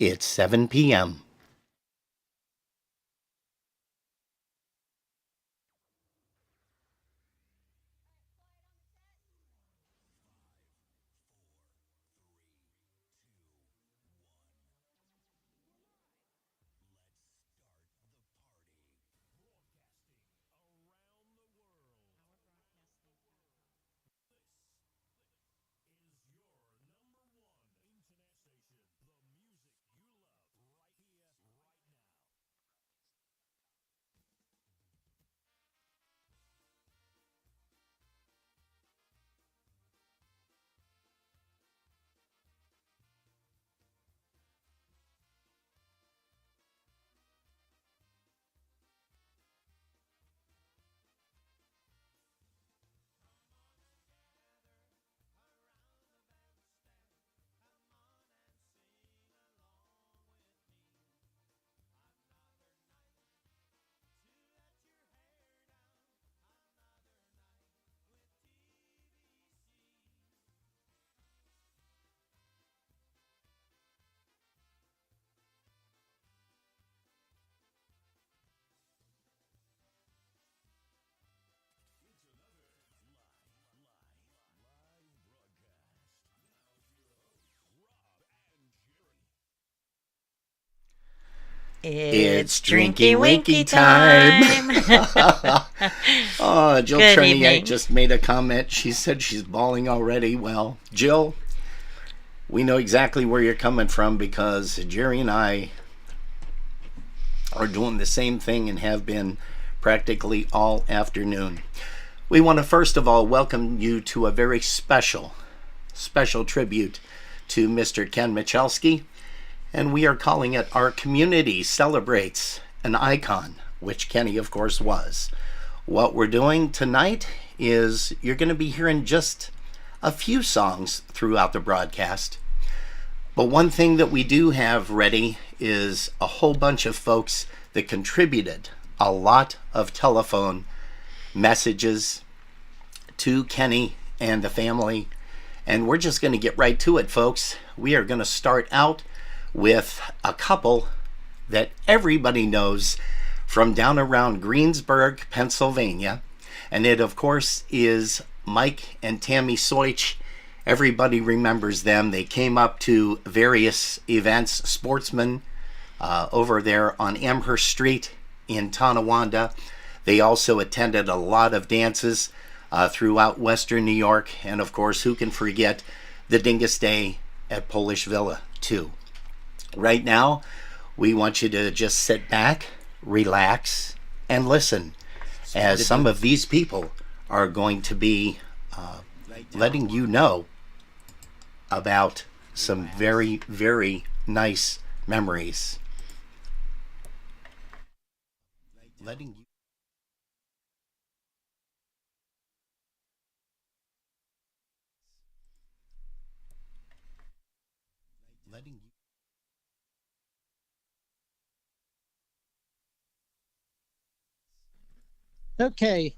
It's 7 p.m. It's Drinky Winky time. Oh, Jill Good Cherniak evening. just made a comment. She said she's bawling already. Well, Jill, we know exactly where you're coming from because Jerry and I are doing the same thing and have been practically all afternoon. We want to first of all welcome you to a very special tribute to Mr. Ken Machelski, and we are calling it Our Community Celebrates an Icon, which Kenny, of course, was. What we're doing tonight is you're going to be hearing just a few songs throughout the broadcast. But one thing that we do have ready is a whole bunch of folks that contributed a lot of telephone messages to Kenny and the family. And we're just going to get right to it, folks. We are going to start out with a couple that everybody knows from down around Greensburg, Pennsylvania. And it, of course, is Mike and Tammy Soich. Everybody remembers them. They came up to various events, sportsmen over there on Amherst Street in Tonawanda. They also attended a lot of dances throughout Western New York. And, of course, who can forget the Dingus Day at Polish Villa, too. Right now, we want you to just sit back, relax, and listen as some of these people are going to be letting you know about some very, very nice memories. Letting you letting you Okay,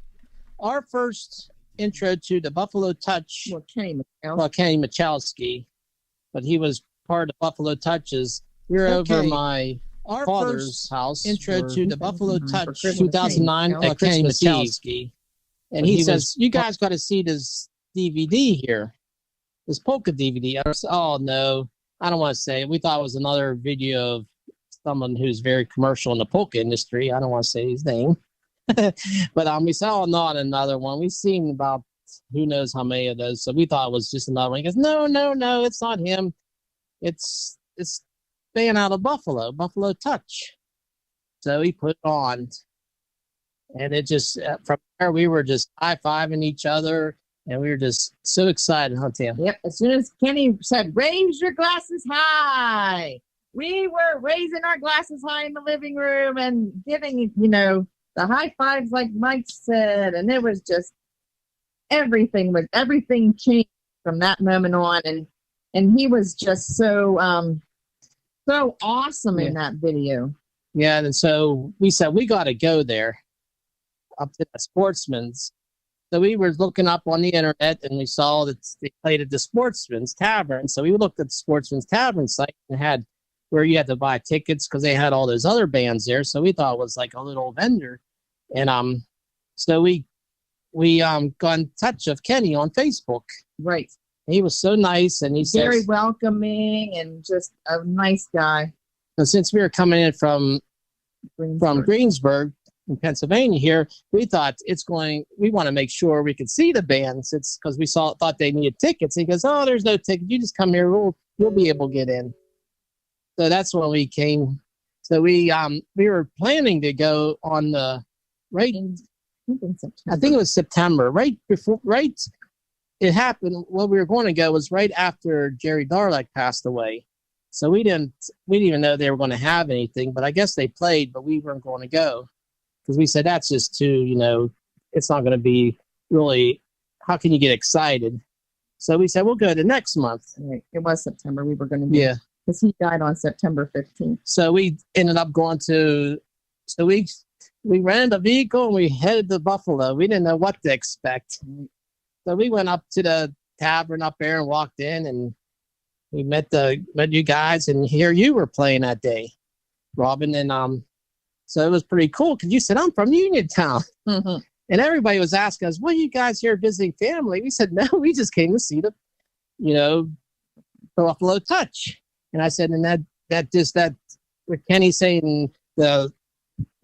our first intro to the Buffalo Touch. Kenny Machelski, but he was part of Buffalo Touches. We're over my father's house. Intro to the Buffalo Touch 2009 at Kenny Machelski. And he says, you guys got to see this DVD here, this polka DVD. I said, oh, no, I don't want to say it. We thought it was another video of someone who's very commercial in the polka industry. I don't want to say his name. But we saw not another one. We've seen about who knows how many of those. So we thought it was just another one. He goes, no, it's not him. It's band out of Buffalo Touch. So he put it on. And it just, from there, we were just high-fiving each other. And we were just so excited, huh, Tam? Yep. As soon as Kenny said, raise your glasses high, we were raising our glasses high in the living room and giving, the high fives like Mike said. And it was just everything changed from that moment on. And he was just so awesome in that video. Yeah. And so we said, we got to go there up to the Sportsman's. So we were looking up on the internet and we saw that they played at the Sportsman's Tavern. So we looked at the Sportsman's Tavern site and had where you had to buy tickets because they had all those other bands there. So we thought it was like a little vendor. And so we got in touch with Kenny on Facebook. Right. He was so nice, and he said Very welcoming and just a nice guy. And since we were coming in from Greensburg in Pennsylvania here, we thought we want to make sure we could see the bands. It's because we thought they needed tickets. He goes, "Oh, there's no ticket. You just come here. You'll be able to get in." So that's when we came. So we were planning to go on the I think it was September, it happened. What we were going to go was right after Jerry Darlak passed away. So we didn't even know they were going to have anything, but I guess they played, but we weren't going to go because we said that's just too, it's not going to be really, how can you get excited? So we said, we'll go to next month. Right. It was September. We were going to go. Yeah. Because he died on September 15th. So we ended up going we rented a vehicle and we headed to Buffalo. We didn't know what to expect. So we went up to the tavern up there and walked in, and we met you guys, and here you were playing that day, Robin. And so it was pretty cool because you said, "I'm from Uniontown." Mm-hmm. And everybody was asking us, "What are you guys here visiting family?" We said, "No, we just came to see the Buffalo Touch." And I said, and that with Kenny saying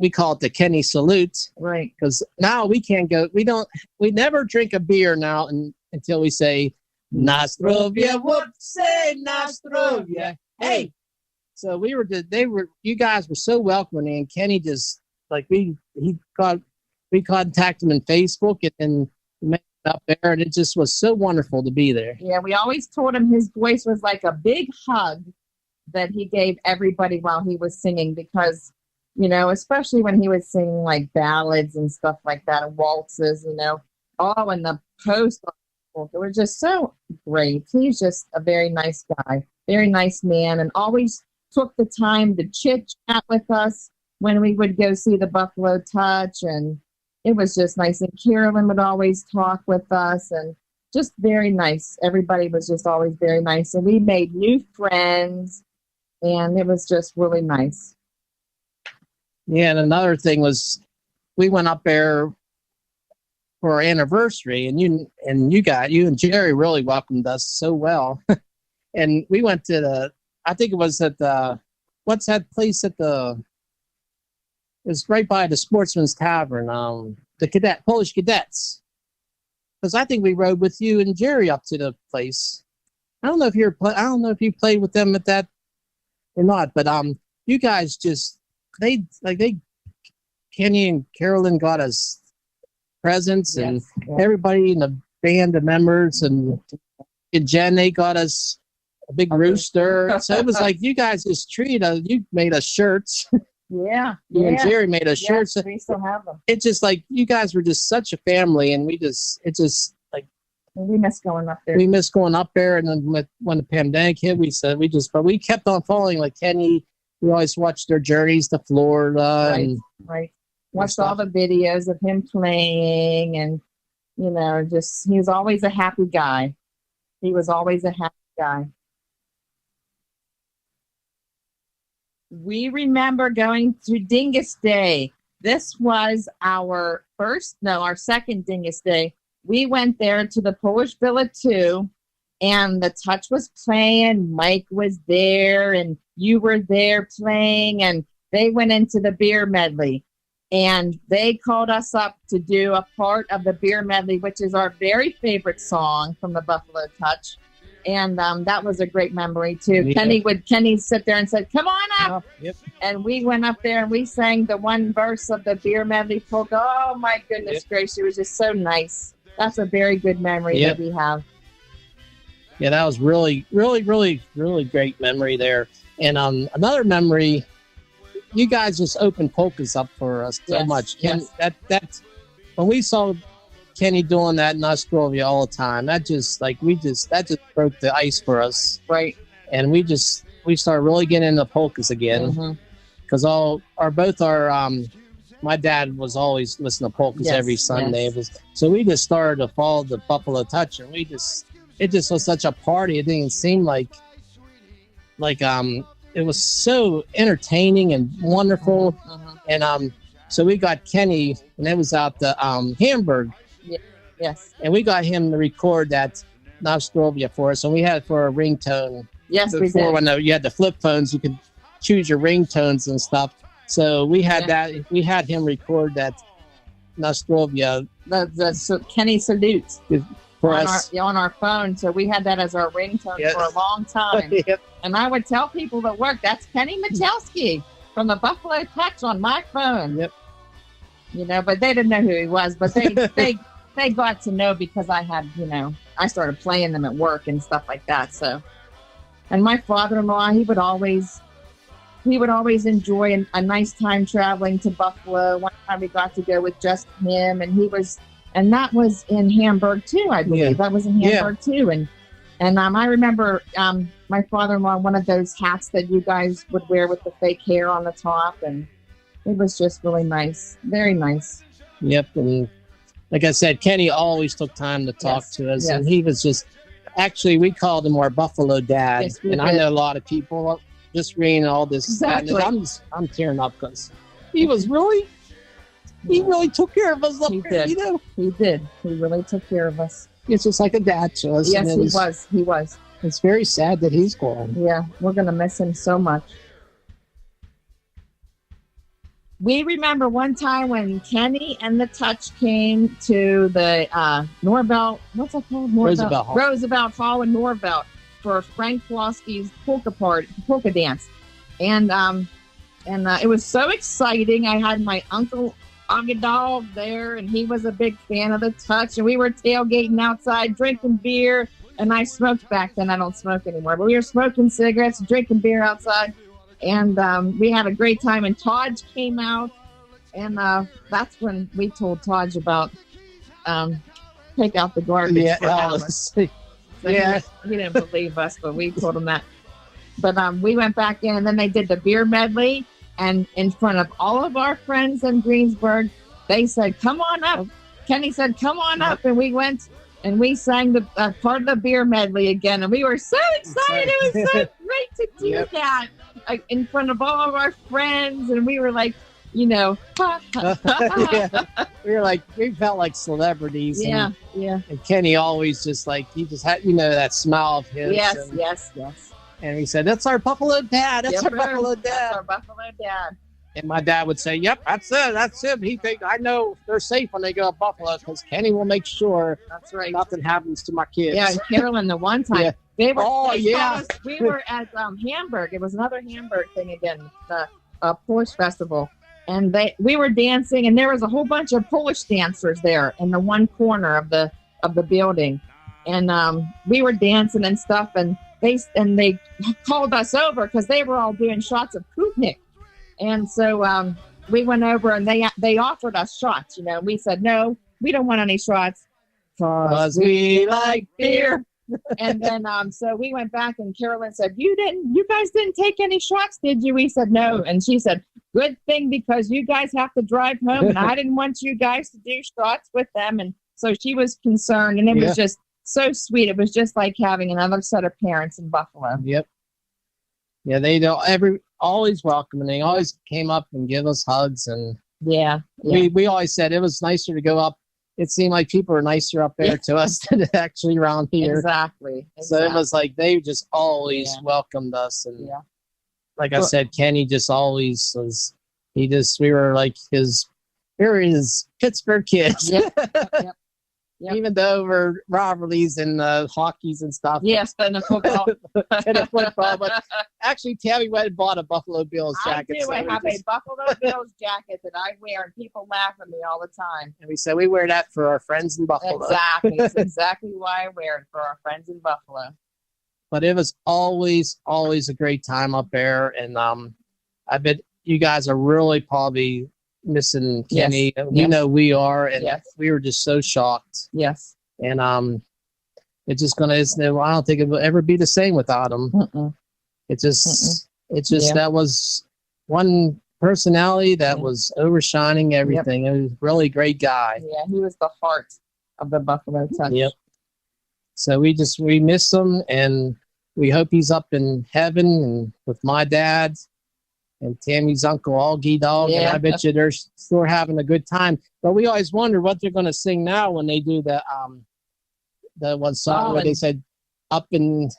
we call it the Kenny salute. Right. Because now we can't go, we never drink a beer now until we say, Nostrovia, what say Nostrovia? Hey. So you guys were so welcoming, and Kenny just, we contacted him on Facebook and met up there, and it just was so wonderful to be there. Yeah, we always told him his voice was like a big hug that he gave everybody while he was singing, because especially when he was singing like ballads and stuff like that, and waltzes, and the post, it was just so great. He's just a very nice guy, very nice man, and always took the time to chit chat with us when we would go see the Buffalo Touch, and it was just nice. And Carolyn would always talk with us, and just very nice. Everybody was just always very nice, and we made new friends, and it was just really nice. Yeah, and another thing was we went up there for our anniversary, and you and Jerry really welcomed us so well. And we went to I think it was at what's that place it was right by the Sportsman's Tavern, the Polish Cadets. Because I think we rode with you and Jerry up to the place. I don't know if you played with them at that or not, but you guys just Kenny and Carolyn got us presents, and everybody in the band, the members, and Jen, they got us a big rooster. So it was like you guys just treated us. You made us shirts. Yeah. You and Jerry made us shirts. We still have them. It's just like you guys were just such a family, and we miss going up there. We miss going up there, and then when the pandemic hit, but we kept on following like Kenny. We always watched their journeys to Florida. Right. Watched all the videos of him playing, and, just, he was always a happy guy. He was always a happy guy. We remember going to Dingus Day. This was our second Dingus Day. We went there to the Polish Villa too, and the Touch was playing. Mike was there, and you were there playing, and they went into the beer medley, and they called us up to do a part of the beer medley, which is our very favorite song from the Buffalo Touch. And that was a great memory too. Yeah. Kenny sit there and said, "Come on up." Yep. And we went up there and we sang the one verse of the beer medley polka. Oh my goodness gracious. It was just so nice. That's a very good memory that we have. Yeah, that was really, really, really, really great memory there. And another memory, you guys just opened Polkas up for us so much. That's when we saw Kenny doing that in Nostrovia all the time. That just broke the ice for us, right? And we started really getting into polkas again, because my dad was always listening to polkas every Sunday. So we just started to follow the Buffalo Touch, and it just was such a party. It didn't seem like it it was so entertaining and wonderful. And so we got Kenny, and it was out the Hamburg. Yes. And we got him to record that Nostrovia for us, and we had it for a ringtone. Yes, we Before, did. when you had the flip phones, you could choose your ringtones and stuff. So we had that. We had him record that Nostrovia The Kenny salute for us. on our phone. So we had that as our ringtone Yes. for a long time. Yep. And I would tell people that work, that's Kenny Machelski from the Buffalo Touch on my phone. Yep. You know, but they didn't know who he was. But they got to know because I had, you know, I started playing them at work and stuff like that. So, and my father-in-law, he would always enjoy a nice time traveling to Buffalo. One time we got to go with just him, and that was in Hamburg too, I believe. Yeah. That was in Hamburg too. And I remember my father-in-law, one of those hats that you guys would wear with the fake hair on the top, and it was just really nice, very nice. Yep. And like I said, Kenny always took time to talk to us, and he was just, actually, we called him our Buffalo Dad. Yes, and I know a lot of people just reading all this. Exactly. I'm tearing up because he really took care of us up He there, did. you know? He did. He really took care of us. It's just like a dad to us. Yes, and he was. He was. It's very sad that he's gone. Yeah, we're going to miss him so much. We remember one time when Kenny and the Touch came to the Norvelt, what's that called? Roosevelt Hall in Norvelt for Frank Flosky's polka dance. And it was so exciting. I had my uncle Agadal there, and he was a big fan of the Touch, and we were tailgating outside, drinking beer, and I smoked back then. I don't smoke anymore, but we were smoking cigarettes, drinking beer outside, and we had a great time, and Todd came out, and that's when we told Todd about take out the garbage for Alice. So he didn't believe us, but we told him that. But we went back in, and then they did the beer medley, and in front of all of our friends in Greensburg, they said, "Come on up." Kenny said, "Come on up," and we went and we sang the part of the beer medley again, and we were so excited. It was so great to do that in front of all of our friends, and we were like, you know, we were like, we felt like celebrities. Yeah. And Kenny always just like, he just had, you know, that smile of his. Yes. And we said, "That's our Buffalo Dad. That's our Buffalo Dad." That's our Buffalo Dad. And my dad would say, "Yep, that's it. He think I know they're safe when they go to Buffalo because Kenny will make sure that's right, nothing happens to my kids." Yeah, and Carolyn, the one time they were. We were at Hamburg. It was another Hamburg thing again, the Polish festival, and we were dancing, and there was a whole bunch of Polish dancers there in the one corner of the building, and we were dancing and stuff, and they called us over because they were all doing shots of Kupnik. And so we went over, and they offered us shots. You know, we said, "No, we don't want any shots because we like beer." And then so we went back, and Carolyn said, "You guys didn't take any shots, did you?" We said, "No." And she said, "Good thing, because you guys have to drive home, and I didn't want you guys to do shots with them." And so she was concerned, and it was just so sweet. It was just like having another set of parents in Buffalo. Yep. Yeah, they don't always welcome, and they always came up and give us hugs, and we always said it was nicer to go up. It seemed like people were nicer up there to us than actually around here. Exactly. So it was like they just always welcomed us, and like I said, Kenny just always was. We were like his Pittsburgh kids. Yep. Even though we're rivalries and hockeys and stuff. Yes, and the football. But actually, Tammy went and bought a Buffalo Bills jacket. I have a Buffalo Bills jacket that I wear, and people laugh at me all the time. And we said we wear that for our friends in Buffalo. Exactly. It's exactly why I wear it, for our friends in Buffalo. But it was always a great time up there. And I bet you guys are really probably missing Kenny. You know we are, and we were just so shocked. Yes. And it's just I don't think it will ever be the same without him. It's just that was one personality that was overshining everything. It was a really great guy. Yeah, he was the heart of the Buffalo Touch. Yep. So we miss him, and we hope he's up in heaven and with my dad and Tammy's uncle Augie Dog, and I bet you they're still having a good time. But we always wonder what they're going to sing now when they do the one song where they said, "Up in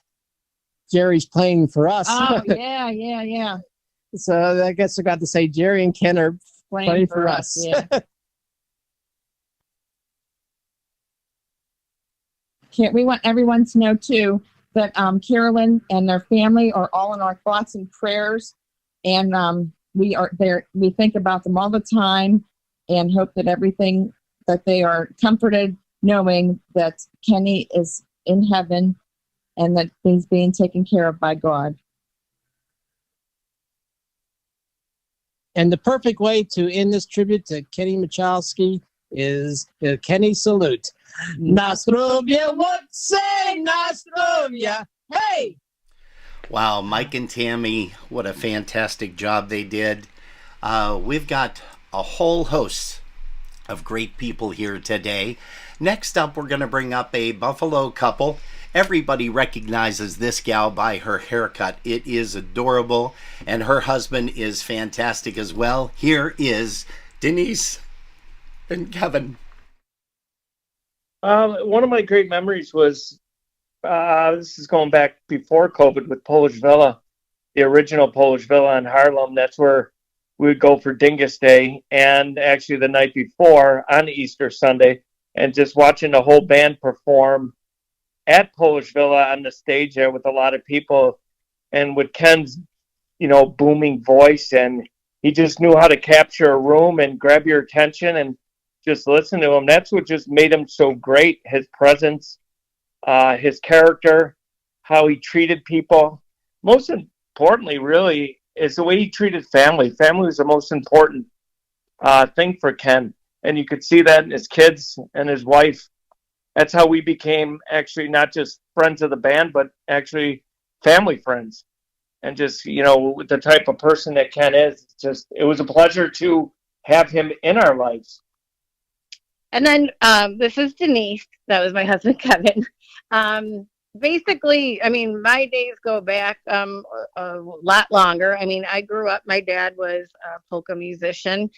Jerry's playing for us." Oh yeah. So I guess I got to say Jerry and Ken are playing for us. Yeah. We want everyone to know too that Carolyn and their family are all in our thoughts and prayers, and we are there. We think about them all the time, and hope that that they are comforted, knowing that Kenny is in heaven, and that he's being taken care of by God. And the perfect way to end this tribute to Kenny Machelski is the Kenny salute. Nastrovia would say, Nastrovia, hey! Wow, Mike and Tammy, what a fantastic job they did. We've got a whole host of great people here today. Next up, we're going to bring up a Buffalo couple. Everybody recognizes this gal by her haircut. It is adorable, and her husband is fantastic as well. Here is Denise and Kevin. One of my great memories was, this is going back before COVID, with Polish Villa, the original Polish Villa in Harlem. That's where we would go for Dingus Day, and actually the night before on Easter Sunday, and just watching the whole band perform at Polish Villa on the stage there with a lot of people, and with Ken's, booming voice, and he just knew how to capture a room and grab your attention and just listen to him. That's what just made him so great. His presence, his character, how he treated people. Most importantly, really, is the way he treated family. Family was the most important thing for Ken. And you could see that in his kids and his wife. That's how we became actually not just friends of the band, but actually family friends. And just, the type of person that Ken is, it was a pleasure to have him in our lives. And then this is Denise. That was my husband, Kevin. Basically, my days go back a lot longer. I grew up, my dad was a polka musician.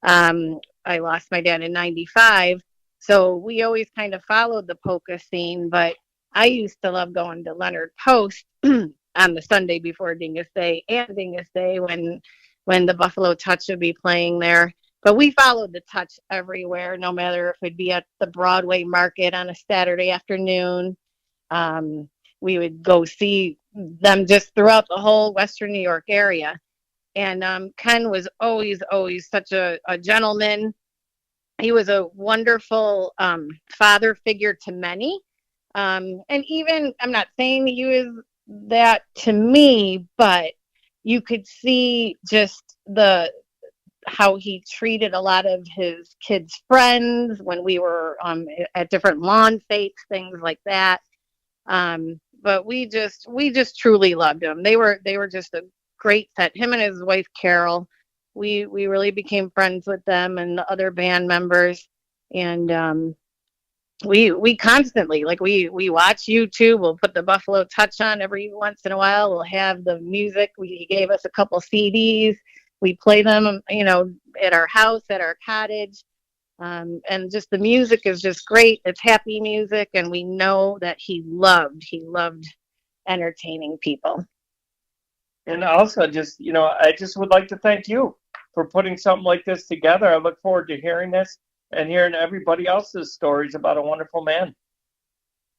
I lost my dad in 95. So we always kind of followed the polka scene, but I used to love going to Leonard Post on the Sunday before Dingus Day and Dingus Day when the Buffalo Touch would be playing there. But we followed the Touch everywhere, no matter if it'd be at the Broadway Market on a Saturday afternoon. We would go see them just throughout the whole Western New York area. And Ken was always such a gentleman. He was a wonderful father figure to many. And even, I'm not saying he was that to me, but you could see just how he treated a lot of his kids' friends when we were at different lawn fates, things like that. But we just truly loved him. They were just a great set. Him and his wife Carol, we really became friends with them and the other band members. And we constantly, we watch YouTube. We'll put the Buffalo Touch on every once in a while. We'll have the music. He gave us a couple CDs. We play them, at our house, at our cottage. And just the music is just great. It's happy music. And we know that he loved entertaining people. And also I just would like to thank you for putting something like this together. I look forward to hearing this and hearing everybody else's stories about a wonderful man.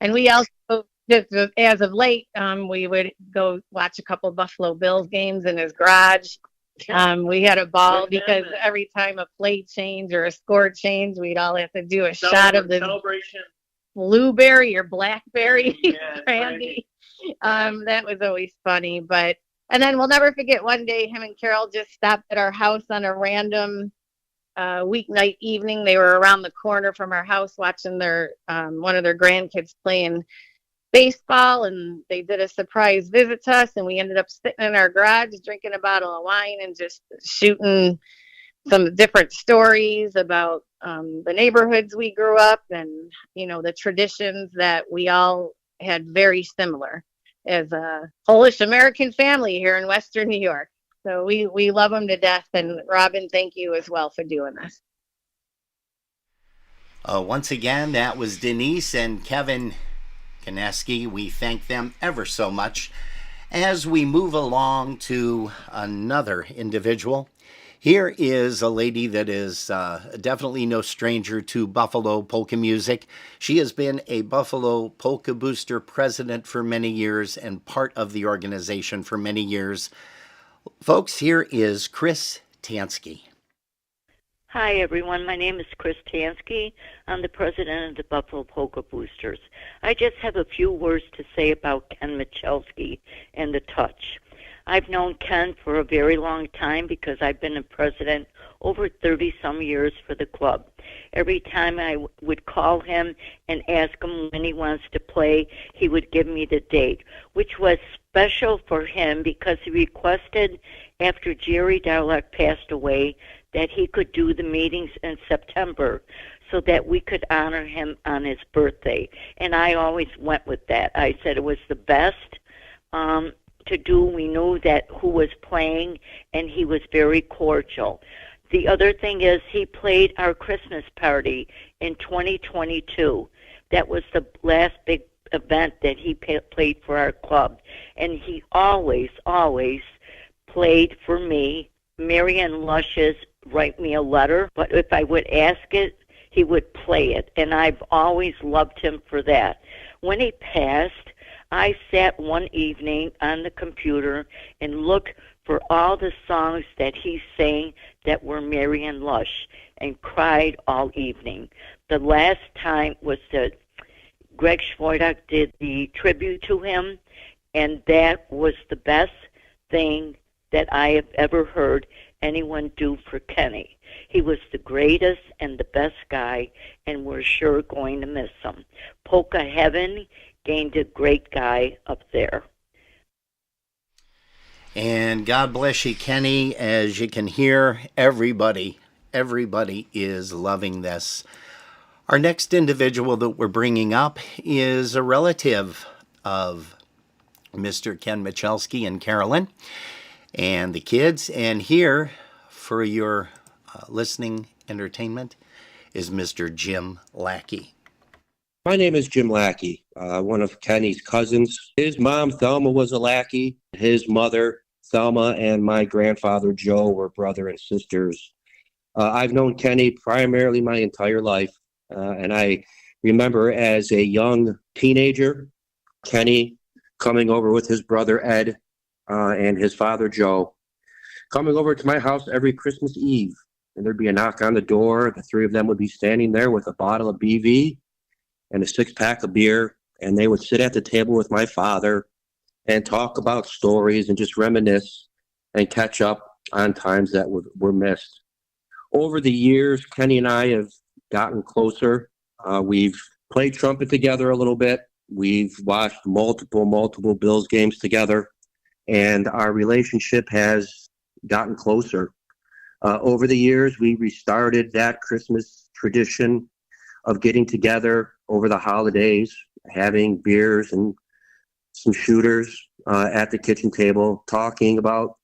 And we also, just as of late, we would go watch a couple of Buffalo Bills games in his garage. We had a ball because every time a play change or a score change, we'd all have to do a shot of the celebration blueberry or blackberry brandy. That was always funny. And then we'll never forget one day him and Carol just stopped at our house on a random weeknight evening. They were around the corner from our house watching their one of their grandkids playing baseball, and they did a surprise visit to us, and we ended up sitting in our garage drinking a bottle of wine and just shooting some different stories about the neighborhoods we grew up and the traditions that we all had very similar. as a Polish American family here in Western New York. So we love them to death. And Robin, thank you as well for doing this. Once again, that was Denise and Kevin Kineski. We thank them ever so much. As we move along to another individual, here is a lady that is definitely no stranger to Buffalo polka music. She has been a Buffalo Polka Booster president for many years and part of the organization for many years. Folks, here is Chris Tansky. Hi, everyone. My name is Chris Tansky. I'm the president of the Buffalo Polka Boosters. I just have a few words to say about Ken Machelski and the touch. I've known Ken for a very long time because I've been a president over 30-some years for the club. Every time I would call him and ask him when he wants to play, he would give me the date, which was special for him because he requested after Jerry Darlock passed away that he could do the meetings in September so that we could honor him on his birthday. And I always went with that. I said it was the best to do. We knew that who was playing, and he was very cordial. The other thing is he played our Christmas party in 2022. That was the last big event that he played for our club. And he always played for me. Marion Lushes write me a letter, but if I would ask it, he would play it, and I've always loved him for that. When he passed, I sat one evening on the computer and looked for all the songs that he sang that were Marion Lush and cried all evening. The last time was that Greg Schwoidach did the tribute to him, and that was the best thing that I have ever heard anyone do for Kenny. He was the greatest and the best guy, and we're sure going to miss him. Polka Heaven gained a great guy up there. And God bless you, Kenny. As you can hear, everybody is loving this. Our next individual that we're bringing up is a relative of Mr. Ken Machelski and Carolyn and the kids. And here, for your listening entertainment, is Mr. Jim Lackey. My name is Jim Lackey, one of Kenny's cousins. His mom, Thelma, was a Lackey. His mother, Thelma, and my grandfather, Joe, were brother and sisters. I've known Kenny primarily my entire life, and I remember as a young teenager, Kenny coming over with his brother, Ed, and his father, Joe, coming over to my house every Christmas Eve. And there'd be a knock on the door. The three of them would be standing there with a bottle of BV and a six-pack of beer, and they would sit at the table with my father and talk about stories and just reminisce and catch up on times that were missed. Over the years, Kenny and I have gotten closer. We've played trumpet together a little bit. We've watched multiple Bills games together, and our relationship has gotten closer. Over the years, we restarted that Christmas tradition of getting together over the holidays, having beers and some shooters at the kitchen table, talking about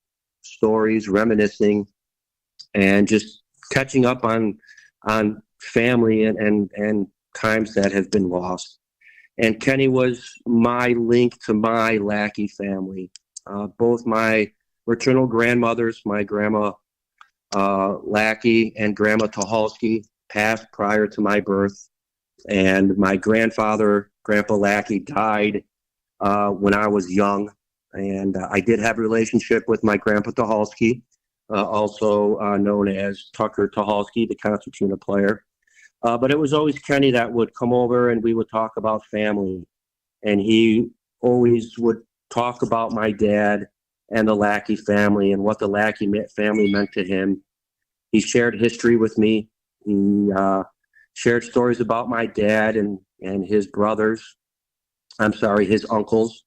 stories, reminiscing, and just catching up on family and times that have been lost. And Kenny was my link to my Lackey family. Both my maternal grandmothers, my grandma Lackey and grandma Tucholsky, passed prior to my birth. And my grandfather, Grandpa Lackey, died when I was young. And I did have a relationship with my Grandpa Tucholsky, also known as Tucker Tucholsky, the concertina player. But it was always Kenny that would come over and we would talk about family. And he always would talk about my dad and the Lackey family and what the Lackey family meant to him. He shared history with me. He shared stories about my dad and his brothers. His uncles,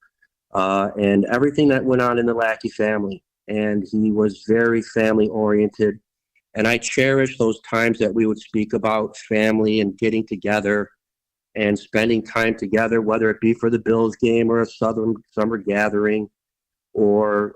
and everything that went on in the Lackey family. And he was very family oriented. And I cherish those times that we would speak about family and getting together and spending time together, whether it be for the Bills game or a Southern summer gathering or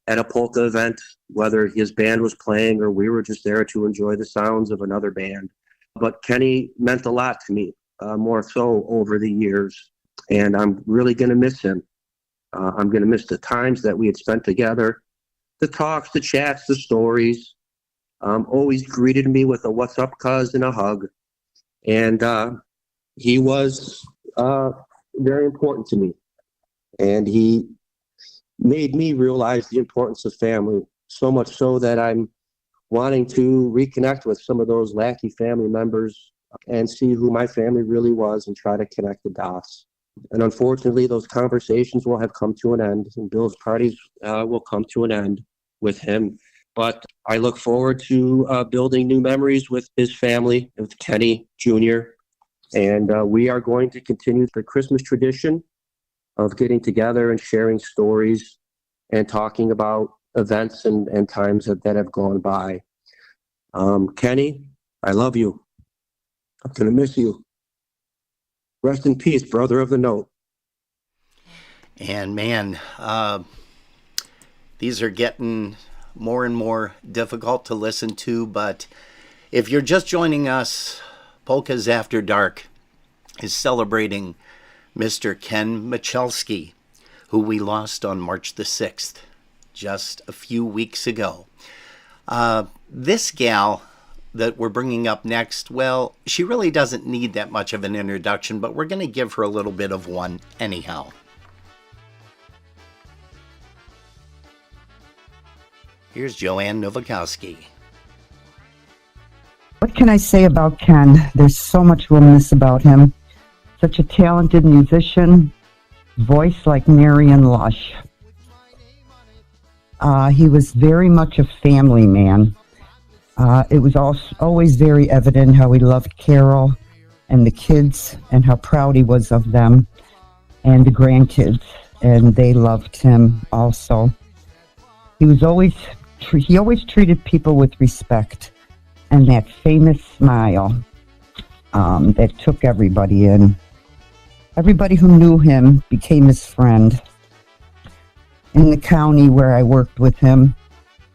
at a polka event, whether his band was playing or we were just there to enjoy the sounds of another band. But Kenny meant a lot to me, more so over the years, and I'm really going to miss him. I'm going to miss the times that we had spent together, the talks, the chats, the stories. Always greeted me with a "What's up, cuz?" and a hug. And he was very important to me. And he made me realize the importance of family, so much so that I'm wanting to reconnect with some of those Lackey family members and see who my family really was and try to connect the dots. And unfortunately, those conversations will have come to an end, and Bill's parties will come to an end with him. But I look forward to building new memories with his family, with Kenny Jr., and we are going to continue the Christmas tradition of getting together and sharing stories and talking about events and times that have gone by. Kenny, I love you. I'm going to miss you. Rest in peace, brother of the note. And man, these are getting more and more difficult to listen to, but if you're just joining us, Polkas After Dark is celebrating Mr. Ken Machelski, who we lost on March the 6th, just a few weeks ago. This gal that we're bringing up next, well, she really doesn't need that much of an introduction, but we're going to give her a little bit of one anyhow. Here's Joanne Nowakowski. What can I say about Ken? There's so much we'll miss about him. Such a talented musician, voice like Marion Lush. He was very much a family man. It was always very evident how he loved Carol and the kids and how proud he was of them and the grandkids, and they loved him also. He always treated people with respect and that famous smile that took everybody in. Everybody who knew him became his friend. In the county where I worked with him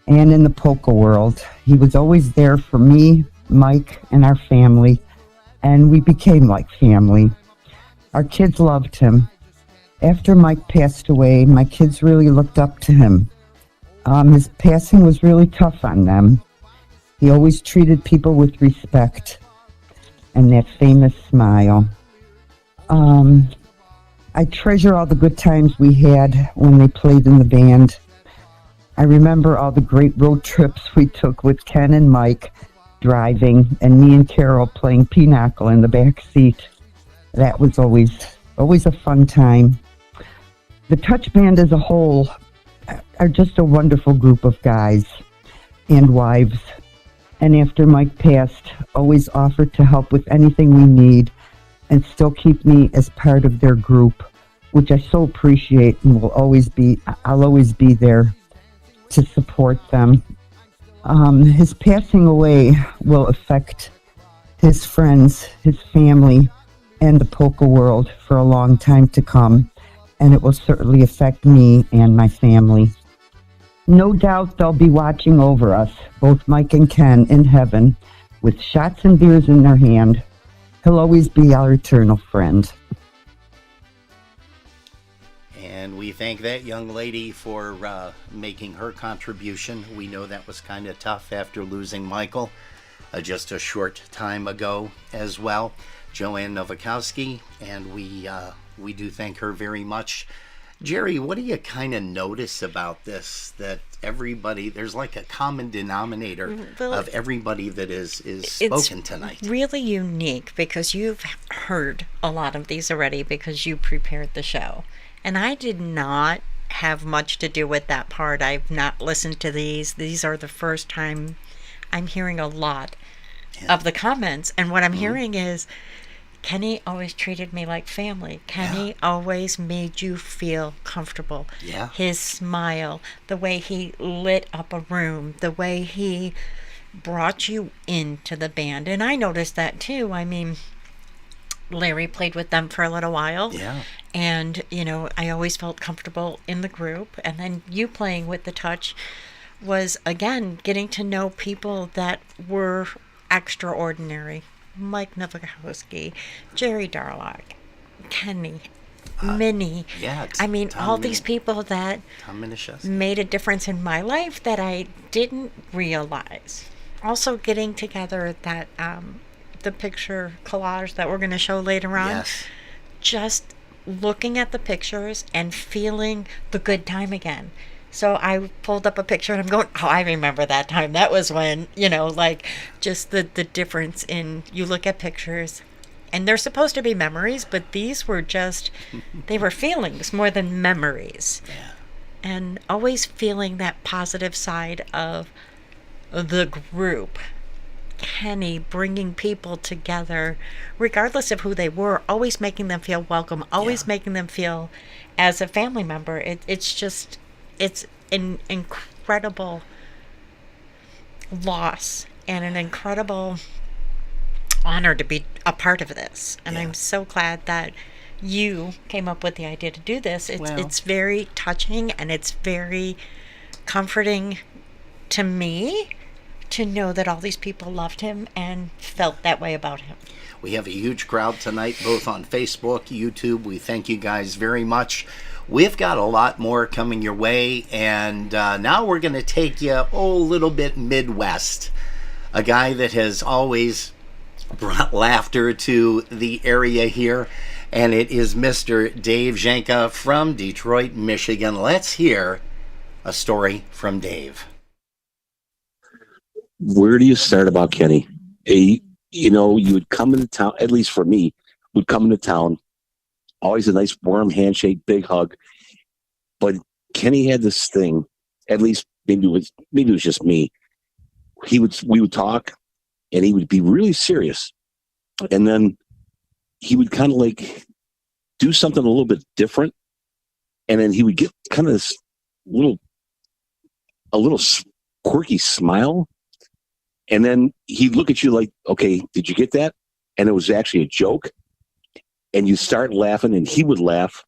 and in the polka world, he was always there for me, Mike, and our family, and we became like family. Our kids loved him. After Mike passed away, my kids really looked up to him. His passing was really tough on them. He always treated people with respect and that famous smile. I treasure all the good times we had when they played in the band. I remember all the great road trips we took with Ken and Mike driving, and me and Carol playing pinochle in the back seat. That was always a fun time. The Touch Band as a whole are just a wonderful group of guys and wives. And after Mike passed, always offered to help with anything we need and still keep me as part of their group, which I so appreciate and I'll always be there to support them. His passing away will affect his friends, his family, and the polka world for a long time to come, and it will certainly affect me and my family. No doubt they'll be watching over us, both Mike and Ken, in heaven, with shots and beers in their hand. He'll always be our eternal friend. And we thank that young lady for making her contribution. We know that was kind of tough after losing Michael just a short time ago as well. Joanne Nowakowski, and we do thank her very much. Jerry, what do you kind of notice about this, that everybody, there's like a common denominator of everybody that is spoken tonight? It's really unique because you've heard a lot of these already because you prepared the show. And I did not have much to do with that part. I've not listened to these. These are the first time I'm hearing a lot of the comments. And what I'm hearing is, Kenny always treated me like family. Kenny always made you feel comfortable. Yeah. His smile, the way he lit up a room, the way he brought you into the band. And I noticed that too. I mean, Larry played with them for a little while. Yeah. And, I always felt comfortable in the group. And then you playing with the touch was, again, getting to know people that were extraordinary. Mike Machelski, Jerry Darlock, Kenny, Minnie. Yeah. I mean, all these people that made a difference in my life that I didn't realize. Also getting together that the picture collage that we're going to show later on. Yes. Just looking at the pictures and feeling the good time again. So I pulled up a picture and I'm going, oh, I remember that time. That was when, just the difference in, you look at pictures and they're supposed to be memories, but these were just, they were feelings more than memories. Yeah. And always feeling that positive side of the group. Kenny bringing people together, regardless of who they were, always making them feel welcome, always making them feel as a family member. It's an incredible loss and an incredible honor to be a part of this. And I'm so glad that you came up with the idea to do this. It's very touching and it's very comforting to me to know that all these people loved him and felt that way about him. We have a huge crowd tonight, both on Facebook, YouTube. We thank you guys very much. We've got a lot more coming your way, and now we're going to take you a little bit Midwest. A guy that has always brought laughter to the area here, and it is Mr. Dave Janka from Detroit, Michigan. Let's hear a story from Dave. Where do you start about Kenny? You would come into town, at least for me, would come into town, always a nice warm handshake, big hug. But Kenny had this thing, at least maybe it was just me. We would talk and he would be really serious. And then he would kind of like do something a little bit different. And then he would get kind of this a little quirky smile. And then he'd look at you like, okay, did you get that? And it was actually a joke. And you start laughing and he would laugh.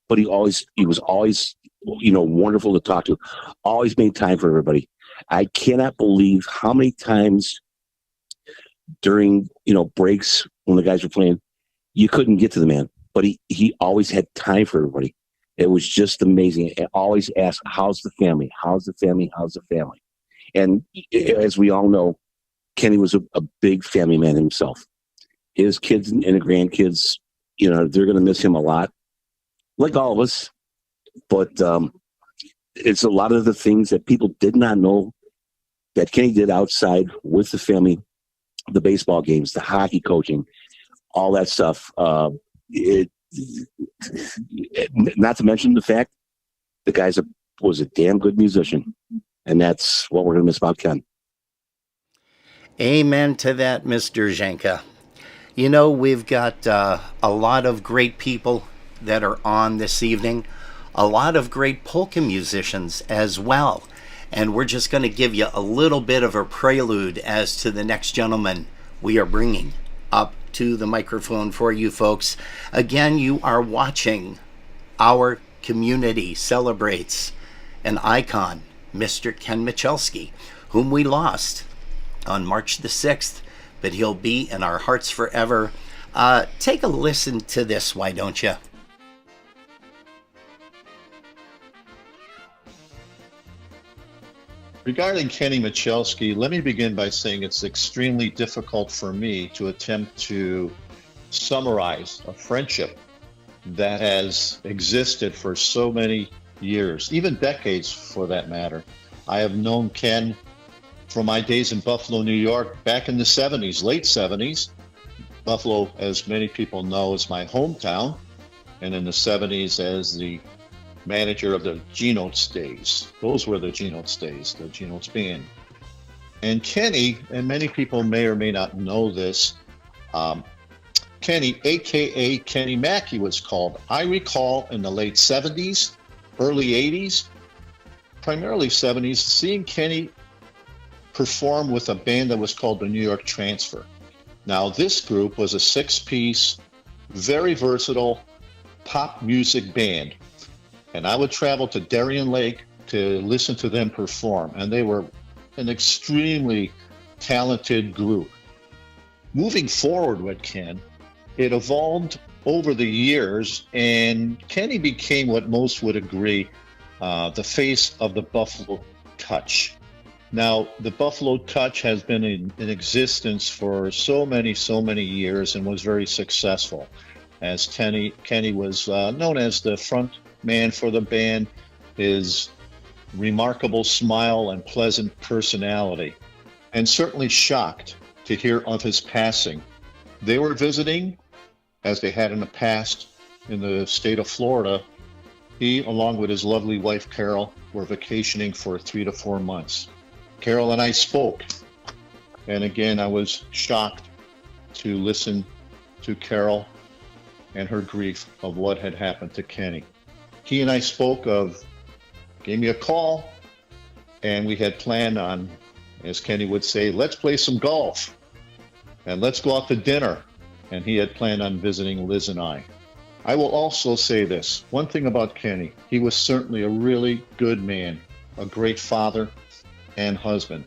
But he was always, wonderful to talk to. Always made time for everybody. I cannot believe how many times during, breaks when the guys were playing, you couldn't get to the man. But he always had time for everybody. It was just amazing. I always asked, how's the family? How's the family? How's the family? And as we all know, Kenny was a big family man himself. His kids and the grandkids, they're going to miss him a lot, like all of us. But it's a lot of the things that people did not know that Kenny did outside with the family, the baseball games, the hockey coaching, all that stuff. Not to mention the fact the guy was a damn good musician. And that's what we're going to miss about Ken. Amen to that, Mr. Janka. We've got a lot of great people that are on this evening, a lot of great polka musicians as well. And we're just going to give you a little bit of a prelude as to the next gentleman we are bringing up to the microphone for you folks. Again, you are watching Our Community Celebrates an icon, Mr. Ken Machelski, whom we lost on March the 6th, but he'll be in our hearts forever. Take a listen to this, why don't you? Regarding Kenny Machelski, let me begin by saying it's extremely difficult for me to attempt to summarize a friendship that has existed for so many years, even decades for that matter. I have known Ken from my days in Buffalo, New York, back in the 70s, late 70s. Buffalo, as many people know, is my hometown, and in the 70s as the manager of the G-Notes days. Those were the G-Notes days, the G-Notes band. And Kenny, and many people may or may not know this, Kenny, a.k.a. Kenny Mack, he was called. I recall in the late 70s, early 80s, primarily 70s, seeing Kenny perform with a band that was called the New York Transfer. Now, this group was a six-piece, very versatile pop music band. And I would travel to Darien Lake to listen to them perform. And they were an extremely talented group. Moving forward with Ken, it evolved over the years, and Kenny became what most would agree, the face of the Buffalo Touch. Now, the Buffalo Touch has been in existence for so many years and was very successful, as Kenny was known as the front man for the band, his remarkable smile and pleasant personality, and certainly shocked to hear of his passing. They were visiting, as they had in the past, in the state of Florida. He, along with his lovely wife, Carol, were vacationing for 3 to 4 months. Carol and I spoke, and again, I was shocked to listen to Carol and her grief of what had happened to Kenny. He and I gave me a call, and we had planned on, as Kenny would say, let's play some golf, and let's go out to dinner. And he had planned on visiting Liz and I. I will also say this, one thing about Kenny, he was certainly a really good man, a great father and husband.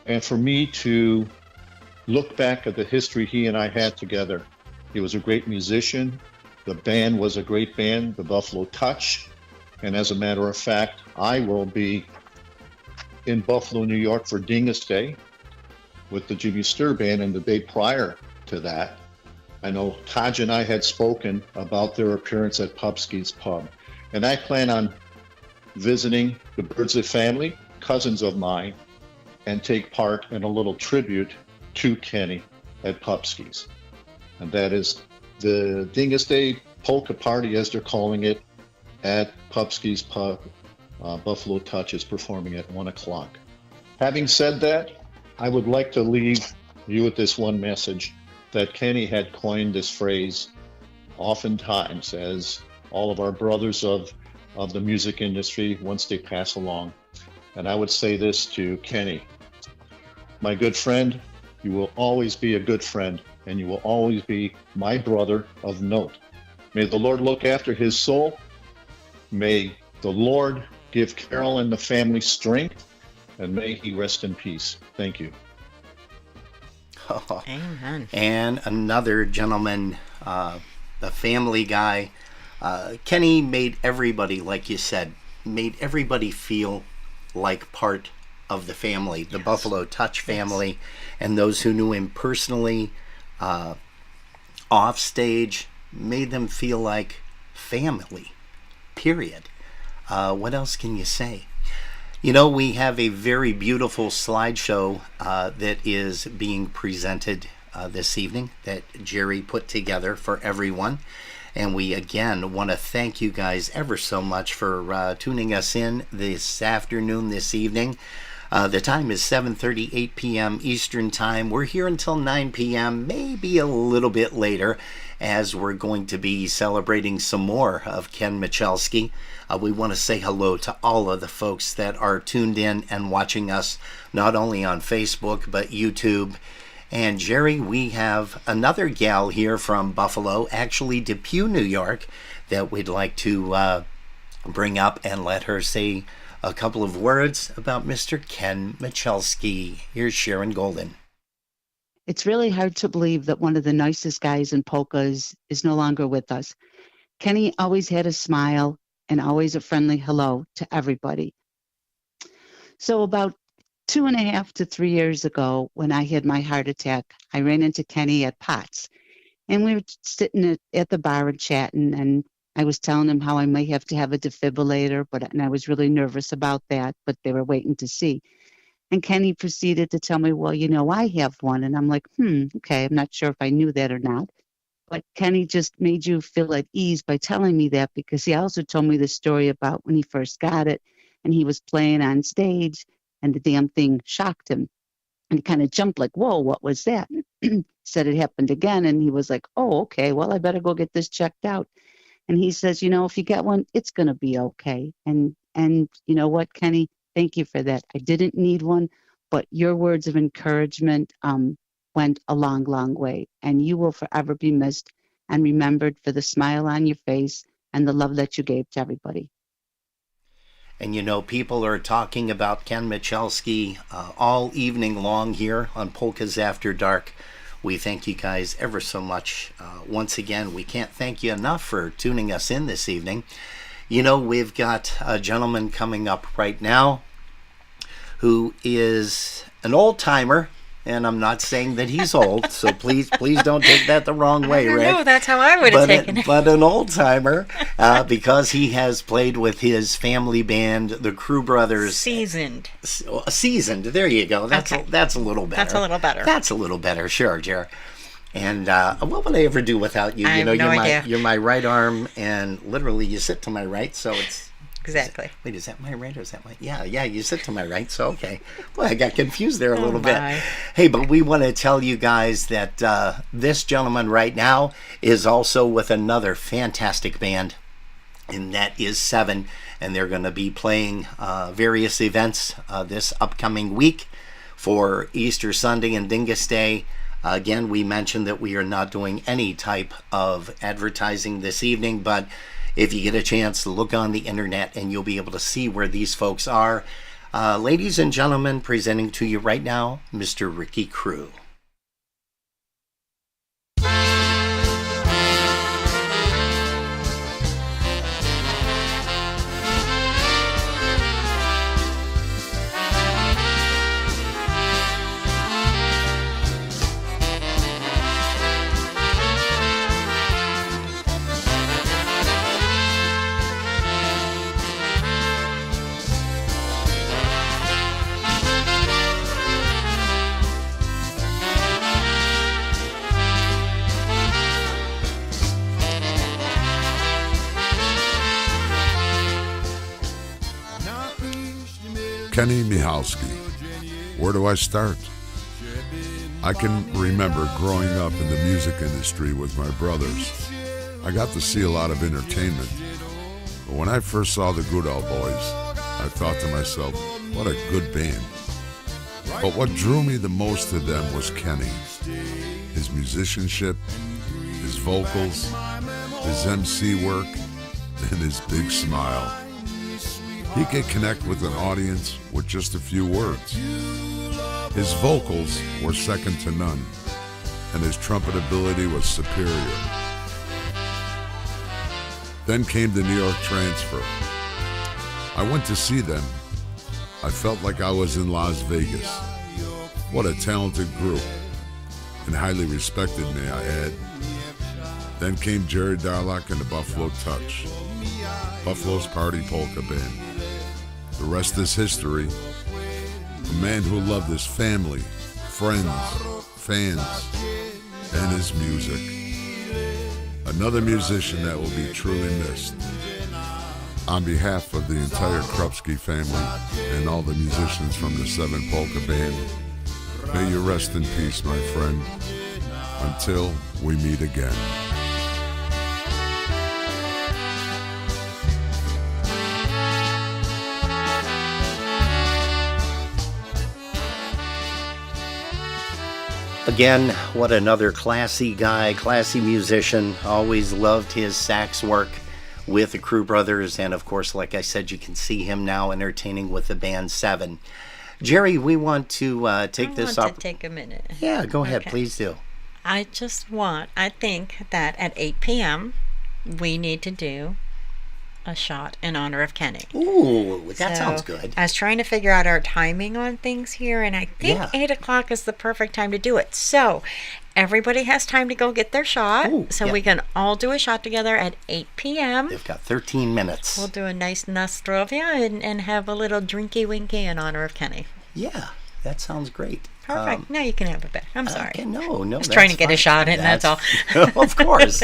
And for me to look back at the history he and I had together, he was a great musician. The band was a great band, the Buffalo Touch. And as a matter of fact, I will be in Buffalo, New York for Dingus Day with the Jimmy Sturr Band, and the day prior to that, I know Taj and I had spoken about their appearance at Pupski's Pub. And I plan on visiting the Birdsley family, cousins of mine, and take part in a little tribute to Kenny at Pupski's. And that is the Dingus Day Polka Party, as they're calling it, at Pupski's Pub. Buffalo Touch is performing at 1 o'clock. Having said that, I would like to leave you with this one message, that Kenny had coined this phrase oftentimes, as all of our brothers of the music industry, once they pass along. And I would say this to Kenny: my good friend, you will always be a good friend, and you will always be my brother of note. May the Lord look after his soul. May the Lord give Carol and the family strength, and may he rest in peace. Thank you. Oh. Amen. And another gentleman, the family guy. Kenny made everybody, like you said, made everybody feel like part of the family, the Buffalo Touch family, and those who knew him personally, off stage, made them feel like family, period. What else can you say? You know, we have a very beautiful slideshow that is being presented this evening that Jerry put together for everyone. And we, again, want to thank you guys ever so much for tuning us in this afternoon, this evening. The time is 7:38 p.m. Eastern Time. We're here until 9 p.m., maybe a little bit later, as we're going to be celebrating some more of Ken Machelski. We want to say hello to all of the folks that are tuned in and watching us, not only on Facebook, but YouTube. And Jerry, we have another gal here from Buffalo, actually Depew, New York, that we'd like to bring up and let her say a couple of words about Mr. Ken Machelski. Here's Sharon Golden. It's really hard to believe that one of the nicest guys in polkas is no longer with us. Kenny always had a smile and always a friendly hello to everybody. So about 2.5 to 3 years ago, when I had my heart attack, I ran into Kenny at Potts, and we were sitting at the bar and chatting, and I was telling him how I might have to have a defibrillator, and I was really nervous about that, but they were waiting to see. And Kenny proceeded to tell me, well, you know, I have one. And I'm like, okay, I'm not sure if I knew that or not. But Kenny just made you feel at ease by telling me that, because he also told me the story about when he first got it and he was playing on stage and the damn thing shocked him. And he kind of jumped like, whoa, what was that? Said it happened again. And he was like, oh, okay, well, I better go get this checked out. And he says, you know, if you get one, it's going to be okay. And you know what, Kenny, thank you for that. I didn't need one, but your words of encouragement went a long, long way, and you will forever be missed and remembered for the smile on your face and the love that you gave to everybody. And people are talking about Ken Machelski all evening long here on Polkas After Dark. We thank you guys ever so much. Once again, we can't thank you enough for tuning us in this evening. We've got a gentleman coming up right now who is an old-timer, and I'm not saying that he's old, so please don't take that the wrong way, Rick. No, that's how I would have taken it. But an old-timer, because he has played with his family band, the Crew Brothers. Seasoned. Seasoned, there you go. That's a little better. That's a little better. That's a little better, sure, Jer. And what would I ever do without you? I have no idea. You're my right arm, and literally you sit to my right, so it's... Exactly. Wait, is that my right or is that my... Yeah, you sit to my right, so okay. Well, I got confused there a little bit. Hey, but we want to tell you guys that this gentleman right now is also with another fantastic band, and that is Seven, and they're going to be playing various events this upcoming week for Easter Sunday and Dingus Day. Again, we mentioned that we are not doing any type of advertising this evening, but if you get a chance to look on the internet and you'll be able to see where these folks are. Ladies and gentlemen, presenting to you right now, Mr. Ricky Crew. Kenny Machelski. Where do I start? I can remember growing up in the music industry with my brothers. I got to see a lot of entertainment. But when I first saw the Good Old Boys, I thought to myself, what a good band. But what drew me the most to them was Kenny. His musicianship, his vocals, his MC work, and his big smile. He could connect with an audience with just a few words. His vocals were second to none, and his trumpet ability was superior. Then came the New York transfer. I went to see them. I felt like I was in Las Vegas. What a talented group, and highly respected, may I add. Then came Jerry Darlock and the Buffalo Touch, Buffalo's party polka band. The rest is history. A man who loved his family, friends, fans, and his music. Another musician that will be truly missed. On behalf of the entire Krupski family and all the musicians from the Seven Polka Band, may you rest in peace, my friend, until we meet again. Again, what another classy guy, classy musician. Always loved his sax work with the Crew Brothers. And of course, like I said, you can see him now entertaining with the band Seven. Jerry, we want to take this up. To take a minute. Yeah, go ahead. Okay. Please do. I think that at 8 p.m. we need to do a shot in honor of Kenny. Ooh, that sounds good. I was trying to figure out our timing on things here, and I think 8 o'clock is the perfect time to do it. So everybody has time to go get their shot. Ooh, we can all do a shot together at 8 p.m. They've got 13 minutes. We'll do a nice Nostrovia and have a little drinky-winky in honor of Kenny. Yeah, that sounds great. Perfect. Now you can have it back. I'm sorry. Okay, no. I was trying to get a shot in, that's all. Of course.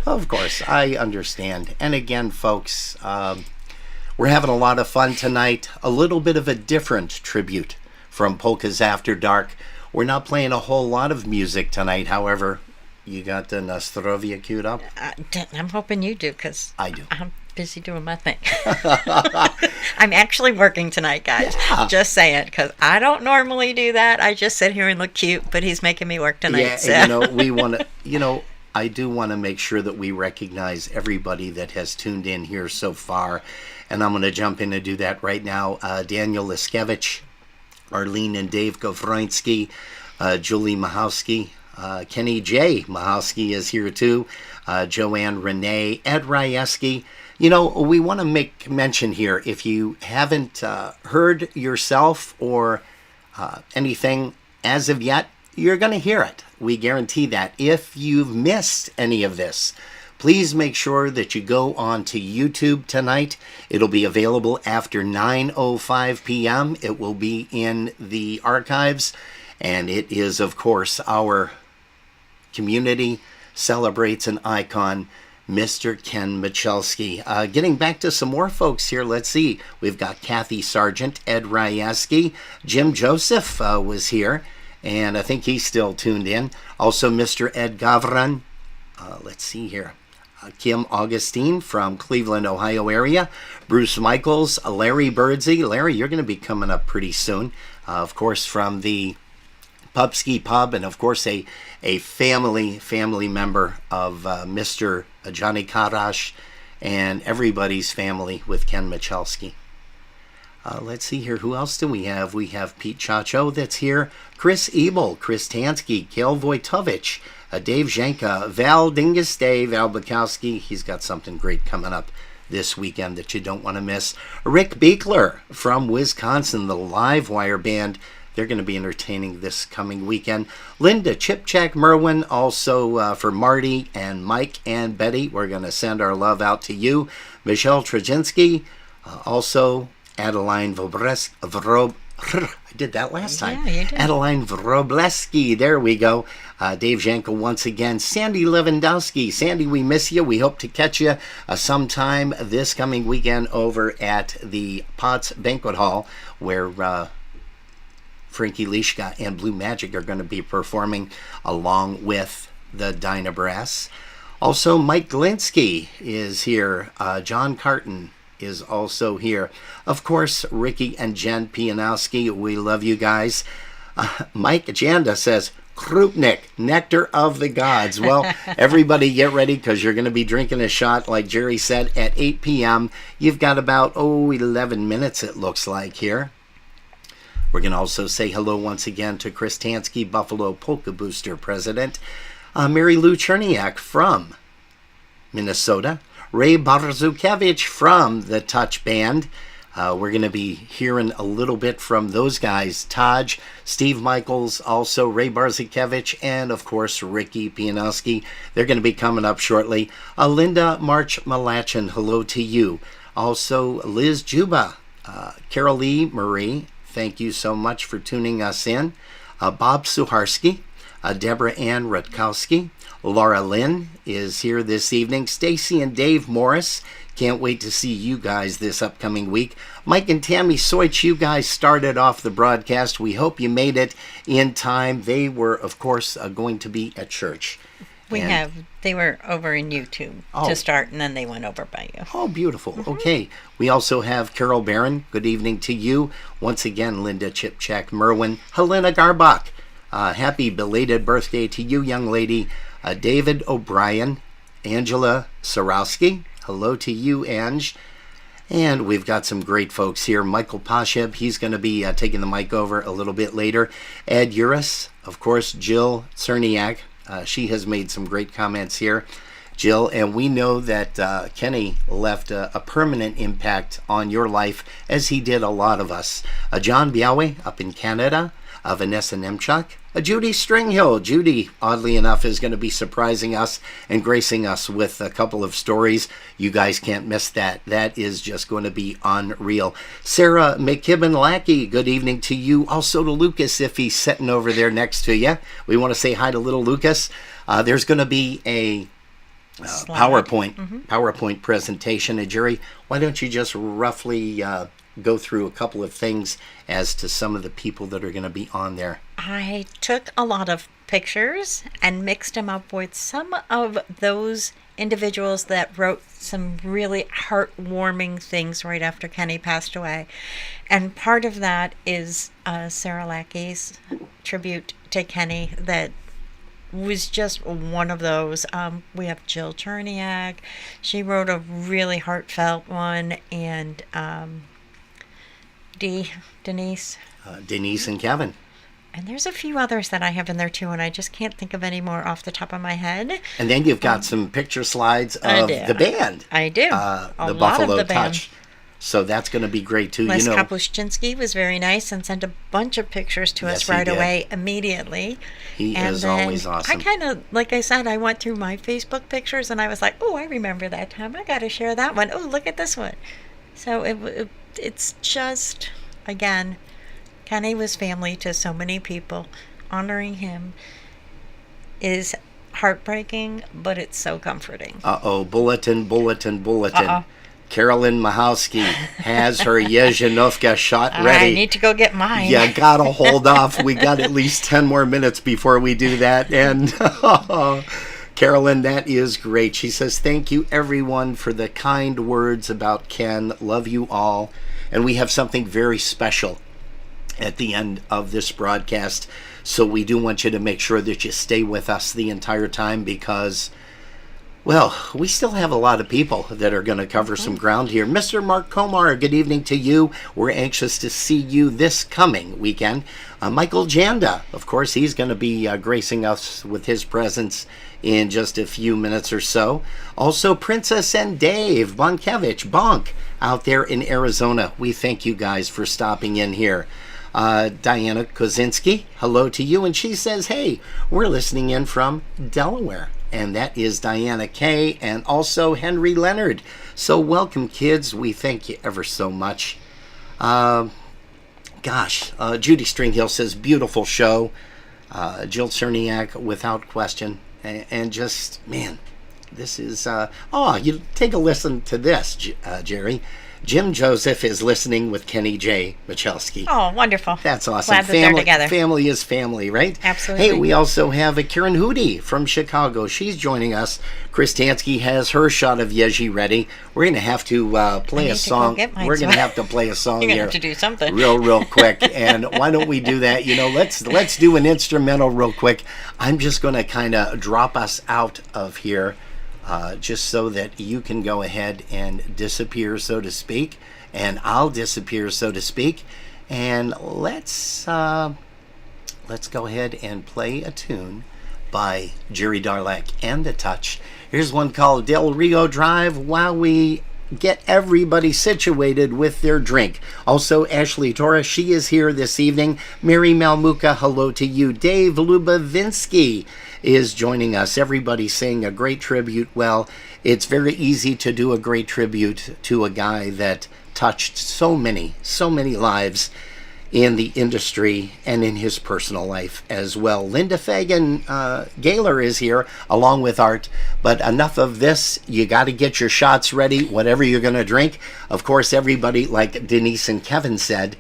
Of course. I understand. And again, folks, we're having a lot of fun tonight. A little bit of a different tribute from Polkas After Dark. We're not playing a whole lot of music tonight. However, you got the Nostrovia queued up? I'm hoping you do, because I do. busy doing my thing. I'm actually working tonight, guys. Yeah. Just saying, because I don't normally do that. I just sit here and look cute, but he's making me work tonight. Yeah, so. and, we want to, I do want to make sure that we recognize everybody that has tuned in here so far. And I'm going to jump in and do that right now. Daniel Liskevich, Arlene and Dave Gavrinsky, Julie Machelski, Kenny J. Machelski is here too, Joanne Renee, Ed Ryeski. We want to make mention here, if you haven't heard yourself or anything as of yet, you're going to hear it. We guarantee that. If you've missed any of this, please make sure that you go on to YouTube tonight. It'll be available after 9:05 p.m. It will be in the archives. And it is, of course, our community celebrates an icon, Mr. Ken Machelski. Getting back to some more folks here, let's see. We've got Kathy Sargent, Ed Ryeski, Jim Joseph was here, and I think he's still tuned in. Also, Mr. Ed Gavran. Let's see here. Kim Augustine from Cleveland, Ohio area. Bruce Michaels, Larry Birdsey. Larry, you're going to be coming up pretty soon. Of course, from the Pubski Pub, and of course a family member of Mr. Johnny Karash and everybody's family with Ken Machelski. Let's see here. Who else do we have? We have Pete Chacho that's here. Chris Ebel, Chris Tansky, Kel Vojtovich, Dave Zhenka, Val Dinguste, Val Bukowski. He's got something great coming up this weekend that you don't want to miss. Rick Beekler from Wisconsin, the Live Wire Band. They're going to be entertaining this coming weekend. Linda Chipchak Merwin, also for Marty and Mike and Betty. We're going to send our love out to you. Michelle Trzynski, also Adeline I did that last time. Yeah, you did. Adeline Vrobleski. There we go. Dave Janko once again. Sandy Lewandowski. Sandy, we miss you. We hope to catch you sometime this coming weekend over at the Potts Banquet Hall, where Frankie Lishka and Blue Magic are going to be performing along with the Dyna Brass. Also, Mike Glinsky is here. John Carton is also here. Of course, Ricky and Jen Pianowski. We love you guys. Mike Janda says, Krupnik, nectar of the gods. Well, everybody get ready because you're going to be drinking a shot, like Jerry said, at 8 p.m. You've got about, 11 minutes, it looks like, here. We're going to also say hello once again to Chris Tansky, Buffalo Polka Booster President. Mary Lou Cherniak from Minnesota. Ray Barzukevich from the Touch Band. We're going to be hearing a little bit from those guys. Taj, Steve Michaels, also Ray Barzukevich, and of course Ricky Pianowski. They're going to be coming up shortly. Linda March Malachin, hello to you. Also Liz Juba, Carol Lee Marie, thank you so much for tuning us in. Bob Suharski, Deborah Ann Rutkowski, Laura Lynn is here this evening. Stacy and Dave Morris, can't wait to see you guys this upcoming week. Mike and Tammy Soich, you guys started off the broadcast. We hope you made it in time. They were, of course, going to be at church. They were over in YouTube to start, and then they went over by you. Oh, beautiful. Okay. We also have Carol Barron. Good evening to you. Once again, Linda Chipchak Merwin. Helena Garbach. Happy belated birthday to you, young lady. David O'Brien. Angela Sarowski. Hello to you, Ange. And we've got some great folks here. Michael Pasheb, he's going to be taking the mic over a little bit later. Ed Uris, of course, Jill Cerniak. She has made some great comments here, Jill, and we know that Kenny left a permanent impact on your life, as he did a lot of us. John Biawe up in Canada, Vanessa Nemchuk, Judy Stringhill. Judy, oddly enough, is going to be surprising us and gracing us with a couple of stories. You guys can't miss that. That is just going to be unreal. Sarah McKibben-Lackey, good evening to you. Also to Lucas, if he's sitting over there next to you. We want to say hi to little Lucas. There's going to be a PowerPoint presentation. And Jerry, why don't you just roughly go through a couple of things as to some of the people that are going to be on there? I took a lot of pictures and mixed them up with some of those individuals that wrote some really heartwarming things right after Kenny passed away. And part of that is Sarah Lackey's tribute to Kenny that was just one of those. We have Jill Cherniak. She wrote a really heartfelt one. And Denise. Denise and Kevin. And there's a few others that I have in there too, and I just can't think of any more off the top of my head. And then you've got some picture slides of the band. I do. The Buffalo Touch. So that's going to be great too. Les Kapuscinski was very nice and sent a bunch of pictures to us right away, immediately. He is always awesome. I kind of, like I said, I went through my Facebook pictures and I was like, oh, I remember that time. I got to share that one. Oh, look at this one. So it's just, again, Kenny was family to so many people. Honoring him is heartbreaking, but it's so comforting. Bulletin. Carolyn Machelski has her Yezhanovka shot ready. I need to go get mine. You gotta hold off. We got at least 10 more minutes before we do that. And Carolyn, that is great. She says, thank you everyone for the kind words about Ken. Love you all. And we have something very special at the end of this broadcast. So we do want you to make sure that you stay with us the entire time because, well, we still have a lot of people that are going to cover some ground here. Mr. Mark Komar, good evening to you. We're anxious to see you this coming weekend. Michael Janda, of course, he's going to be gracing us with his presence in just a few minutes or so. Also, Princess and Dave Bonkevich, Bonk, out there in Arizona. We thank you guys for stopping in here. Diana Kozinski, hello to you. And she says, hey, we're listening in from Delaware. And that is Diana K. and also Henry Leonard. So welcome, kids. We thank you ever so much. Judy Stringhill says, beautiful show. Jill Cerniak, without question. And just, man, this is... you take a listen to this, Jerry. Jim Joseph is listening with Kenny J. Machelski. Oh, wonderful. That's awesome. Glad that they're together. Family is family, right? Absolutely. Hey, we also have Karen Hootie from Chicago. She's joining us. Chris Tansky has her shot of Yeji ready. We're going to have to play a song. We're going to have to play a song You're here. going to have to do something. Real quick. And why don't we do that? Let's do an instrumental real quick. I'm just going to kind of drop us out of here. Just so that you can go ahead and disappear, so to speak, and I'll disappear, so to speak, and let's go ahead and play a tune by Jerry Darlak and The Touch. Here's one called Del Rio Drive while we get everybody situated with their drink. Also, Ashley Torres, she is here this evening. Mary Malmuka, hello to you. Dave Lubovinsky is joining us. Everybody saying a great tribute. Well, it's very easy to do a great tribute to a guy that touched so many lives in the industry and in his personal life as well. Linda Fagan Gaylor is here along with Art, but enough of this. You got to get your shots ready, whatever you're going to drink. Of course, everybody, like Denise and Kevin said,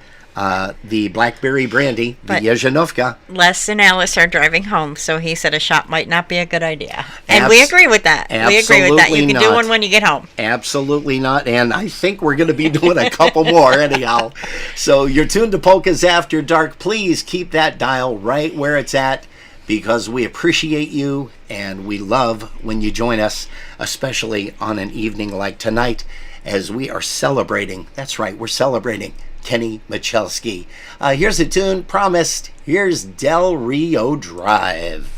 the blackberry brandy, the Yezhanovka. Les and Alice are driving home, so he said a shot might not be a good idea. And we agree with that. We agree with that. You can do one when you get home. Absolutely not. And I think we're going to be doing a couple more anyhow. So you're tuned to Polkas After Dark. Please keep that dial right where it's at because we appreciate you and we love when you join us, especially on an evening like tonight as we are celebrating. That's right, we're celebrating Kenny Machelski. Here's a tune promised. Here's Del Rio Drive.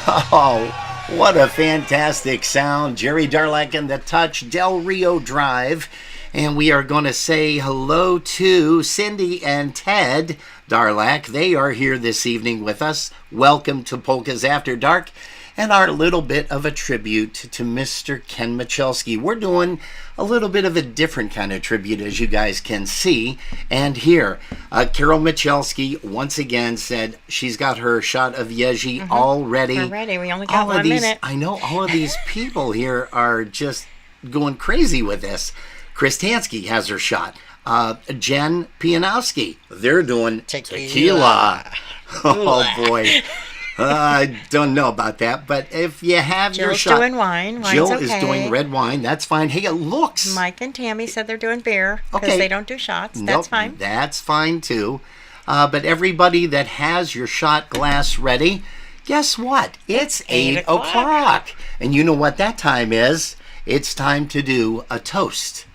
Oh, what a fantastic sound. Jerry Darlack and the Touch, Del Rio Drive. And we are going to say hello to Cindy and Ted Darlack. They are here this evening with us. Welcome to Polkas After Dark and our little bit of a tribute to Mr. Ken Machelski. We're doing a little bit of a different kind of tribute, as you guys can see and hear. Carol Machelski once again said she's got her shot of Yeji already. Already, we only got 1 minute. I know all of these people here are just going crazy with this. Chris Tansky has her shot. Jen Pianowski, they're doing tequila. Oh boy. I don't know about that, but if you have your shot. Jill's doing wine. Wine's Jill okay. is doing red wine. That's fine. Hey, it looks. Mike and Tammy said they're doing beer because Okay. they don't do shots. Nope, That's fine. That's fine too. But everybody that has your shot glass ready, guess what? It's 8 o'clock. And you know what that time is? It's time to do a toast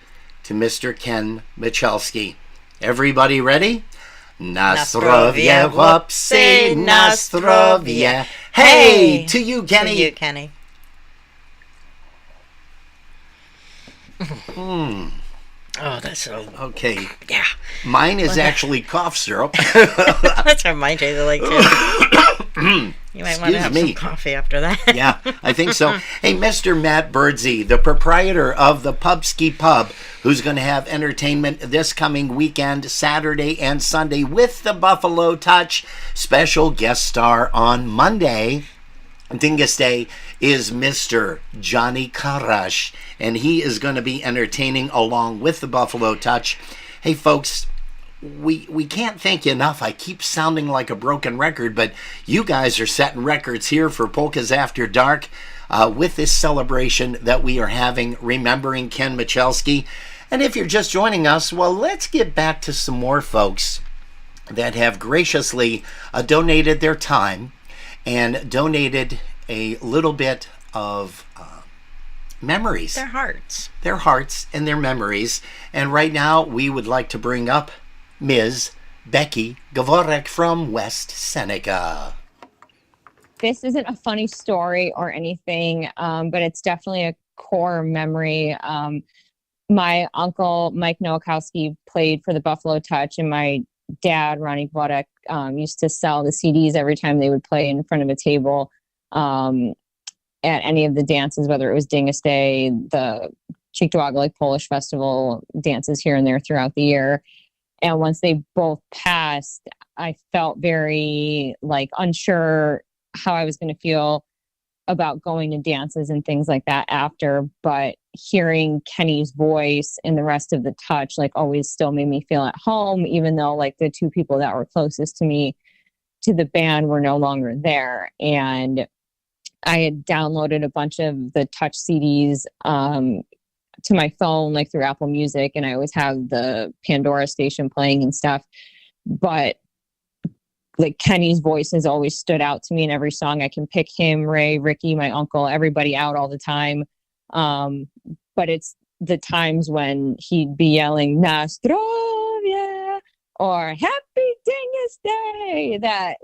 to Mr. Ken Machelski. Everybody ready? Nastrovia, whoopsie, Nastrovia. Hey, to you, Kenny. To you, Kenny. Oh, that's so... Okay. Yeah. Mine is actually cough syrup. That's what mine tastes like, too. You might want to have some coffee after that. Yeah, I think so. Hey, Mr. Matt Birdsey, the proprietor of the Pubski Pub, who's going to have entertainment this coming weekend, Saturday and Sunday, with the Buffalo Touch. Special guest star on Monday, Dingus Day, is Mr. Johnny Karash, and he is going to be entertaining along with the Buffalo Touch. Hey, folks, we can't thank you enough. I keep sounding like a broken record, but you guys are setting records here for Polkas After Dark with this celebration that we are having, remembering Ken Machelski. And if you're just joining us, well, let's get back to some more folks that have graciously donated their time and donated a little bit of memories. Their hearts. Their hearts and their memories. And right now, we would like to bring up Ms. Becky Gavorek from West Seneca. This isn't a funny story or anything, but it's definitely a core memory. My uncle, Mike Nowakowski, played for the Buffalo Touch, and my dad, Ronnie Gavorek, used to sell the CDs every time they would play in front of a table at any of the dances, whether it was Dingus Day, the Cheektowaga Polish Festival dances here and there throughout the year. And once they both passed, I felt very unsure how I was going to feel about going to dances and things like that after. But hearing Kenny's voice and the rest of the Touch, always still made me feel at home, even though the two people that were closest to me, to the band, were no longer there. And I had downloaded a bunch of the Touch CDs to my phone, through Apple Music, and I always have the Pandora station playing and stuff. But Kenny's voice has always stood out to me in every song. I can pick him, Ray, Ricky, my uncle, everybody out all the time. But it's the times when he'd be yelling Nastrovia or Happy Dingus Day that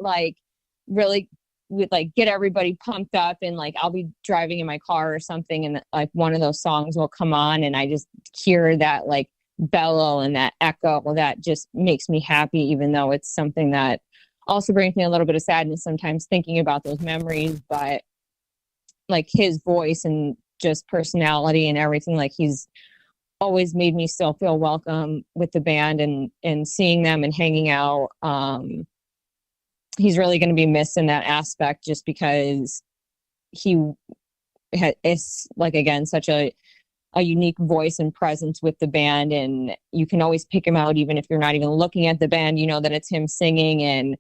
really would get everybody pumped up. And I'll be driving in my car or something, and one of those songs will come on, and I just hear that bellow and that echo. Well, that just makes me happy, even though it's something that also brings me a little bit of sadness sometimes thinking about those memories. But his voice and just personality and everything, he's always made me still feel welcome with the band and seeing them and hanging out. He's really going to be missed in that aspect, just because he is again, such a unique voice and presence with the band. And you can always pick him out, even if you're not even looking at the band, you know that it's him singing. And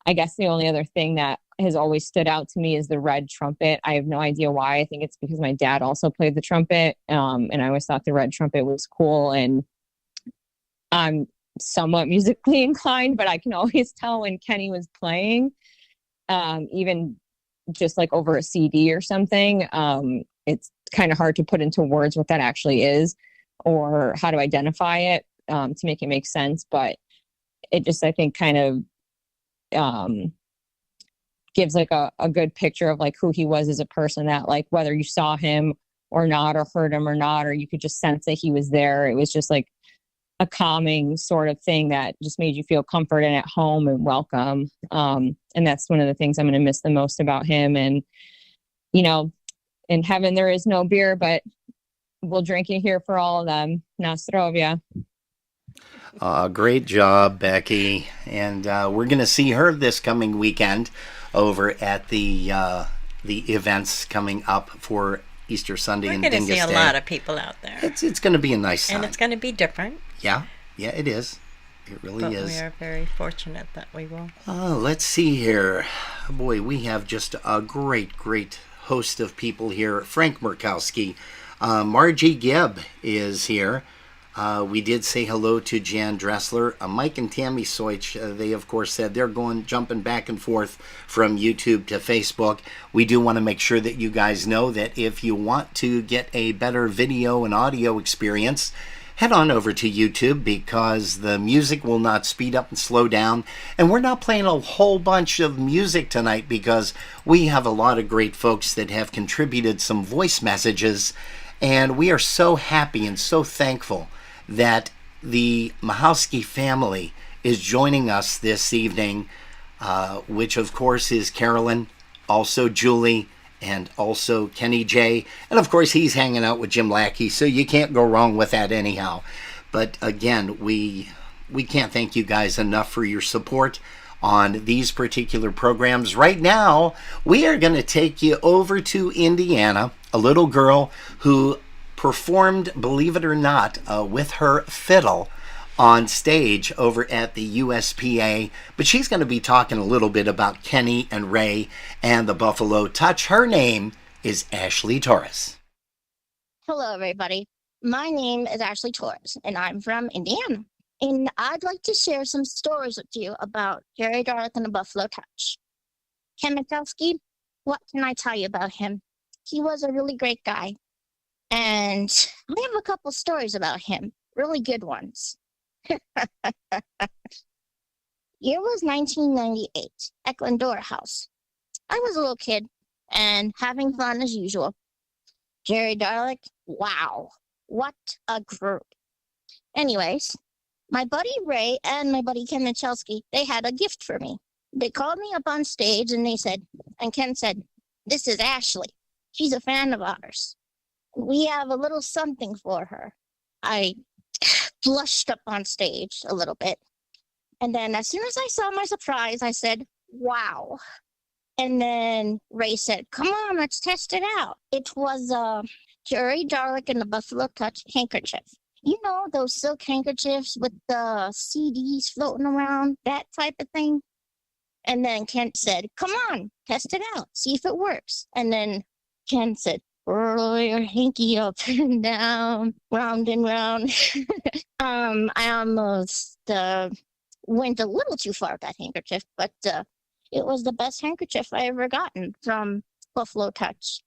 I guess the only other thing that has always stood out to me is the red trumpet. I have no idea why. I think it's because my dad also played the trumpet. And I always thought the red trumpet was cool. And I'm somewhat musically inclined, but I can always tell when Kenny was playing, even just over a CD or something. It's kind of hard to put into words what that actually is or how to identify it to make it make sense. But it just, I think, kind of gives like a good picture of like who he was as a person, that like whether you saw him or not, or heard him or not, or you could just sense that he was there. It was just like a calming sort of thing that just made you feel comfort and at home and welcome. And that's one of the things I'm going to miss the most about him. And, you know, in heaven, there is no beer, but we'll drink it here for all of them. Nastrovia. Great job, Becky. And we're going to see her this coming weekend over at the events coming up for Easter Sunday and Dingus Day. We're going to see a lot of people out there. It's going to be a nice time. And it's going to be different. Yeah, it is. It really is. We are very fortunate that we will. Let's see here. Boy, we have just a great host of people here. Frank Machelski. Margie Gibb is here. We did say hello to Jan Dressler. Mike and Tammy Soich, they of course said they're jumping back and forth from YouTube to Facebook. We do want to make sure that you guys know that if you want to get a better video and audio experience, head on over to YouTube, because the music will not speed up and slow down. And we're not playing a whole bunch of music tonight because we have a lot of great folks that have contributed some voice messages. And we are so happy and so thankful that the Machelski family is joining us this evening, which of course is Carolyn, also Julie, and also Kenny J. And of course he's hanging out with Jim Lackey, so you can't go wrong with that anyhow. But again, we can't thank you guys enough for your support on these particular programs. Right now, we are going to take you over to Indiana, a little girl who performed, believe it or not, with her fiddle on stage over at the USPA. But she's going to be talking a little bit about Kenny and Ray and the Buffalo Touch. Her name is Ashley Torres. Hello, everybody. My name is Ashley Torres, and I'm from Indiana. And I'd like to share some stories with you about Jerry Darlick and the Buffalo Touch. Ken Machelski, what can I tell you about him? He was a really great guy. And I have a couple stories about him, really good ones. Year was 1998, Ecklandor House. I was a little kid and having fun as usual. Jerry Darlick, wow, what a group. Anyways, my buddy Ray and my buddy Ken Machelski, they had a gift for me. They called me up on stage and Ken said, "This is Ashley. She's a fan of ours. We have a little something for her." I blushed up on stage a little bit. And then as soon as I saw my surprise, I said, "Wow." And then Ray said, "Come on, let's test it out." It was Jerry Darlick and the Buffalo Touch handkerchief. You know, those silk handkerchiefs with the CDs floating around, that type of thing. And then Ken said, "Come on, test it out, see if it works." And then Ken said, "Roll your hanky up and down, round and round." I almost went a little too far with that handkerchief, but it was the best handkerchief I ever gotten from Buffalo Touch.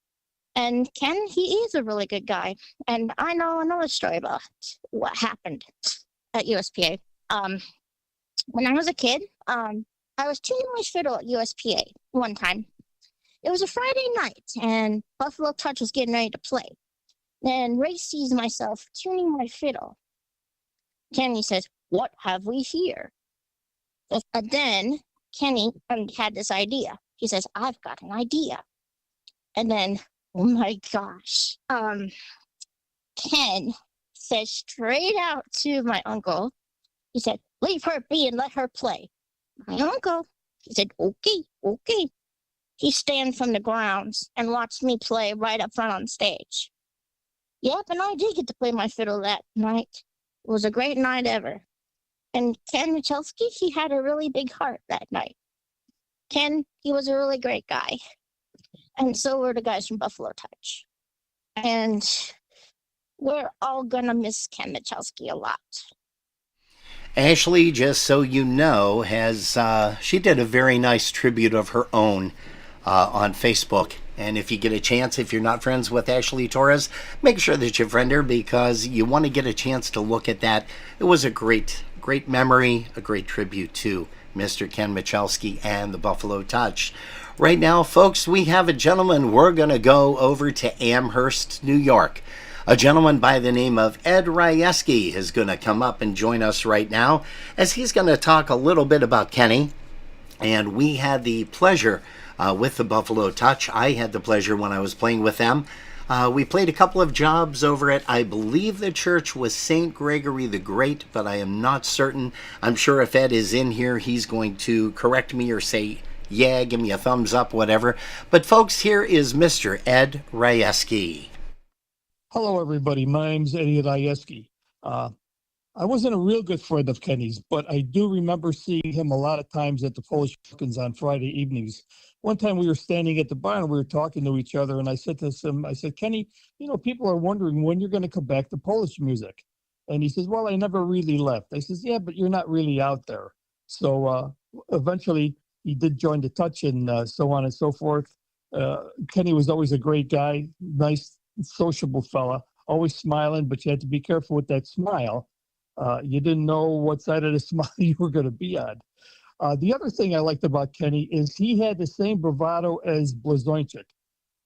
And Ken, he is a really good guy. And I know another story about what happened at USPA. When I was a kid, I was tuning my fiddle at USPA one time. It was a Friday night, and Buffalo Touch was getting ready to play. Then Ray sees myself tuning my fiddle. Kenny says, "What have we here?" Then Kenny had this idea. He says, "I've got an idea." And then, oh my gosh, Ken said straight out to my uncle, he said, "Leave her be and let her play." My uncle, he said, "Okay, okay." He stand from the grounds and watched me play right up front on stage. Yep, and I did get to play my fiddle that night. It was a great night ever. And Ken Machelski, he had a really big heart that night. Ken, he was a really great guy. And so were the guys from Buffalo Touch. And we're all going to miss Ken Machelski a lot. Ashley, just so you know, she did a very nice tribute of her own on Facebook. And if you get a chance, if you're not friends with Ashley Torres, make sure that you friend her, because you want to get a chance to look at that. It was a great memory, a great tribute to Mr. Ken Machelski and the Buffalo Touch. Right now, folks, we have a gentleman. We're going to go over to Amherst, New York. A gentleman by the name of Ed Ryeski is going to come up and join us right now as he's going to talk a little bit about Kenny. And we had the pleasure with the Buffalo Touch. I had the pleasure when I was playing with them. We played a couple of jobs over at, I believe the church was St. Gregory the Great, but I am not certain. I'm sure if Ed is in here, he's going to correct me or say, yeah, give me a thumbs up, whatever. But folks, here is Mr. Ed Ryeski. Hello, everybody. My name's Eddie Ryeski. I wasn't a real good friend of Kenny's, but I do remember seeing him a lot of times at the Polish Chickens on Friday evenings. One time we were standing at the bar and we were talking to each other, and I said to him, I said, Kenny, you know, people are wondering when you're going to come back to Polish music. And he says, well, I never really left. I says, yeah, but you're not really out there. So eventually he did join the Touch and so on and so forth. Kenny was always a great guy, nice, sociable fella, always smiling, but you had to be careful with that smile. You didn't know what side of the smile you were going to be on. The other thing I liked about Kenny is he had the same bravado as Blazonczyk.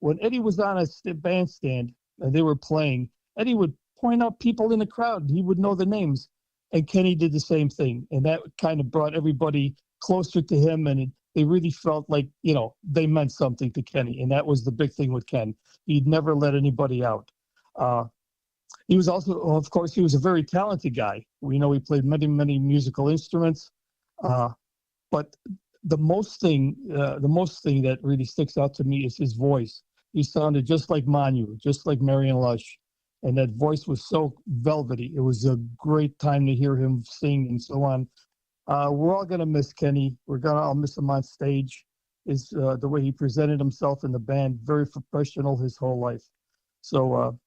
When Eddie was on a bandstand and they were playing, Eddie would point out people in the crowd. He would know the names. And Kenny did the same thing. And that kind of brought everybody closer to him. And they really felt like, you know, they meant something to Kenny. And that was the big thing with Ken. He'd never let anybody out. He was also, of course, he was a very talented guy. We know he played many, many musical instruments. But the most thing that really sticks out to me is his voice. He sounded just like Manu, just like Marion Lush. And that voice was so velvety. It was a great time to hear him sing and so on. We're all going to miss Kenny. We're going to all miss him on stage. Is the way he presented himself in the band, very professional his whole life. So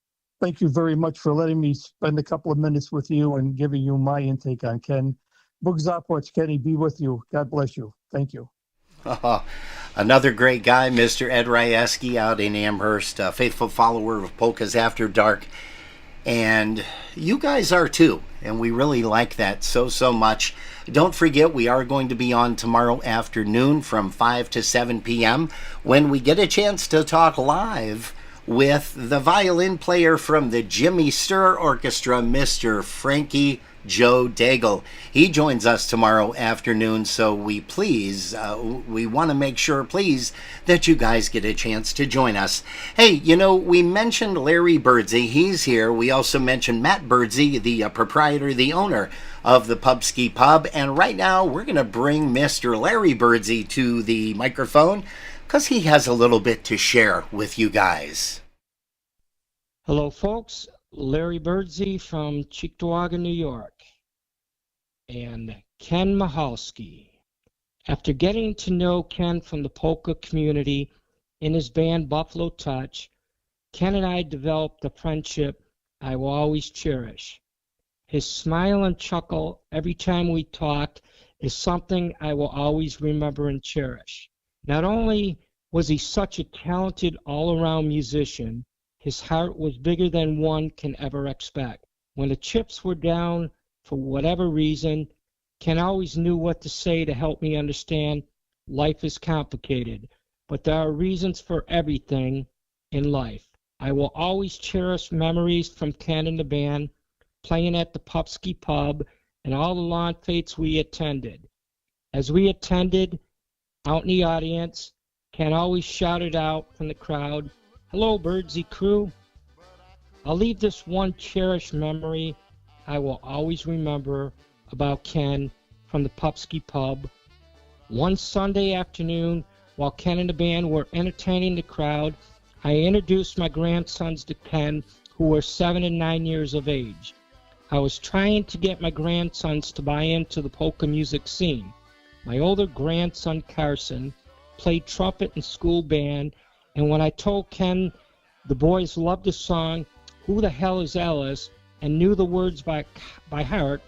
thank you very much for letting me spend a couple of minutes with you and giving you my intake on Ken. Bóg zapłać, Kenny, be with you. God bless you. Thank you. Another great guy, Mr. Ed Ryeski out in Amherst, a faithful follower of Polkas After Dark. And you guys are too. And we really like that so much. Don't forget, we are going to be on tomorrow afternoon from 5 to 7 p.m. when we get a chance to talk live with the violin player from the Jimmy Sturr Orchestra, Mr. Frankie Joe Daigle. He joins us tomorrow afternoon, so we want to make sure, please, that you guys get a chance to join us. Hey, you know, we mentioned Larry Birdsey. He's here. We also mentioned Matt Birdsey, the proprietor, the owner of the Pubski Pub, and right now we're going to bring Mr. Larry Birdsey to the microphone because he has a little bit to share with you guys. Hello, folks. Larry Birdsey from Cheektowaga, New York, and Ken Machelski. After getting to know Ken from the polka community in his band Buffalo Touch, Ken and I developed a friendship I will always cherish. His smile and chuckle every time we talked is something I will always remember and cherish. Not only was he such a talented all-around musician, his heart was bigger than one can ever expect. When the chips were down, for whatever reason, Ken always knew what to say to help me understand life is complicated, but there are reasons for everything in life. I will always cherish memories from Ken and the band, playing at the Pubski Pub, and all the lawn fetes we attended. As we attended, out in the audience, Ken always shouted out from the crowd, "Hello, Birdsey crew." I'll leave this one cherished memory I will always remember about Ken from the Pubski Pub. One Sunday afternoon, while Ken and the band were entertaining the crowd, I introduced my grandsons to Ken, who were 7 and 9 years of age. I was trying to get my grandsons to buy into the polka music scene. My older grandson, Carson, played trumpet in school band, and when I told Ken the boys loved the song, "Who the Hell is Alice?" and knew the words by heart,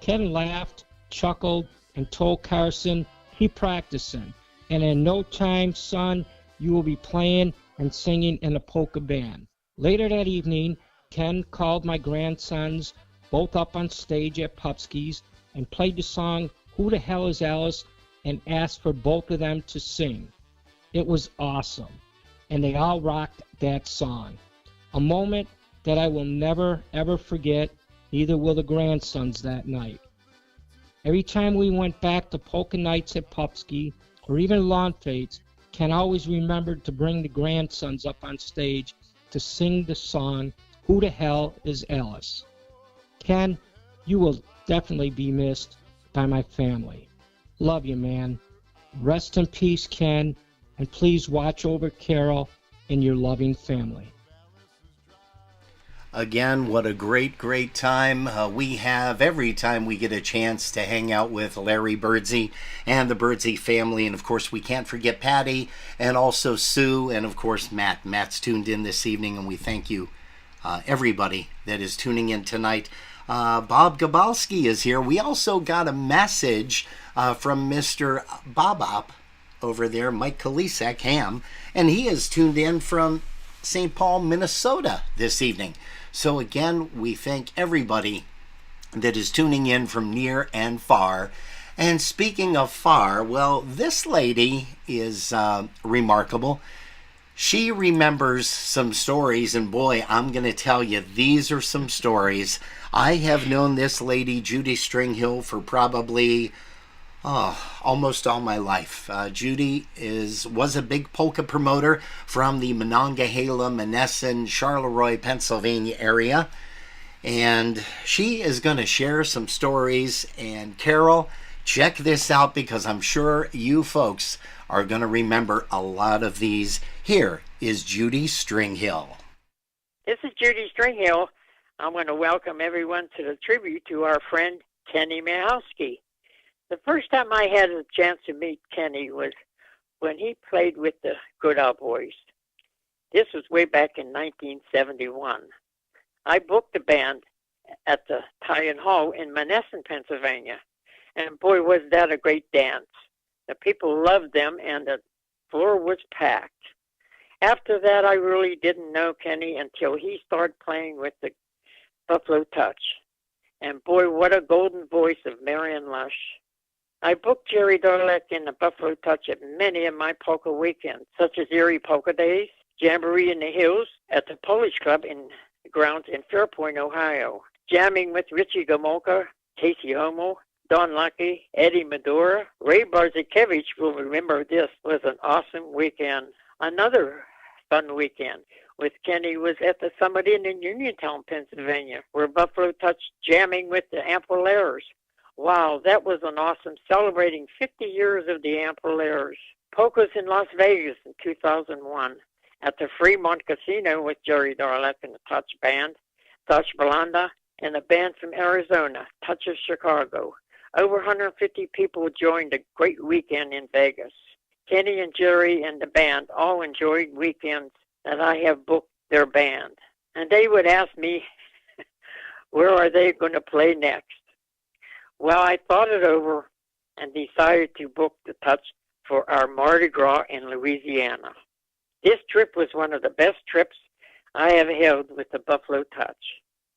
Ken laughed, chuckled, and told Carson, "Keep practicing, and in no time, son, you will be playing and singing in a polka band." Later that evening, Ken called my grandsons both up on stage at Pubski's and played the song "Who the Hell is Alice?" and asked for both of them to sing. It was awesome, and they all rocked that song. A moment that I will never, ever forget, neither will the grandsons that night. Every time we went back to polka nights at Pupski, or even lawn fates, Ken always remembered to bring the grandsons up on stage to sing the song, Who the Hell is Alice? Ken, you will definitely be missed by my family. Love you, man. Rest in peace, Ken, and please watch over Carol and your loving family. Again, what a great, great time we have every time we get a chance to hang out with Larry Birdsey and the Birdsey family. And of course, we can't forget Patty and also Sue and of course Matt. Matt's tuned in this evening, and we thank you, everybody that is tuning in tonight. Bob Gabalski is here. We also got a message from Mr. Bobop over there, Mike Kalisak Ham, and he is tuned in from St. Paul, Minnesota this evening. So again, we thank everybody that is tuning in from near and far. And speaking of far, well, this lady is remarkable. She remembers some stories, and boy, I'm going to tell you, these are some stories. I have known this lady, Judy Stringhill, for probably almost all my life. Judy was a big polka promoter from the Monongahela, Monessen, Charleroi, Pennsylvania area. And she is going to share some stories. And Carol, check this out because I'm sure you folks are going to remember a lot of these. Here is Judy Stringhill. This is Judy Stringhill. I want to welcome everyone to the tribute to our friend Kenny Machelski. The first time I had a chance to meet Kenny was when he played with the Good Old Boys. This was way back in 1971. I booked the band at the Italian Hall in Monessen, Pennsylvania. And boy, was that a great dance. The people loved them, and the floor was packed. After that, I really didn't know Kenny until he started playing with the Buffalo Touch. And boy, what a golden voice of Marion Lush. I booked Jerry Darlek in the Buffalo Touch at many of my polka weekends, such as Erie Polka Days, Jamboree in the Hills, at the Polish Club in the grounds in Fairpoint, Ohio, jamming with Richie Gomolka, Casey Homo, Don Lucky, Eddie Medora. Ray Barzykiewicz will remember this was an awesome weekend. Another fun weekend with Kenny was at the Summit Inn in Uniontown, Pennsylvania, where Buffalo Touch jamming with the Ampolaires. Wow, that was an awesome, celebrating 50 years of the Ampolaires. Polkas in Las Vegas in 2001 at the Fremont Casino with Jerry Darlek and the Touch Band, Touch Belanda, and a band from Arizona, Touch of Chicago. Over 150 people joined a great weekend in Vegas. Kenny and Jerry and the band all enjoyed weekends that I have booked their band. And they would ask me, where are they going to play next? Well, I thought it over and decided to book the Touch for our Mardi Gras in Louisiana. This trip was one of the best trips I have held with the Buffalo Touch.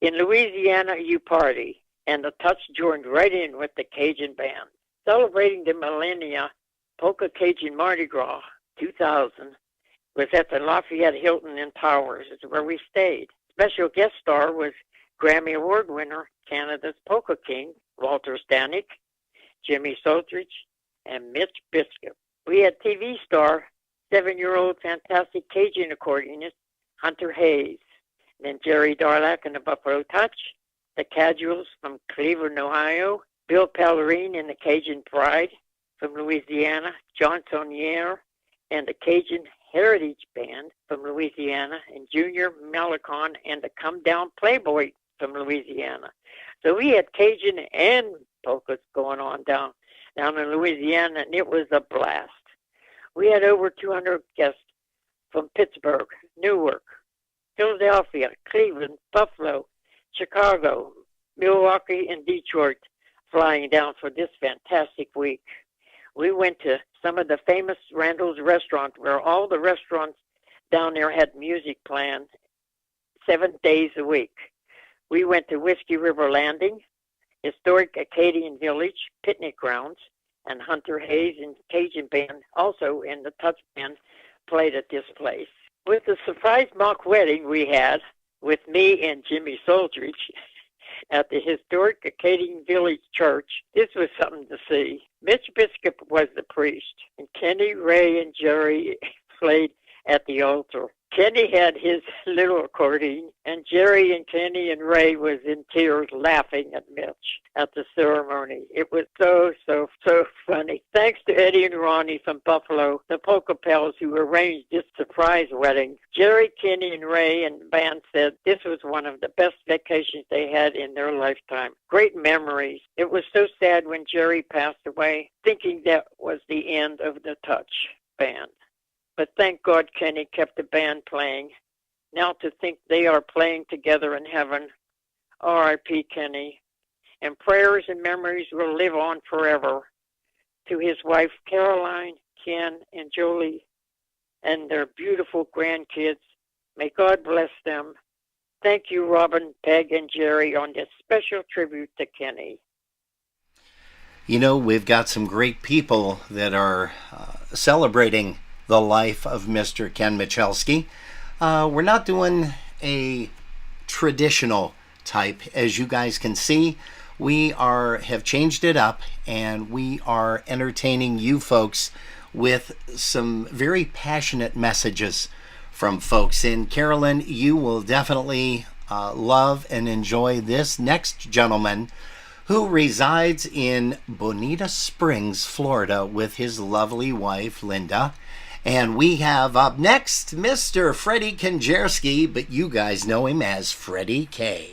In Louisiana, you party, and the Touch joined right in with the Cajun band. Celebrating the millennia, Polka Cajun Mardi Gras 2000 was at the Lafayette Hilton in Towers, is where we stayed. Special guest star was Grammy Award winner, Canada's Polka King, Walter Stanek, Jimmy Soltrich, and Mitch Biscuit. We had TV star, 7-year-old fantastic Cajun accordionist, Hunter Hayes. Then Jerry Darlak and the Buffalo Touch, the Casuals from Cleveland, Ohio, Bill Pellerine and the Cajun Pride from Louisiana, John Saunier and the Cajun Heritage Band from Louisiana, and Junior Malicon and the Come Down Playboy from Louisiana. So we had Cajun and polkas going on down in Louisiana, and it was a blast. We had over 200 guests from Pittsburgh, Newark, Philadelphia, Cleveland, Buffalo, Chicago, Milwaukee, and Detroit flying down for this fantastic week. We went to some of the famous Randall's restaurants, where all the restaurants down there had music planned 7 days a week. We went to Whiskey River Landing, historic Acadian Village, picnic grounds, and Hunter Hayes and Cajun Band, also in the Touch Band, played at this place. With the surprise mock wedding we had with me and Jimmy Soldridge at the historic Acadian Village Church, this was something to see. Mitch Biscup was the priest, and Kenny, Ray, and Jerry played at the altar. Kenny had his little accordion, and Jerry and Kenny and Ray was in tears laughing at Mitch at the ceremony. It was so funny. Thanks to Eddie and Ronnie from Buffalo, the Polka Pals, who arranged this surprise wedding. Jerry, Kenny, and Ray and the band said this was one of the best vacations they had in their lifetime. Great memories. It was so sad when Jerry passed away, thinking that was the end of the Touch Band. But thank God Kenny kept the band playing. Now to think they are playing together in heaven. R.I.P. Kenny. And prayers and memories will live on forever. To his wife Caroline, Ken, and Jolie, and their beautiful grandkids. May God bless them. Thank you, Robin, Peg, and Jerry, on this special tribute to Kenny. You know, we've got some great people that are celebrating the life of Mr. Ken Machelski. We're not doing a traditional type. As you guys can see, we have changed it up, and we are entertaining you folks with some very passionate messages from folks. And Carolyn, you will definitely love and enjoy this next gentleman, who resides in Bonita Springs, Florida, with his lovely wife, Linda. And we have up next Mr. Freddy Kenjerski, but you guys know him as Freddie K.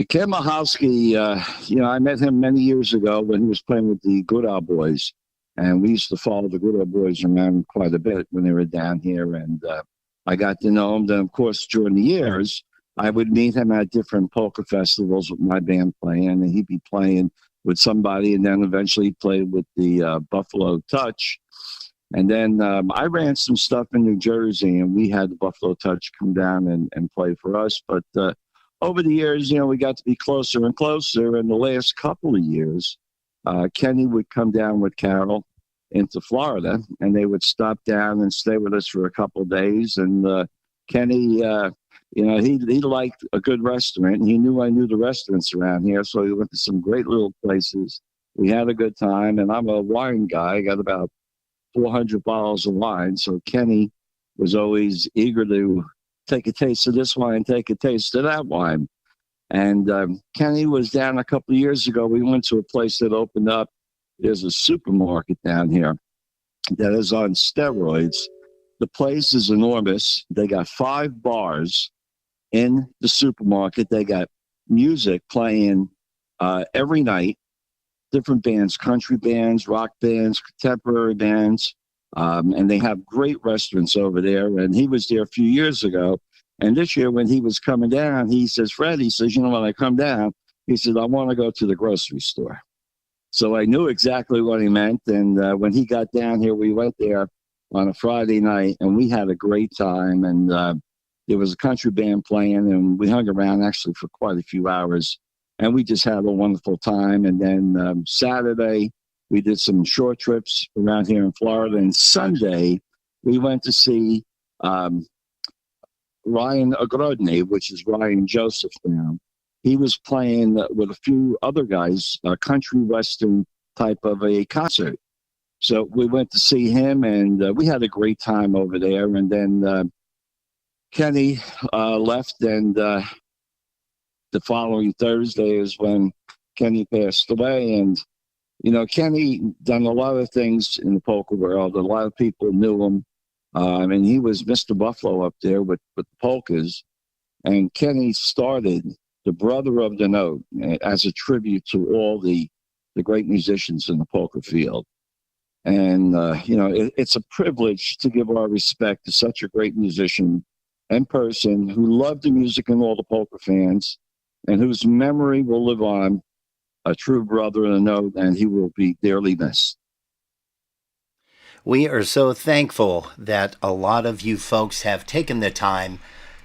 Ken Machelski, I met him many years ago when he was playing with the Goodall Boys. And we used to follow the Goodall Boys around quite a bit when they were down here. And I got to know him. Then, of course, during the years, I would meet him at different polka festivals with my band playing. And he'd be playing with somebody. And then eventually he played with the Buffalo Touch. And then I ran some stuff in New Jersey, and we had the Buffalo Touch come down and play for us. But over the years, we got to be closer and closer. And the last couple of years, Kenny would come down with Carol into Florida, and they would stop down and stay with us for a couple of days. And Kenny, he liked a good restaurant, and he knew I knew the restaurants around here. So he went to some great little places. We had a good time, and I'm a wine guy. I got about 400 bottles of wine. So Kenny was always eager to take a taste of this wine, take a taste of that wine. And Kenny was down a couple of years ago. We went to a place that opened up. There's a supermarket down here that is on steroids. The place is enormous. They got 5 bars in the supermarket. They got music playing every night. Different bands, country bands, rock bands, contemporary bands, and they have great restaurants over there. And he was there a few years ago. And this year when he was coming down, he says, Fred, he says, when I come down, he said, I want to go to the grocery store. So I knew exactly what he meant. And when he got down here, we went there on a Friday night, and we had a great time. And there was a country band playing, and we hung around actually for quite a few hours. And we just had a wonderful time. And then Saturday, we did some short trips around here in Florida. And Sunday, we went to see Ryan Ogrodny, which is Ryan Joseph now. He was playing with a few other guys, a country western type of a concert. So we went to see him, and we had a great time over there. And then Kenny left, and the following Thursday is when Kenny passed away. And, Kenny done a lot of things in the polka world. A lot of people knew him. And he was Mr. Buffalo up there with the polkas. And Kenny started the Brother of the Note as a tribute to all the great musicians in the polka field. And, it's a privilege to give our respect to such a great musician and person who loved the music and all the polka fans, and whose memory will live on, a true brother in a note, and he will be dearly missed. We are so thankful that a lot of you folks have taken the time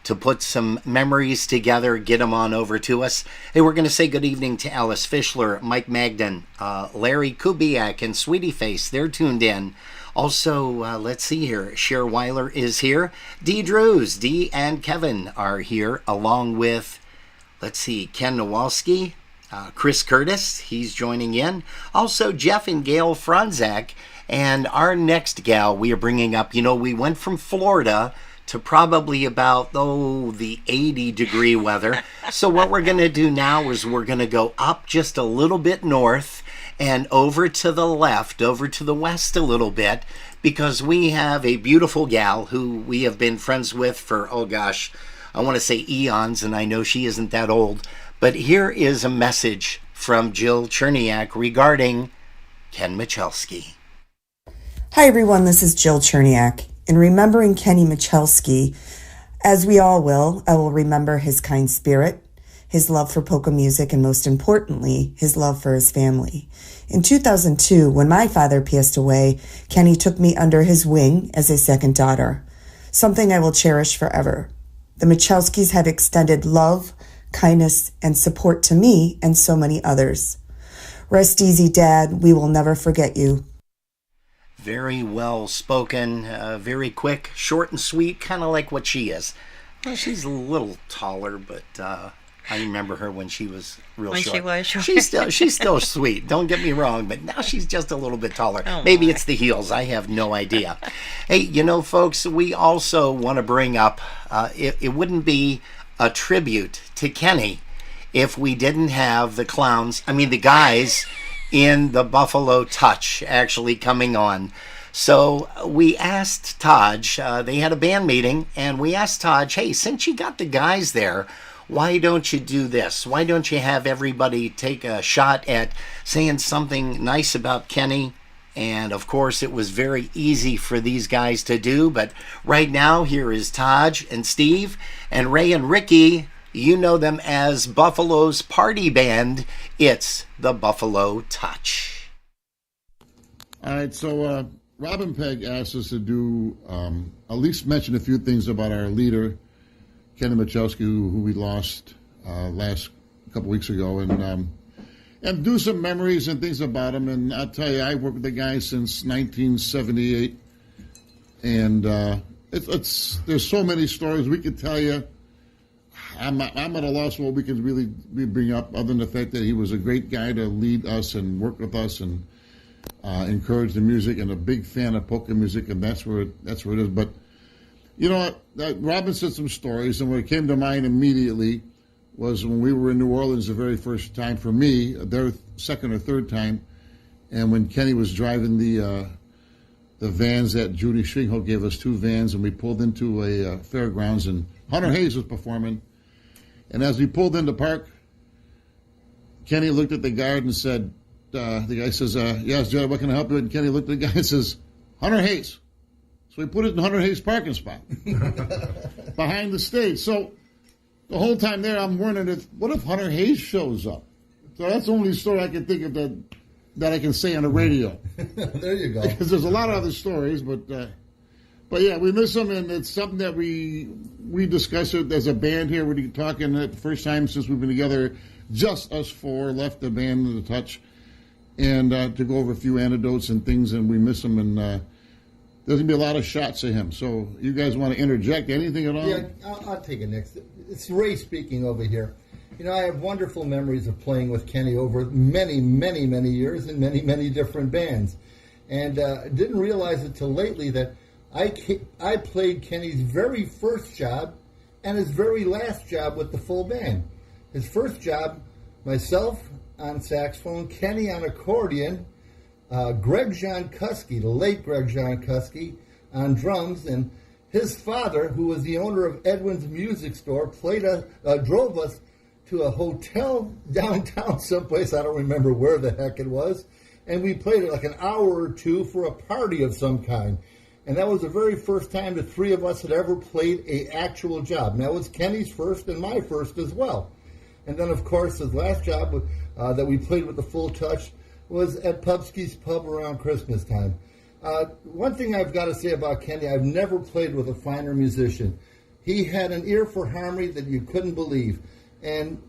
to put some memories together, get them on over to us. Hey, we're going to say good evening to Alice Fischler, Mike Magden, Larry Kubiak, and Sweetie Face. They're tuned in. Also, let's see here. Cher Weiler is here. Dee Drews, Dee and Kevin are here, along with, let's see, Ken Nowalski, Chris Curtis, he's joining in. Also, Jeff and Gail Franzak. And our next gal we are bringing up, we went from Florida to probably about, the 80-degree weather. So what we're going to do now is we're going to go up just a little bit north and over to the left, over to the west a little bit, because we have a beautiful gal who we have been friends with for, I want to say eons, and I know she isn't that old. But here is a message from Jill Cherniak regarding Ken Machelski. Hi everyone, this is Jill Cherniak. In remembering Kenny Machelski, as we all will, I will remember his kind spirit, his love for polka music, and most importantly, his love for his family. In 2002, when my father passed away, Kenny took me under his wing as a second daughter, something I will cherish forever. The Machelskis have extended love, kindness, and support to me and so many others. Rest easy, Dad. We will never forget you. Very well spoken, very quick, short and sweet, kind of like what she is. Well, she's a little taller, but I remember her when she was real short. When she was short. She's still sweet, don't get me wrong, but now she's just a little bit taller. Maybe it's the heels, I have no idea. Hey, folks, we also want to bring up, it wouldn't be a tribute to Kenny if we didn't have the guys in the Buffalo Touch actually coming on. So we asked Taj, they had a band meeting, and we asked Taj, hey, since you got the guys there, why don't you do this? Why don't you have everybody take a shot at saying something nice about Kenny? And of course, it was very easy for these guys to do. But right now, here is Taj and Steve and Ray and Ricky. You know them as Buffalo's party band. It's the Buffalo Touch. All right, so Robin Pegg asked us to do, at least mention a few things about our leader, Kenny Machelski, who we lost last couple weeks ago, and do some memories and things about him. And I'll tell you, I worked with the guy since 1978, and there's so many stories we could tell you. I'm at a loss for what we can really bring up, other than the fact that he was a great guy to lead us and work with us and encourage the music, and a big fan of polka music, and that's where it is. But you know what? Robin said some stories, and what came to mind immediately was when we were in New Orleans the very first time for me, their second or third time, and when Kenny was driving the vans that Judy Stringholt gave us, 2 vans, and we pulled into a fairgrounds, and Hunter Hayes was performing. And as we pulled into park, Kenny looked at the guard and said, the guy says, yes, Jed, what can I help you with? And Kenny looked at the guy and says, Hunter Hayes. So we put it in Hunter Hayes' parking spot behind the stage. So the whole time there, I'm wondering, what if Hunter Hayes shows up? So that's the only story I can think of that I can say on the radio. There you go. Because there's a lot of other stories, but yeah, we miss him, and it's something that we discuss it as a band here. We're talking the first time since we've been together, just us 4 left the band of the Touch, and to go over a few anecdotes and things, and we miss him, and there's going to be a lot of shots of him. So you guys want to interject anything at all? Yeah, I'll take it next. It's Ray speaking over here. I have wonderful memories of playing with Kenny over many, many, many years in many, many different bands, and didn't realize it till lately that I played Kenny's very first job and his very last job with the full band. His first job, myself on saxophone, Kenny on accordion, Greg Jankowski, the late Greg Jankowski, on drums, and his father, who was the owner of Edwin's Music Store, drove us to a hotel downtown someplace, I don't remember where the heck it was, and we played it like an hour or 2 for a party of some kind. And that was the very first time the 3 of us had ever played an actual job. And that was Kenny's first and my first as well. And then, of course, his last job that we played with the Full Touch was at Pubsky's Pub around Christmas time. One thing I've got to say about Kenny, I've never played with a finer musician. He had an ear for harmony that you couldn't believe. And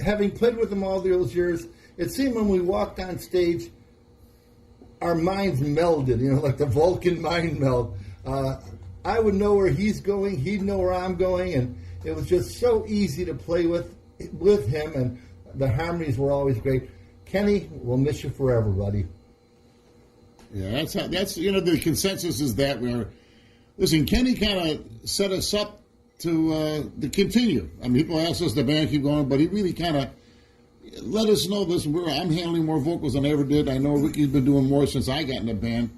having played with him all those years, it seemed when we walked on stage, our minds melded, like the Vulcan mind meld. I would know where he's going, he'd know where I'm going, and it was just so easy to play with him, and the harmonies were always great. Kenny, we'll miss you forever, buddy. Yeah, that's the consensus is that listen, Kenny kind of set us up to continue. I mean, people ask us the band keep going, but he really kind of let us know this. I'm handling more vocals than I ever did. I know Ricky's been doing more since I got in the band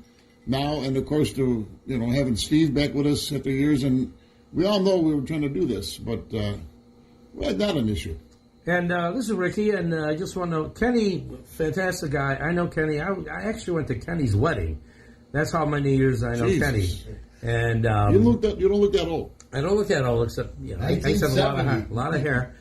now, and of course to having Steve back with us after years, and we all know we were trying to do this, but well, not an issue. And this is Ricky, and I just want to know, Kenny, fantastic guy. I know Kenny. I actually went to Kenny's wedding. That's how many years I know Jesus. Kenny. And you don't look that old. I don't look that old, except I used to have a lot of hair.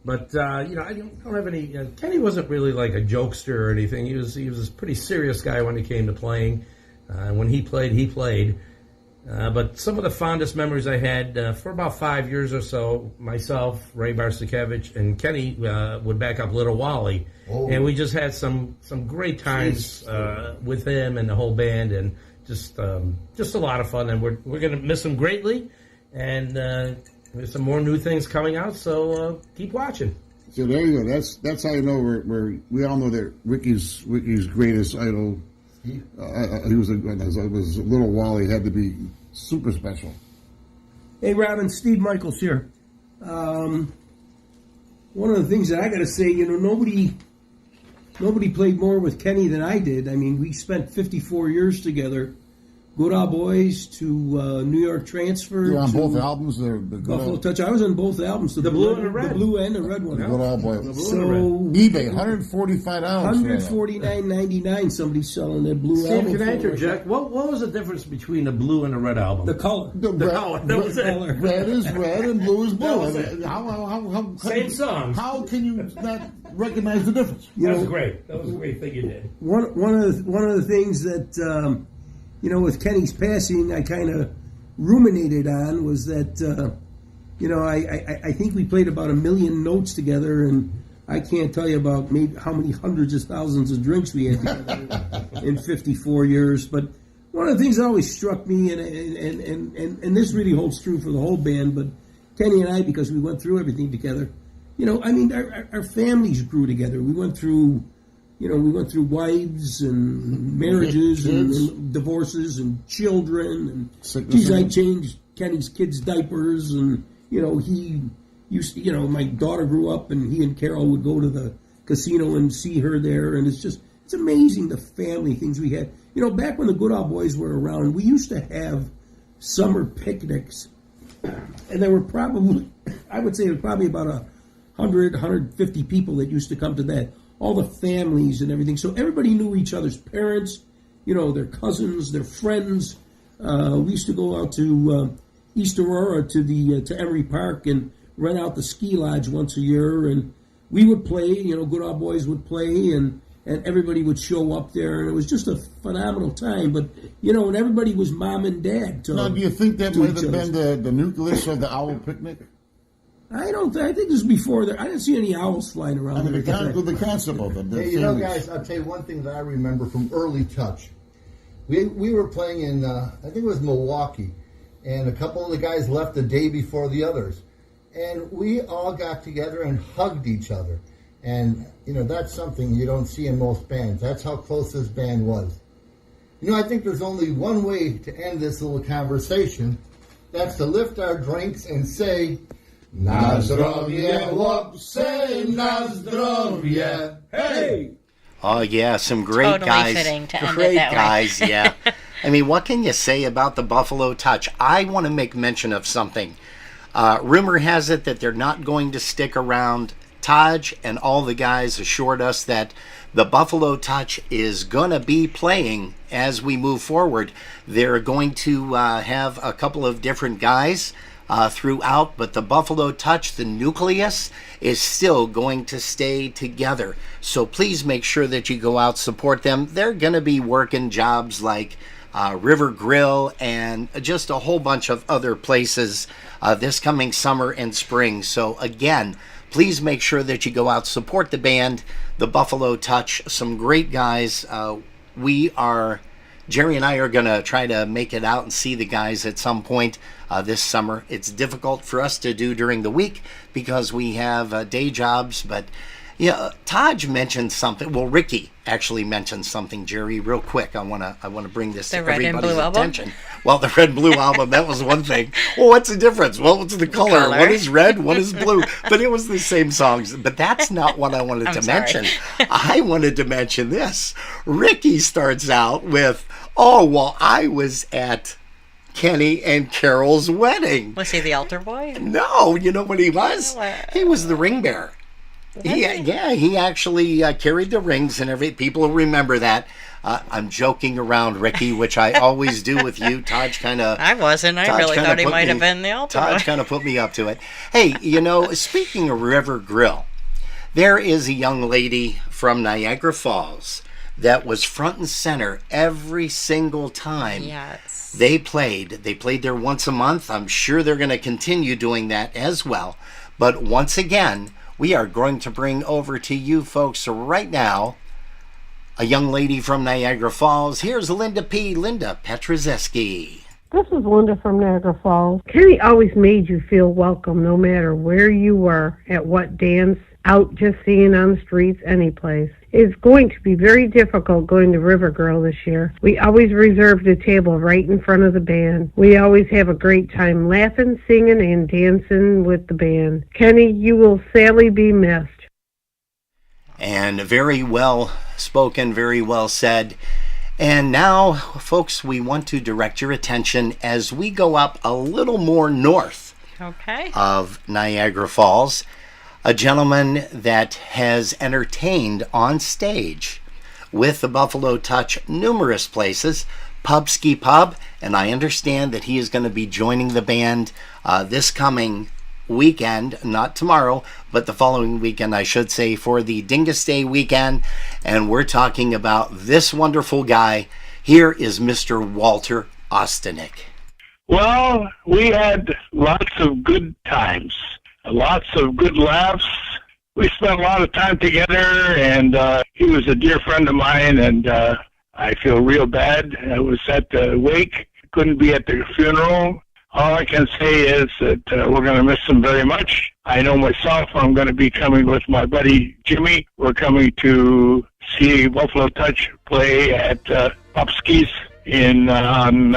But I don't have any. Kenny wasn't really like a jokester or anything. He was a pretty serious guy when it came to playing. When he played, he played. But some of the fondest memories I had for about 5 years or so, myself, Ray Barsakevich, and Kenny would back up Little Wally, and we just had some great times with him and the whole band, and just a lot of fun. And we're going to miss him greatly, and there's some more new things coming out. So keep watching. So there you go. That's how you know we all know that Ricky's greatest idol. He was Little Wally had to be super special. Hey, Robin, Steve Michaels here. One of the things that I got to say, nobody played more with Kenny than I did. I mean, we spent 54 years together. Good Old Boys to New York Transfer. You're on to both albums. The Buffalo Touch. I was on both albums. The blue and the red. The blue and the red one. The Good Old Boys. So eBay, $145. $149.99. Somebody's selling that blue Steve, album. can I interject? What was the difference between the blue and the red album? The color. The color. That was it. Red is red and blue is blue. How same song. How can you not recognize the difference? That was great. That was a great thing you did. One of the things that with Kenny's passing, I kind of ruminated on was that I think we played about 1 million notes together, and I can't tell you about maybe how many hundreds of thousands of drinks we had together in 54 years. But one of the things that always struck me, and this really holds true for the whole band, but Kenny and I, because we went through everything together, our families grew together. We went through wives and marriages and divorces and children. And geez, I changed Kenny's kids' diapers, and he used to, my daughter grew up, and he and Carol would go to the casino and see her there, and it's amazing the family things we had. Back when the Good Old Boys were around, we used to have summer picnics, and there were probably about 150 people that used to come to that. All the families and everything. So everybody knew each other's parents, their cousins, their friends. We used to go out to East Aurora to Emery Park and rent out the ski lodge once a year, and we would play. Good Old Boys would play, and everybody would show up there, and it was just a phenomenal time. But and everybody was mom and dad. Now, do you think that might have been the nucleus of the owl picnic? I think this was before there. I didn't see any owls flying around. I mean, the concept of it. Hey, guys, I'll tell you one thing that I remember from early Touch. We were playing in, I think it was Milwaukee, and a couple of the guys left the day before the others. And we all got together and hugged each other. And, that's something you don't see in most bands. That's how close this band was. I think there's only one way to end this little conversation. That's to lift our drinks and say... Na zdrowie, chłopcy, na zdrowie. Hey! Oh, yeah, some great guys. Fitting to end great it that guys, way. yeah. I mean, what can you say about the Buffalo Touch? I want to make mention of something. Rumor has it that they're not going to stick around. Taj and all the guys assured us that the Buffalo Touch is going to be playing as we move forward. They're going to have a couple of different guys throughout, but the Buffalo Touch, the nucleus, is still going to stay together. So please make sure that you go out, support them. They're going to be working jobs like River Grill, and just a whole bunch of other places this coming summer and spring. So again, please make sure that you go out, support the band, the Buffalo Touch, some great guys. Jerry and I are going to try to make it out and see the guys at some point this summer. It's difficult for us to do during the week because we have day jobs, but yeah, Taj mentioned something. Well, Ricky actually mentioned something, Jerry, real quick. I want to bring this to everybody's attention. Well, the red and blue album, that was one thing. Well, what's the difference? Well, what's the color? One is red, one is blue. But it was the same songs. But that's not what I wanted to mention. I wanted to mention this. Ricky starts out with, "Oh, well, I was at Kenny and Carol's wedding." Was he the altar boy? No, you know what he was? He was the ring bearer. He actually carried the rings and everything. People remember that. I'm joking around, Ricky, which I always do with you. Taj kind of... I wasn't. I really thought he might have been the altar boy. Taj kind of put me up to it. Hey, speaking of River Grill, there is a young lady from Niagara Falls that was front and center every single time. Yes. They played there once a month. I'm sure they're going to continue doing that as well. But once again, we are going to bring over to you folks right now a young lady from Niagara Falls. Here's Linda Petrozeski. This is Linda from Niagara Falls. Kenny always made you feel welcome no matter where you were, at what dance, out just seeing on the streets, any place. It's going to be very difficult going to River Girl this year. We always reserved a table right in front of the band. We always have a great time laughing, singing, and dancing with the band. Kenny, you will sadly be missed. And very well spoken, very well said. And now, folks, we want to direct your attention as we go up a little more north of Niagara Falls. A gentleman that has entertained on stage with the Buffalo Touch numerous places, Pubski Pub, and I understand that he is going to be joining the band this coming weekend, not tomorrow, but the following weekend, I should say, for the Dingus Day weekend. And we're talking about this wonderful guy. Here is Mr. Walter Ostanek. Well, we had lots of good times. Lots of good laughs. We spent a lot of time together, and he was a dear friend of mine, and I feel real bad. I was at the wake, couldn't be at the funeral. All I can say is that we're going to miss him very much. I know myself, I'm going to be coming with my buddy Jimmy. We're coming to see Buffalo Touch play at Popski's on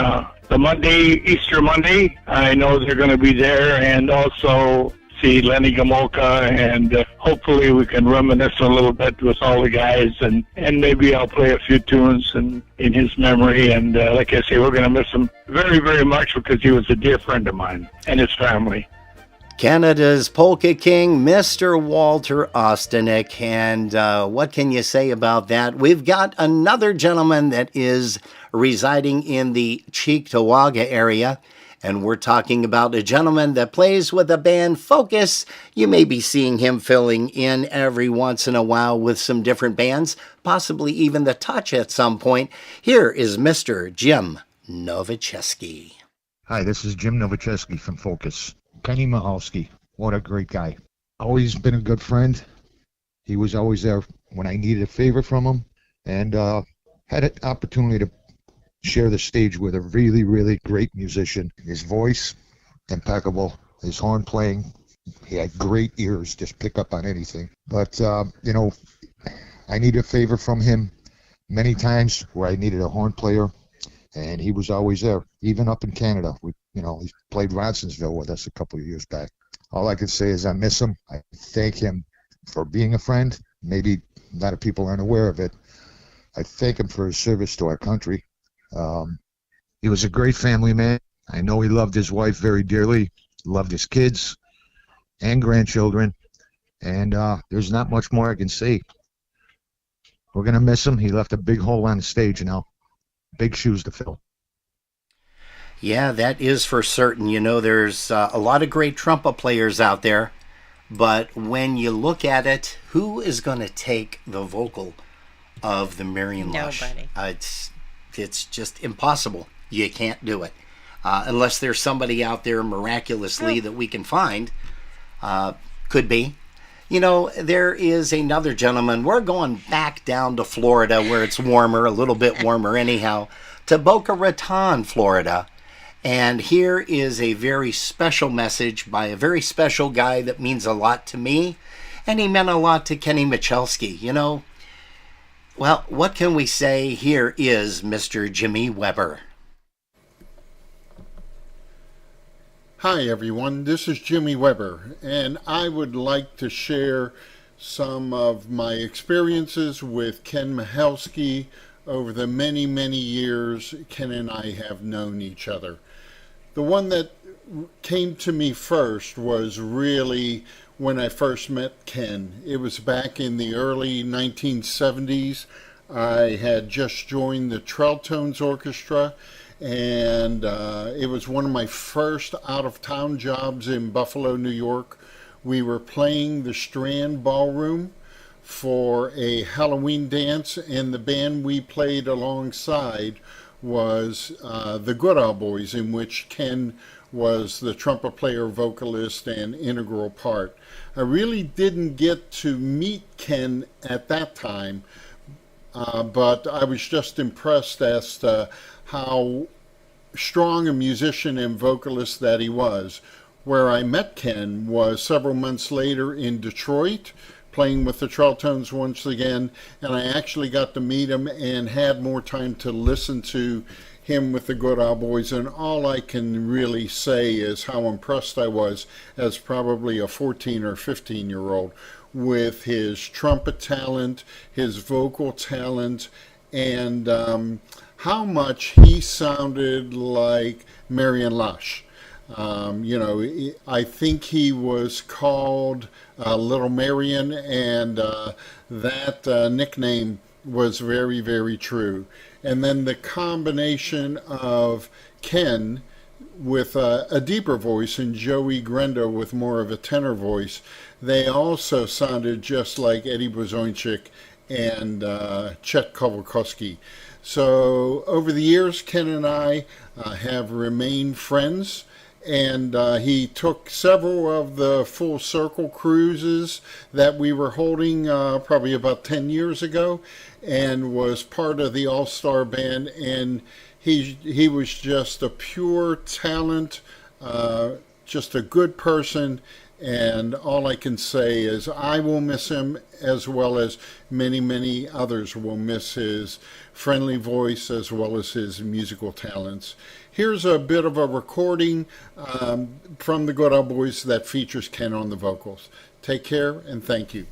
the Monday, Easter Monday. I know they're going to be there, and also see Lenny Gomolka, and hopefully we can reminisce a little bit with all the guys, and maybe I'll play a few tunes in his memory. And like I say, we're going to miss him very, very much because he was a dear friend of mine and his family. Canada's Polka King, Mr. Walter Ostanek. And what can you say about that? We've got another gentleman that is residing in the Cheektowaga area. And we're talking about a gentleman that plays with the band Focus. You may be seeing him filling in every once in a while with some different bands, possibly even the Touch at some point. Here is Mr. Jim Novicheski. Hi, this is Jim Novicheski from Focus. Kenny Machelski, what a great guy. Always been a good friend. He was always there when I needed a favor from him, and had an opportunity to share the stage with a really, really great musician. His voice, impeccable. His horn playing, he had great ears, just pick up on anything. But, I needed a favor from him many times where I needed a horn player, and he was always there, even up in Canada. He played Ronsonsville with us a couple of years back. All I can say is I miss him. I thank him for being a friend. Maybe a lot of people aren't aware of it. I thank him for his service to our country. He was a great family man. I know he loved his wife very dearly, loved his kids and grandchildren, and there's not much more I can say. We're going to miss him. He left a big hole on the stage now. Big shoes to fill. Yeah, that is for certain. There's a lot of great trumpet players out there, but when you look at it, who is going to take the vocal of the Marion Lush? Nobody. It's just impossible. You can't do it. Unless there's somebody out there miraculously that we can find. Could be. You know, there is another gentleman. We're going back down to Florida where it's warmer, a little bit warmer anyhow, to Boca Raton, Florida. And here is a very special message by a very special guy that means a lot to me. And he meant a lot to Kenny Machelski. You know, well, what can we say? Here is Mr. Jimmy Weber. Hi everyone, this is Jimmy Weber, and I would like to share some of my experiences with Ken Machelski over the many, many years Ken and I have known each other. The one that came to me first was really when I first met Ken. It was back in the early 1970s. I had just joined the Trelltones Orchestra, and it was one of my first out-of-town jobs in Buffalo, New York. We were playing the Strand Ballroom for a Halloween dance, and the band we played alongside was the Good Old Boys, in which Ken was the trumpet player, vocalist, and integral part. I really didn't get to meet Ken at that time, but I was just impressed as to how strong a musician and vocalist that he was. Where I met Ken was several months later in Detroit, playing with the Trelltones once again, and I actually got to meet him and had more time to listen to him with the Good Old Boys, and all I can really say is how impressed I was as probably a 14 or 15-year-old with his trumpet talent, his vocal talent, and how much he sounded like Marion Lush. You know, I think he was called Little Marion, and that nickname was very, very true. And then the combination of Ken with a deeper voice and Joey Grendo with more of a tenor voice, they also sounded just like Eddie Blazonczyk and Chet Kovalkovsky. So over the years, Ken and I have remained friends, and he took several of the Full Circle cruises that we were holding probably about 10 years ago, and was part of the All-Star Band, and he was just a pure talent, just a good person, and all I can say is I will miss him, as well as many, many others will miss his friendly voice as well as his musical talents. Here's a bit of a recording from the Good Old Boys that features Ken on the vocals. Take care and thank you.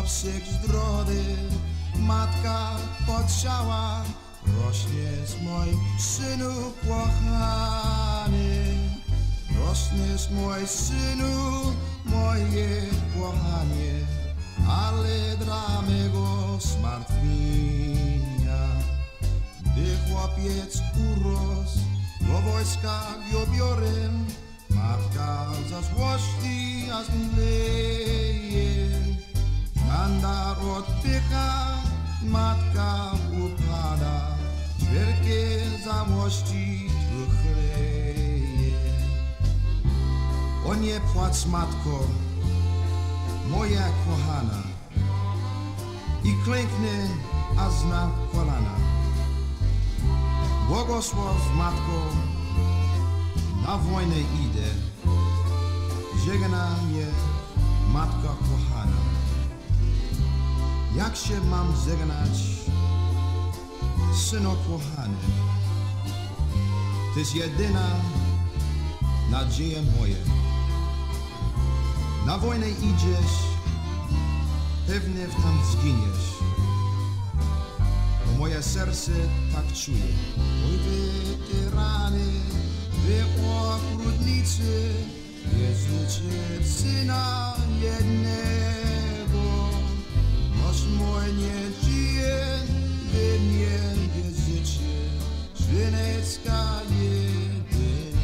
Seks drody, matka podsiała, rośniesz mój synu kochany, rośniesz mój synu, moje kochanie, ale dla mego zmartwienia, gdy chłopiec urósł, do wojska go biorę, matka za złości aż mleje. Mandar odpycha, matka upada, wielkie zamości chleje. O nie płacz, matko, moja kochana, i klęknę aż na kolana. Błogosław, matko, na wojnę idę, żegna mnie, matka kochana. Jak się mam żegnać, synu kochany? Tyś jedyna nadzieja moja. Na wojnę idziesz, pewnie tam zginiesz. moje serce tak czuje. Oj weterany, wy okrutnicy, wierzycie w Syna jednego. Noż mój nie żyje, wy nie wierzycie, Synecka jedynego.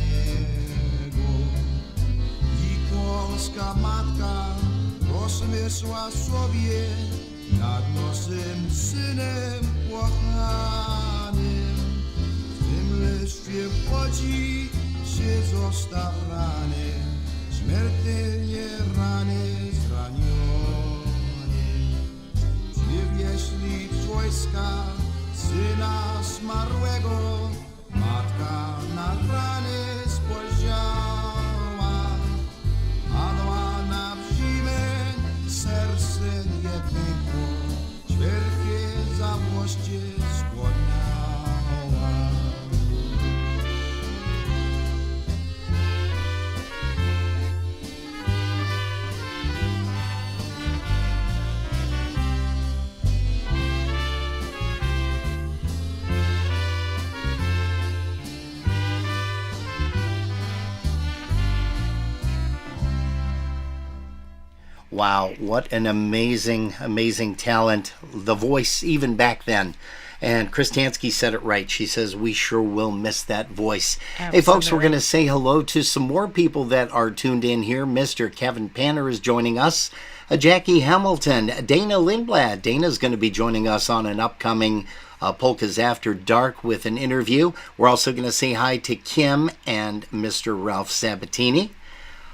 I polska matka rozmysła sobie nad nosem Synem kochanym. W tym leszcie wchodzi się został rany, śmiertelnie rany zraniony. Przywieźli z wojska Syna zmarłego, matka na rany spojrzała, padła na zimę, serce nie pękło, wielkie załoście skłoniała. Wow, what an amazing, amazing talent. The voice, even back then. And Kristansky said it right. She says, we sure will miss that voice. Absolutely. Hey, folks, we're going to say hello to some more people that are tuned in here. Mr. Kevin Panner is joining us. Jackie Hamilton, Dana Lindblad. Dana's going to be joining us on an upcoming Polkas After Dark with an interview. We're also going to say hi to Kim and Mr. Ralph Sabatini.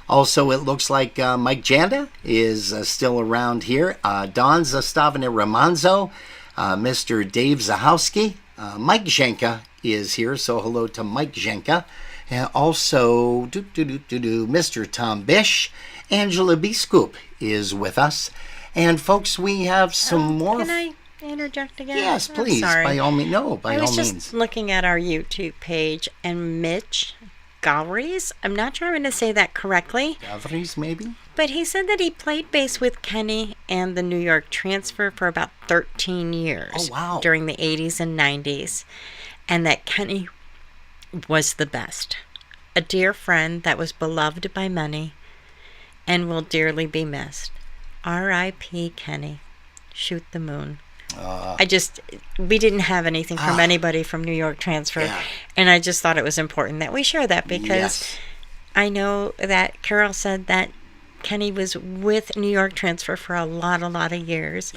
Also, it looks like Mike Janda is still around here. Don Zastavine Ramanzo, Mr. Dave Zahowski, Mike Zhenka is here, so hello to Mike Zhenka. And also, Mr. Tom Bish, Angela Biskup is with us. And folks, we have some more. Can I interject again? Yes, please. Sorry. By all means. No, by all means. I was just looking at our YouTube page, and Mitch Gowries, I'm not sure I'm going to say that correctly. Gowries, maybe? But he said that he played bass with Kenny and the New York Transfer for about 13 years. Oh, wow. During the 80s and 90s. And that Kenny was the best. A dear friend that was beloved by many and will dearly be missed. R.I.P. Kenny. Shoot the moon. We didn't have anything from anybody from New York Transfer, and I just thought it was important that we share that because I know that Carol said that Kenny was with New York Transfer for a lot of years,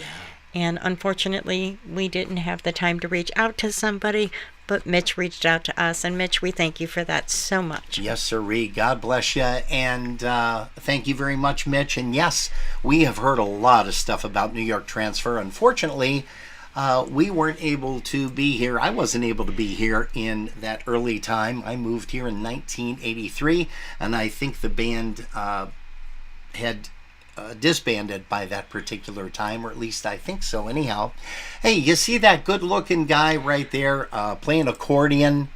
and unfortunately we didn't have the time to reach out to somebody, but Mitch reached out to us, and Mitch, we thank you for that so much. Yes, sirree. God bless you, and thank you very much, Mitch. And yes, we have heard a lot of stuff about New York Transfer. Unfortunately, we weren't able to be here. I wasn't able to be here in that early time. I moved here in 1983, and I think the band had disbanded by that particular time, or at least I think so anyhow. Hey, you see that good-looking guy right there playing accordion?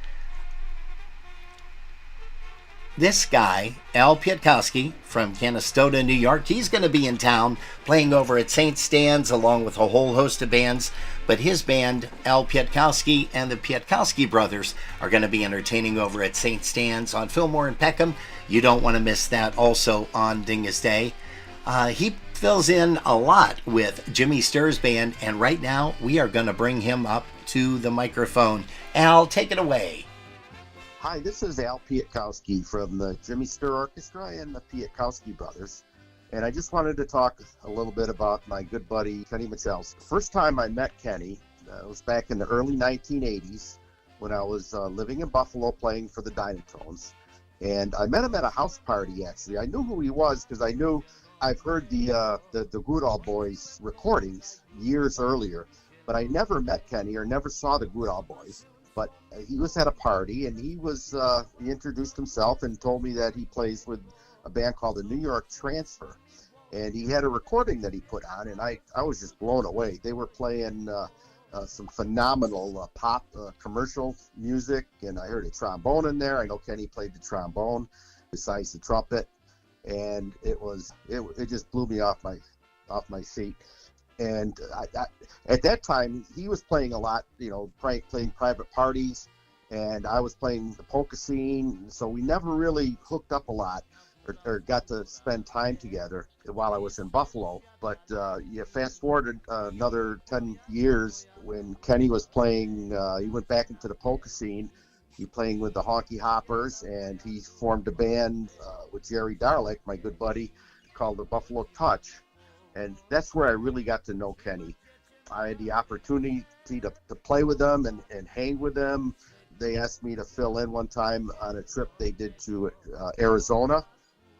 This guy, Al Pietkowski from Canastota, New York, he's going to be in town playing over at St. Stan's along with a whole host of bands. But his band, Al Pietkowski and the Pietkowski Brothers, are going to be entertaining over at St. Stan's on Fillmore and Peckham. You don't want to miss that. Also on Dingus Day. He fills in a lot with Jimmy Sturr's band, and right now we are going to bring him up to the microphone. Al, take it away. Hi, this is Al Pietkowski from the Jimmy Sturr Orchestra and the Pietkowski Brothers. And I just wanted to talk a little bit about my good buddy, Kenny Machelski. The first time I met Kenny was back in the early 1980s when I was living in Buffalo playing for the Dynatones. And I met him at a house party, actually. I knew who he was because I've heard the Goodall Boys recordings years earlier, but I never met Kenny or never saw the Goodall Boys. But he was at a party, and he introduced himself and told me that he plays with a band called the New York Transfer. And he had a recording that he put on, and I was just blown away. They were playing some phenomenal pop commercial music, and I heard a trombone in there. I know Kenny played the trombone besides the trumpet, and it just blew me off my seat. And at that time, he was playing a lot, playing private parties, and I was playing the polka scene. So we never really hooked up a lot or got to spend time together while I was in Buffalo. But you fast forward another 10 years when Kenny was playing, he went back into the polka scene. He playing with the Honky Hoppers, and he formed a band with Jerry Darlick, my good buddy, called the Buffalo Touch. And that's where I really got to know Kenny. I had the opportunity to play with them and hang with them. They asked me to fill in one time on a trip they did to Arizona.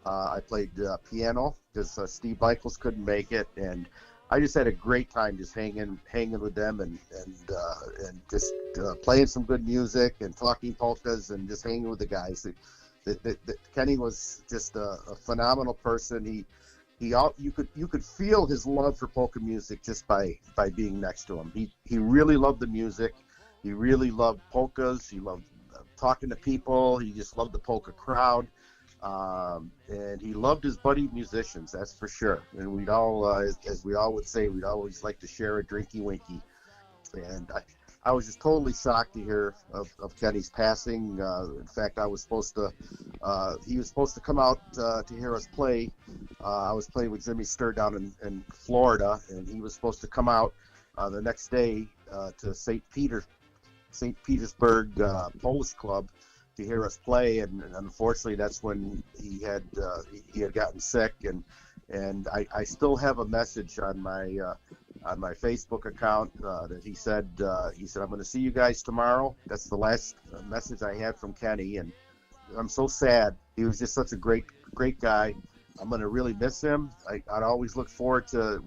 I played piano because Steve Michaels couldn't make it, and I just had a great time just hanging with them and just playing some good music and talking polkas and just hanging with the guys. Kenny was just a phenomenal person. You could feel his love for polka music just by being next to him. He really loved the music. He really loved polkas. He loved talking to people. He just loved the polka crowd. And he loved his buddy musicians, that's for sure. And we'd all, as we all would say, we'd always like to share a drinky winky. And I was just totally shocked to hear of Kenny's passing. In fact, he was supposed to come out to hear us play. I was playing with Jimmy Sturr down in Florida, and he was supposed to come out the next day to St. Petersburg Polish Club to hear us play, and unfortunately that's when he had gotten sick, and I still have a message on my Facebook account that he said I'm going to see you guys tomorrow. That's the last message I had from Kenny, and I'm so sad. He was just such a great guy. I'm going to really miss him. I'd always look forward to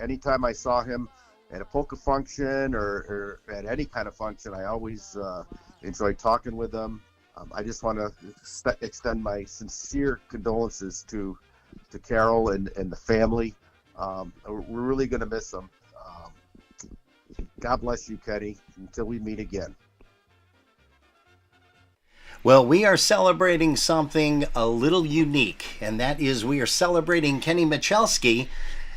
anytime I saw him at a polka function or at any kind of function. I always enjoyed talking with him. I just want to extend my sincere condolences to Carol and the family. We're really going to miss him. God bless you, Kenny, until we meet again. Well, we are celebrating something a little unique, and that is we are celebrating Kenny Machelski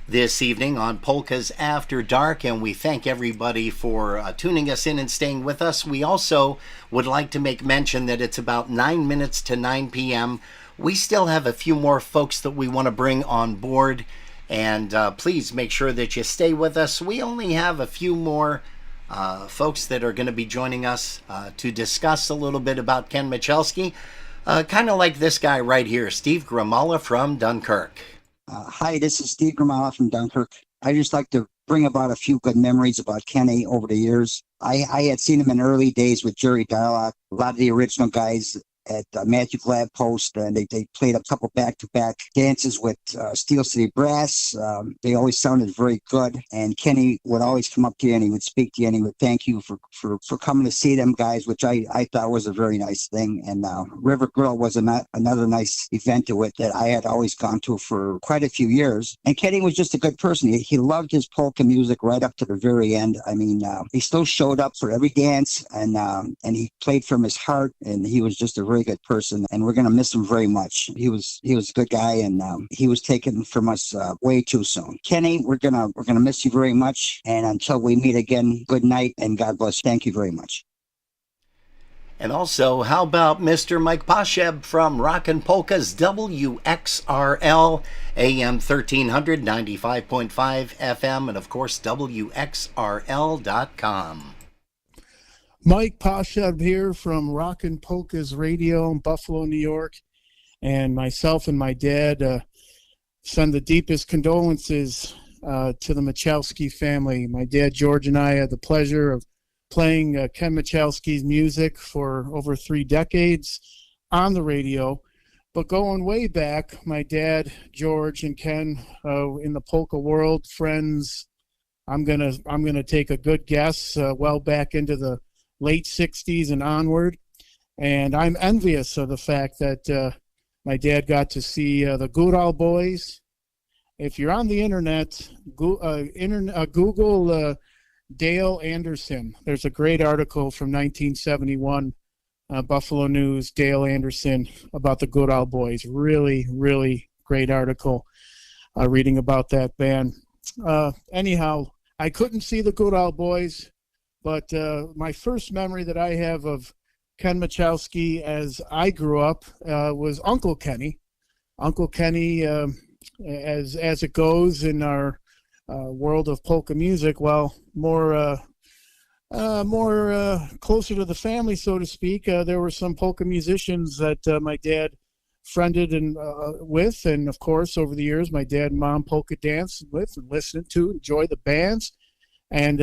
this evening on Polkas After Dark, and we thank everybody for tuning us in and staying with us. We also would like to make mention that it's about 9 minutes to 9 p.m. We still have a few more folks that we want to bring on board, and please make sure that you stay with us. We only have a few more folks that are going to be joining us to discuss a little bit about Ken Machelski, kind of like this guy right here, Steve Gramala from Dunkirk. Hi, this is Steve Gramala from Dunkirk. I just like to bring about a few good memories about Kenny over the years. I had seen him in early days with Jerry Darlock, a lot of the original guys at Matthew Glad Post, and they played a couple back-to-back dances with Steel City Brass. They always sounded very good, and Kenny would always come up to you and he would speak to you and he would thank you for coming to see them guys, which I thought was a very nice thing. And River Grill was another nice event to it that I had always gone to for quite a few years. And Kenny was just a good person. He loved his polka music right up to the very end. I mean, he still showed up for every dance, and he played from his heart, and he was just a very good person, and we're going to miss him very much. He was a good guy, and he was taken from us way too soon. Kenny, we're gonna miss you very much, and until we meet again, good night and God bless. Thank you very much. And also, how about Mr. Mike Posheb from Rockin' Polkas, WXRL, AM 1300, 95.5 FM, and of course, WXRL.com. Mike Posheb here from Rockin' Polkas Radio in Buffalo, New York. And myself and my dad send the deepest condolences to the Machelski family. My dad, George, and I had the pleasure of playing Ken Machelski's music for over 3 decades on the radio. But going way back, my dad, George, and Ken in the polka world, friends, I'm gonna take a good guess, well back into the late 60s and onward. And I'm envious of the fact that my dad got to see the Goodall Boys. If you're on the internet, Google Dale Anderson. There's a great article from 1971, Buffalo News, Dale Anderson, about the Goodall Boys. Really, really great article reading about that band. anyhow, I couldn't see the Good Old Boys, but my first memory that I have of Ken Machelski as I grew up was Uncle Kenny. Uncle Kenny, as it goes in our world of polka music, well, more closer to the family, so to speak. There were some polka musicians that my dad friended and with, and of course, over the years, my dad and mom polka danced with and listened to, enjoy the bands. And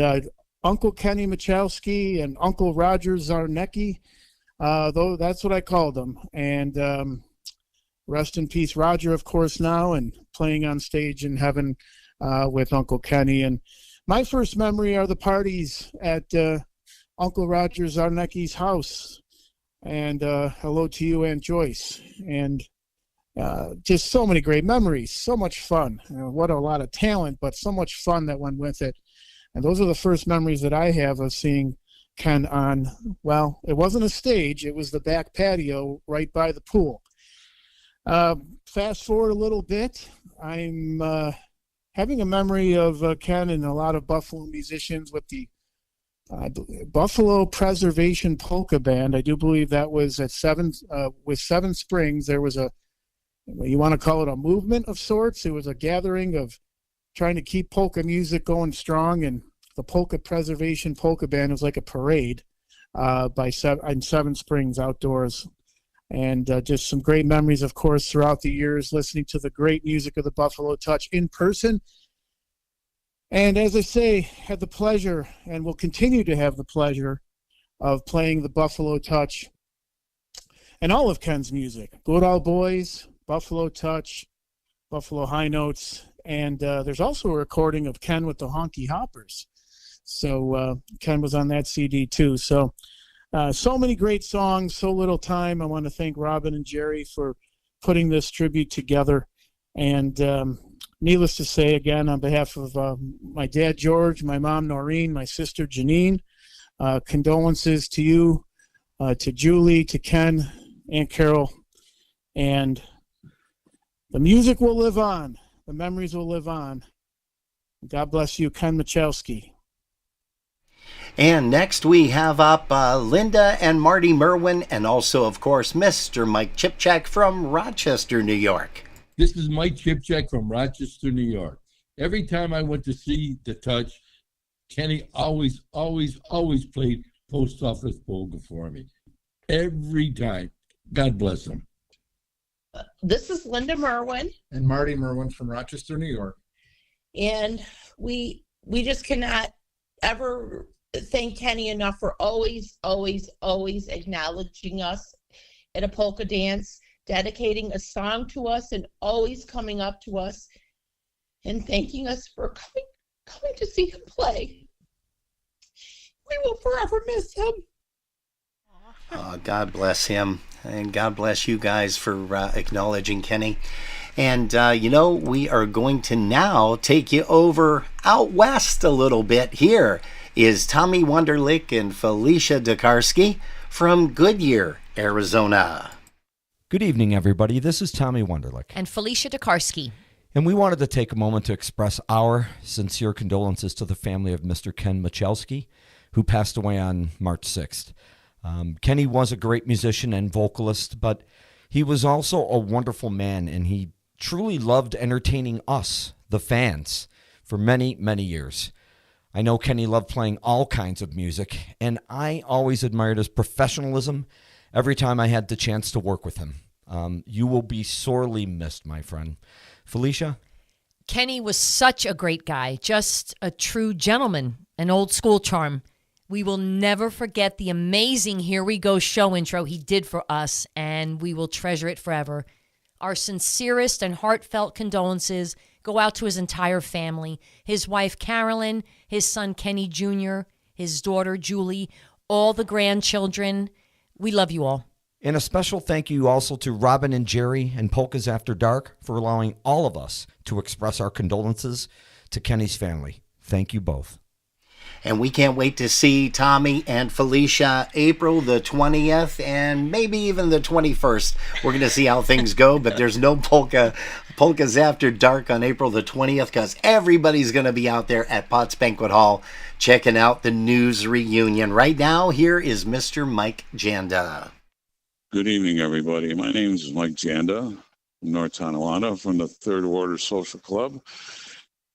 Uncle Kenny Machelski and Uncle Roger Zarnecki, though that's what I called them. And rest in peace, Roger, of course, now, and playing on stage in heaven with Uncle Kenny. And my first memory are the parties at Uncle Roger Zarnecki's house. And hello to you, Aunt Joyce. And just so many great memories, so much fun. What a lot of talent, but so much fun that went with it. And those are the first memories that I have of seeing Ken on, well, it wasn't a stage, it was the back patio right by the pool. Fast forward a little bit, I'm having a memory of Ken and a lot of Buffalo musicians with the Buffalo Preservation Polka Band. I do believe that was at with Seven Springs. There was you want to call it a movement of sorts. It was a gathering of trying to keep polka music going strong, and the Polka Preservation Polka Band was like a parade in Seven Springs outdoors. And just some great memories, of course, throughout the years, listening to the great music of the Buffalo Touch in person. And as I say, had the pleasure and will continue to have the pleasure of playing the Buffalo Touch and all of Ken's music. Good Old Boys, Buffalo Touch, Buffalo High Notes, and there's also a recording of Ken with the Honky Hoppers. So Ken was on that CD too. So many great songs, so little time. I want to thank Robin and Jerry for putting this tribute together. And needless to say, again, on behalf of my dad, George, my mom, Noreen, my sister, Janine, condolences to you, to Julie, to Ken, Aunt Carol. And the music will live on. The memories will live on. God bless you, Ken Machelski. And next we have up Linda and Marty Merwin, and also, of course, Mr. Mike Chipchak from Rochester, New York. This is Mike Chipchak from Rochester, New York. Every time I went to see The Touch, Kenny always played Post Office Polka for me. Every time. God bless him. This is Linda Merwin. And Marty Merwin from Rochester, New York. And we just cannot ever thank Kenny enough for always acknowledging us at a polka dance, dedicating a song to us, and always coming up to us and thanking us for coming to see him play. We will forever miss him. God bless him, and God bless you guys for acknowledging Kenny. And, we are going to now take you over out west a little bit. Here is Tommy Wunderlich and Felicia Tokarski from Goodyear, Arizona. Good evening, everybody. This is Tommy Wunderlich. And Felicia Tokarski. And we wanted to take a moment to express our sincere condolences to the family of Mr. Ken Machelski, who passed away on March 6th. Kenny was a great musician and vocalist, but he was also a wonderful man, and he truly loved entertaining us, the fans, for many, many years. I know Kenny loved playing all kinds of music, and I always admired his professionalism every time I had the chance to work with him. You will be sorely missed, my friend. Felicia? Kenny was such a great guy, just a true gentleman, an old school charm. We will never forget the amazing Here We Go show intro he did for us, and we will treasure it forever. Our sincerest and heartfelt condolences go out to his entire family, his wife Carolyn, his son Kenny Jr., his daughter Julie, all the grandchildren. We love you all. And a special thank you also to Robin and Jerry and Polkas After Dark for allowing all of us to express our condolences to Kenny's family. Thank you both. And we can't wait to see Tommy and Felicia April the 20th and maybe even the 21st. We're going to see how things go, but there's no Polkas After Dark on April the 20th because everybody's going to be out there at Potts Banquet Hall checking out the News reunion. Right now, here is Mr. Mike Janda. Good evening, everybody. My name is Mike Janda from North Tonawanda from the Third Order Social Club.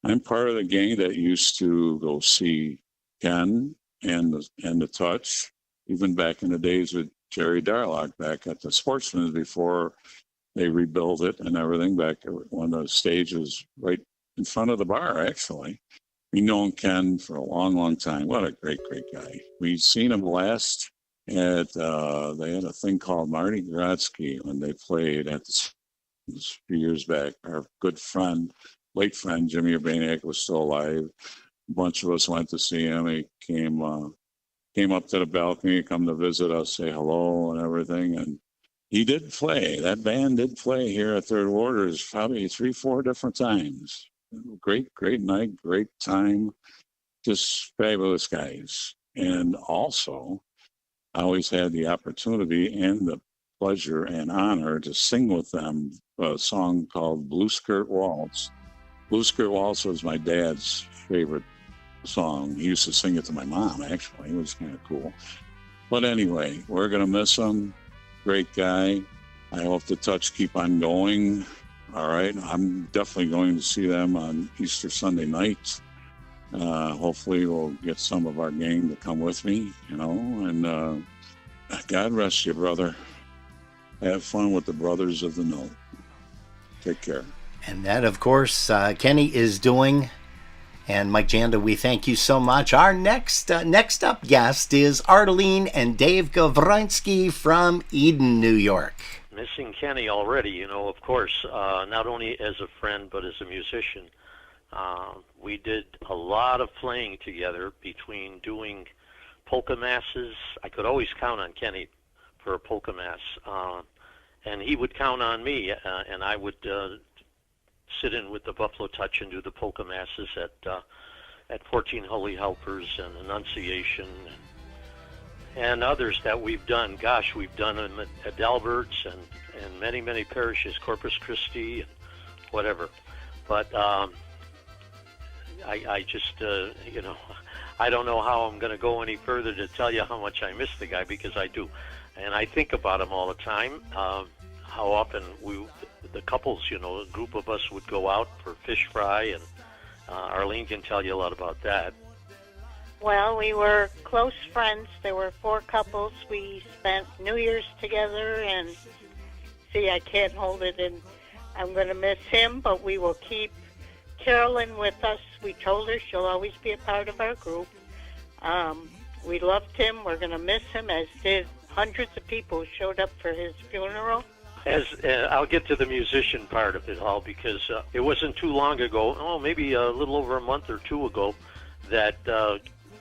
I'm part of the gang that used to go see Ken and the Touch, even back in the days with Jerry Darlock back at the Sportsman's before they rebuilt it and everything back when the stage was right in front of the bar, actually. We've known Ken for a long, long time. What a great, great guy. We've seen him last at, they had a thing called Marty Grotsky when they played at a few years back. Our good friend, late friend, Jimmy Urbaniak was still alive. A bunch of us went to see him. He came up to the balcony, come to visit us, say hello and everything. And he did play. That band did play here at Third Orders probably 3-4 different times. Great, great night, great time. Just fabulous guys. And also, I always had the opportunity and the pleasure and honor to sing with them a song called Blue Skirt Waltz. Blue Skirt Waltz was my dad's favorite song. He used to sing it to my mom, actually. It was kind of cool. But anyway, we're going to miss him. Great guy. I hope the Touch keep on going. All right. I'm definitely going to see them on Easter Sunday night. Hopefully we'll get some of our gang to come with me, and God rest you, brother. Have fun with the Brothers of the Note. Take care. And that, of course, Kenny is doing. And Mike Janda, we thank you so much. Our next up guest is Arlene and Dave Gavrinsky from Eden, New York. Missing Kenny already, of course, not only as a friend, but as a musician. We did a lot of playing together between doing polka masses. I could always count on Kenny for a polka mass. And he would count on me, and I would sit in with the Buffalo Touch and do the polka masses at 14 Holy Helpers and Annunciation and others that we've done. Gosh, we've done them at Albert's and many, many parishes, Corpus Christi and whatever. But I just, I don't know how I'm going to go any further to tell you how much I miss the guy, because I do. And I think about him all the time. How often the couples, a group of us would go out for fish fry, and Arlene can tell you a lot about that. Well, we were close friends. There were 4 couples. We spent New Year's together, and see, I can't hold it, and I'm going to miss him, but we will keep Carolyn with us. We told her she'll always be a part of our group. We loved him. We're going to miss him, as did hundreds of people who showed up for his funeral. I'll get to the musician part of it all, because it wasn't too long ago, maybe a little over a month or 2 ago, that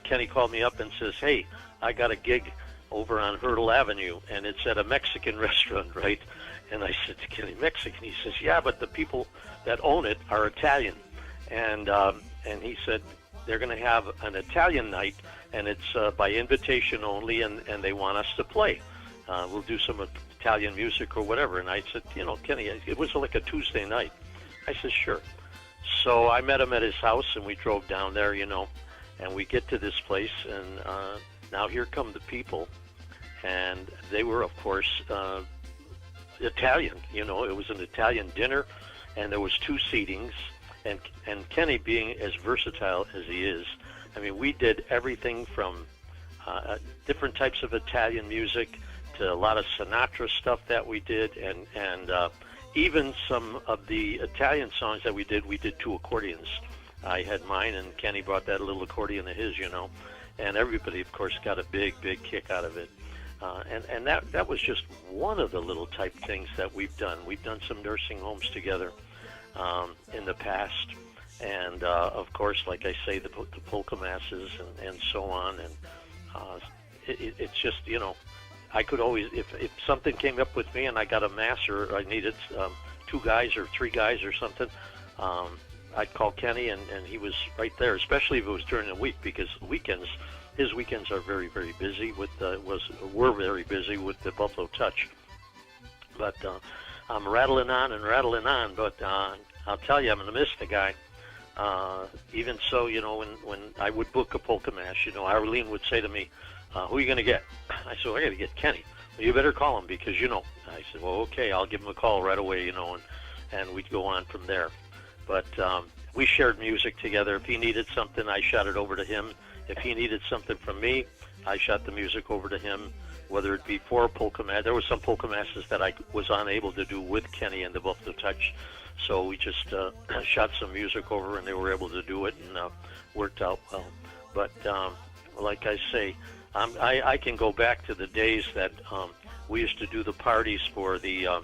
Kenny called me up and says, hey, I got a gig over on Hurdle Avenue, and it's at a Mexican restaurant, right? And I said to Kenny, Mexican? He says, yeah, but the people that own it are Italian. And he said, they're going to have an Italian night, and it's by invitation only, and they want us to play. We'll do some Italian music or whatever. And I said, Kenny, it was like a Tuesday night. I said, sure. So I met him at his house, and we drove down there, and we get to this place, and now here come the people. And they were, of course, Italian. It was an Italian dinner, and there was 2 seatings. And Kenny, being as versatile as he is, I mean, we did everything from different types of Italian music to a lot of Sinatra stuff that we did, and even some of the Italian songs that we did 2 accordions. I had mine, and Kenny brought that little accordion of his, and everybody, of course, got a big, big kick out of it. And that was just one of the little type things that we've done. We've done some nursing homes together in the past, and of course, like I say, the polka masses and so on. And it's just, I could always, if something came up with me and I got a mass, or I needed 2 guys or 3 guys or something, I'd call Kenny, and he was right there, especially if it was during the week, because his weekends are very, very busy were very busy with the Buffalo Touch. But I'm rattling on, but I'll tell you, I'm going to miss the guy. Even so, when I would book a polka mash, Arlene would say to me, who are you going to get? I said, well, I got to get Kenny. Well, you better call him because, I said, well, okay, I'll give him a call right away, and we'd go on from there. But we shared music together. If he needed something, I shot it over to him. If he needed something from me, I shot the music over to him, whether it be for a polka mash. There were some polka mashes that I was unable to do with Kenny and the Buffalo Touch, so we just shot some music over, and they were able to do it, and worked out well. But like I say, I can go back to the days that we used to do the parties for the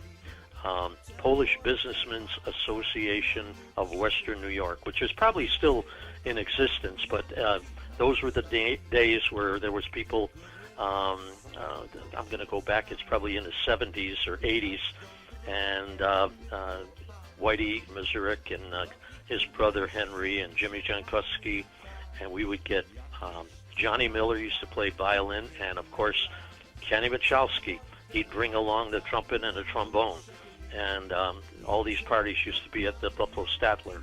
Polish Businessmen's Association of Western New York, which is probably still in existence, but those were the days where there was people, I'm going to go back, it's probably in the 70s or 80s, and Whitey Mazurik and his brother Henry and Jimmy Jankowski, and we would get Johnny Miller used to play violin, and of course Kenny Machelski. He'd bring along the trumpet and the trombone, and all these parties used to be at the Buffalo Statler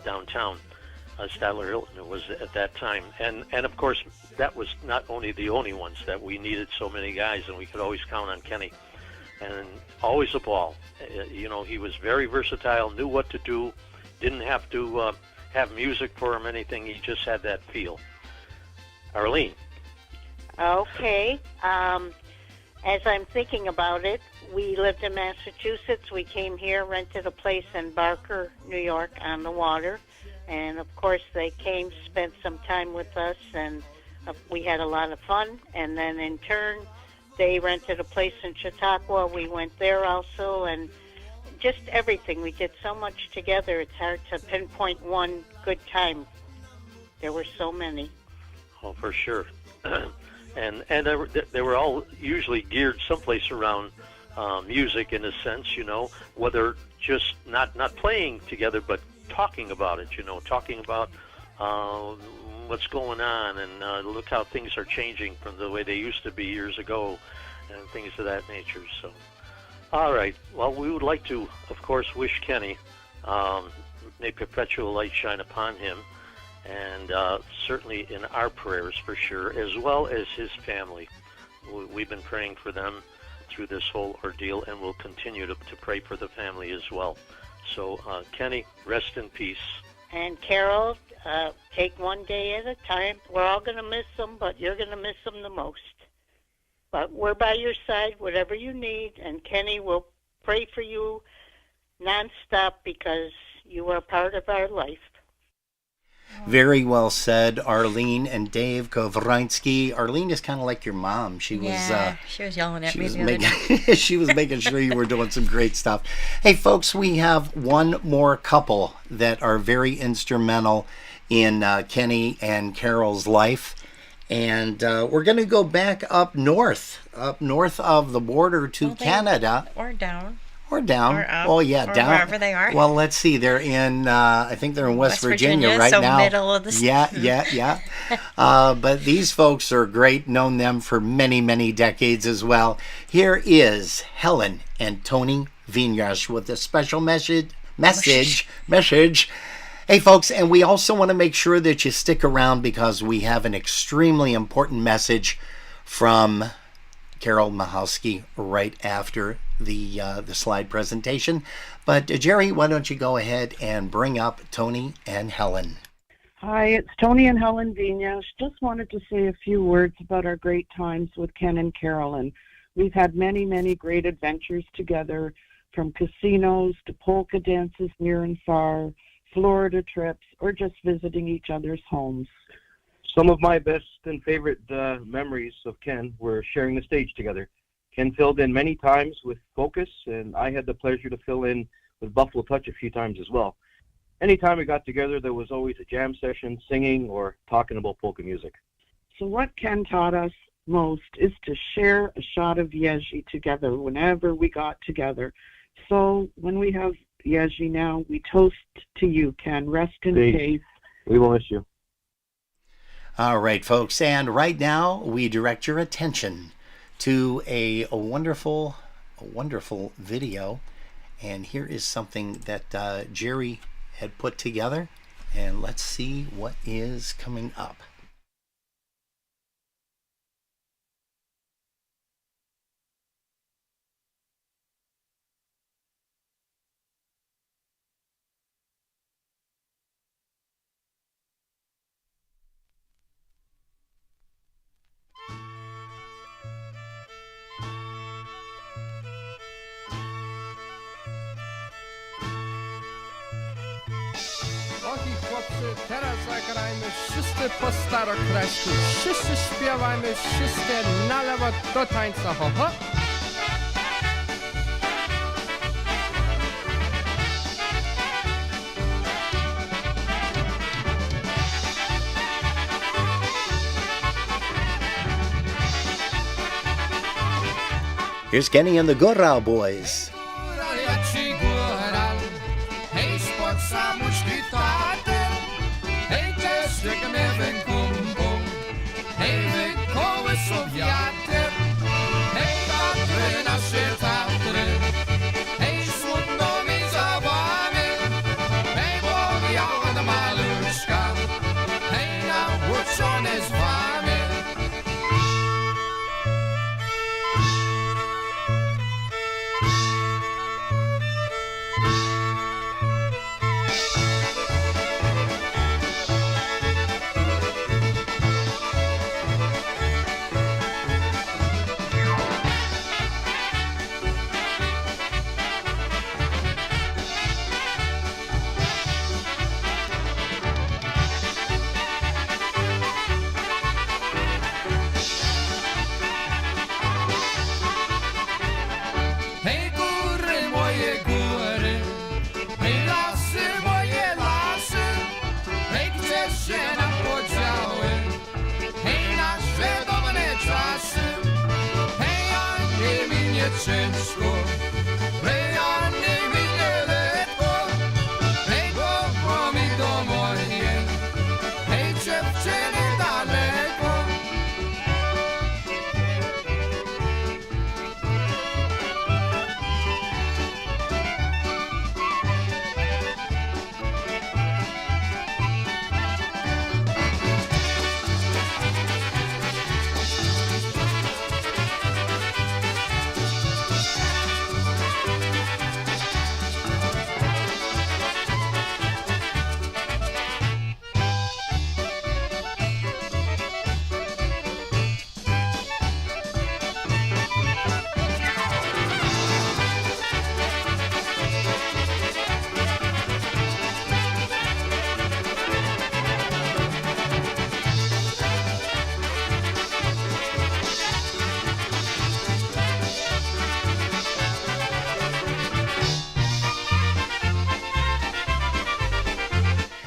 downtown. Statler Hilton was at that time, and of course that was not only the only ones that we needed so many guys, and we could always count on Kenny, and always a ball. He was very versatile, knew what to do, didn't have to have music for him, anything. He just had that feel. Arlene. Okay. As I'm thinking about it, we lived in Massachusetts. We came here, rented a place in Barker, New York, on the water. And, of course, they came, spent some time with us, and we had a lot of fun. And then, in turn, they rented a place in Chautauqua. We went there also, and just everything. We did so much together. It's hard to pinpoint one good time. There were so many. Oh, for sure. And they were all usually geared someplace around music in a sense, whether just not playing together, but talking about it, talking about what's going on, and look how things are changing from the way they used to be years ago, and things of that nature. So, all right. Well, we would like to, of course, wish Kenny, may perpetual light shine upon him, and certainly in our prayers for sure, as well as his family. We've been praying for them through this whole ordeal, and we'll continue to pray for the family as well. So, Kenny, rest in peace. And Carol, take one day at a time. We're all going to miss them, but you're going to miss them the most. But we're by your side, whatever you need, and Kenny will pray for you nonstop because you are part of our life. Very well said, Arlene and Dave Kovrinsky. Arlene is kind of like your mom. She was yelling at me. She was making sure you were doing some great stuff. Hey, folks, we have one more couple that are very instrumental in Kenny and Carol's life. And we're going to go back up north of the border to Canada. Or down. Or down. Or up, oh, yeah, or down. wherever they are. Well, let's see. They're in, I think they're in West Virginia right so now. Middle of the state. Yeah. But these folks are great. Known them for many, many decades as well. Here is Helen and Tony Vignash with a special message. Hey, folks, and we also want to make sure that you stick around because we have an extremely important message from Carol Machelski right after the slide presentation. But Jerry, why don't you go ahead and bring up Tony and Helen? Hi, it's Tony and Helen Vignash. Just wanted to say a few words about our great times with Ken and Carolyn. We've had many, many great adventures together, from casinos to polka dances near and far, Florida trips, or just visiting each other's homes. Some of my best and favorite memories of Ken were sharing the stage together. Ken filled in many times with Polkas, and I had the pleasure to fill in with Buffalo Touch a few times as well. Anytime we got together, there was always a jam session, singing, or talking about polka music. So what Ken taught us most is to share a shot of Yeji together whenever we got together. So when we have, Yerzy now. We toast to you, Ken. Rest in peace. We will miss you. All right, folks, and right now we direct your attention to a wonderful video, and here is something that Jerry had put together, and let's see what is coming up. Ohi chłopcy, teraz zagrajmy wszyscy po starokresku. Wszyscy śpiewajmy, wszyscy na lewo do tańca, ho ho. Here's Kenny and the Gorau Boys. Hej, spod samuczki tater, hej, cieszek mnie wękumkum, hej, wy kołysów wiatr, hej, tatry nasze tatry, hej, smutno mi za wami, hej, bo ja od maluszka, hej, nauczony z wami. Hej, góry, moje góry, hej, lasy, moje lasy, hej, gdzie się nam podziały, hej, nasze dobre czasy, hej, a nie minie ciężko, hej, a nie minie lekko, hej, głowo mi do moje, hej, dziewczyny daleko.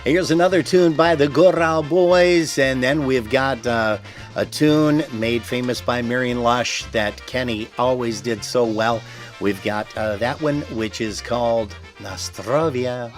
Here's another tune by the Gorau Boys, and then we've got a tune made famous by Marion Lush that Kenny always did so well. We've got that one, which is called Nastrovia.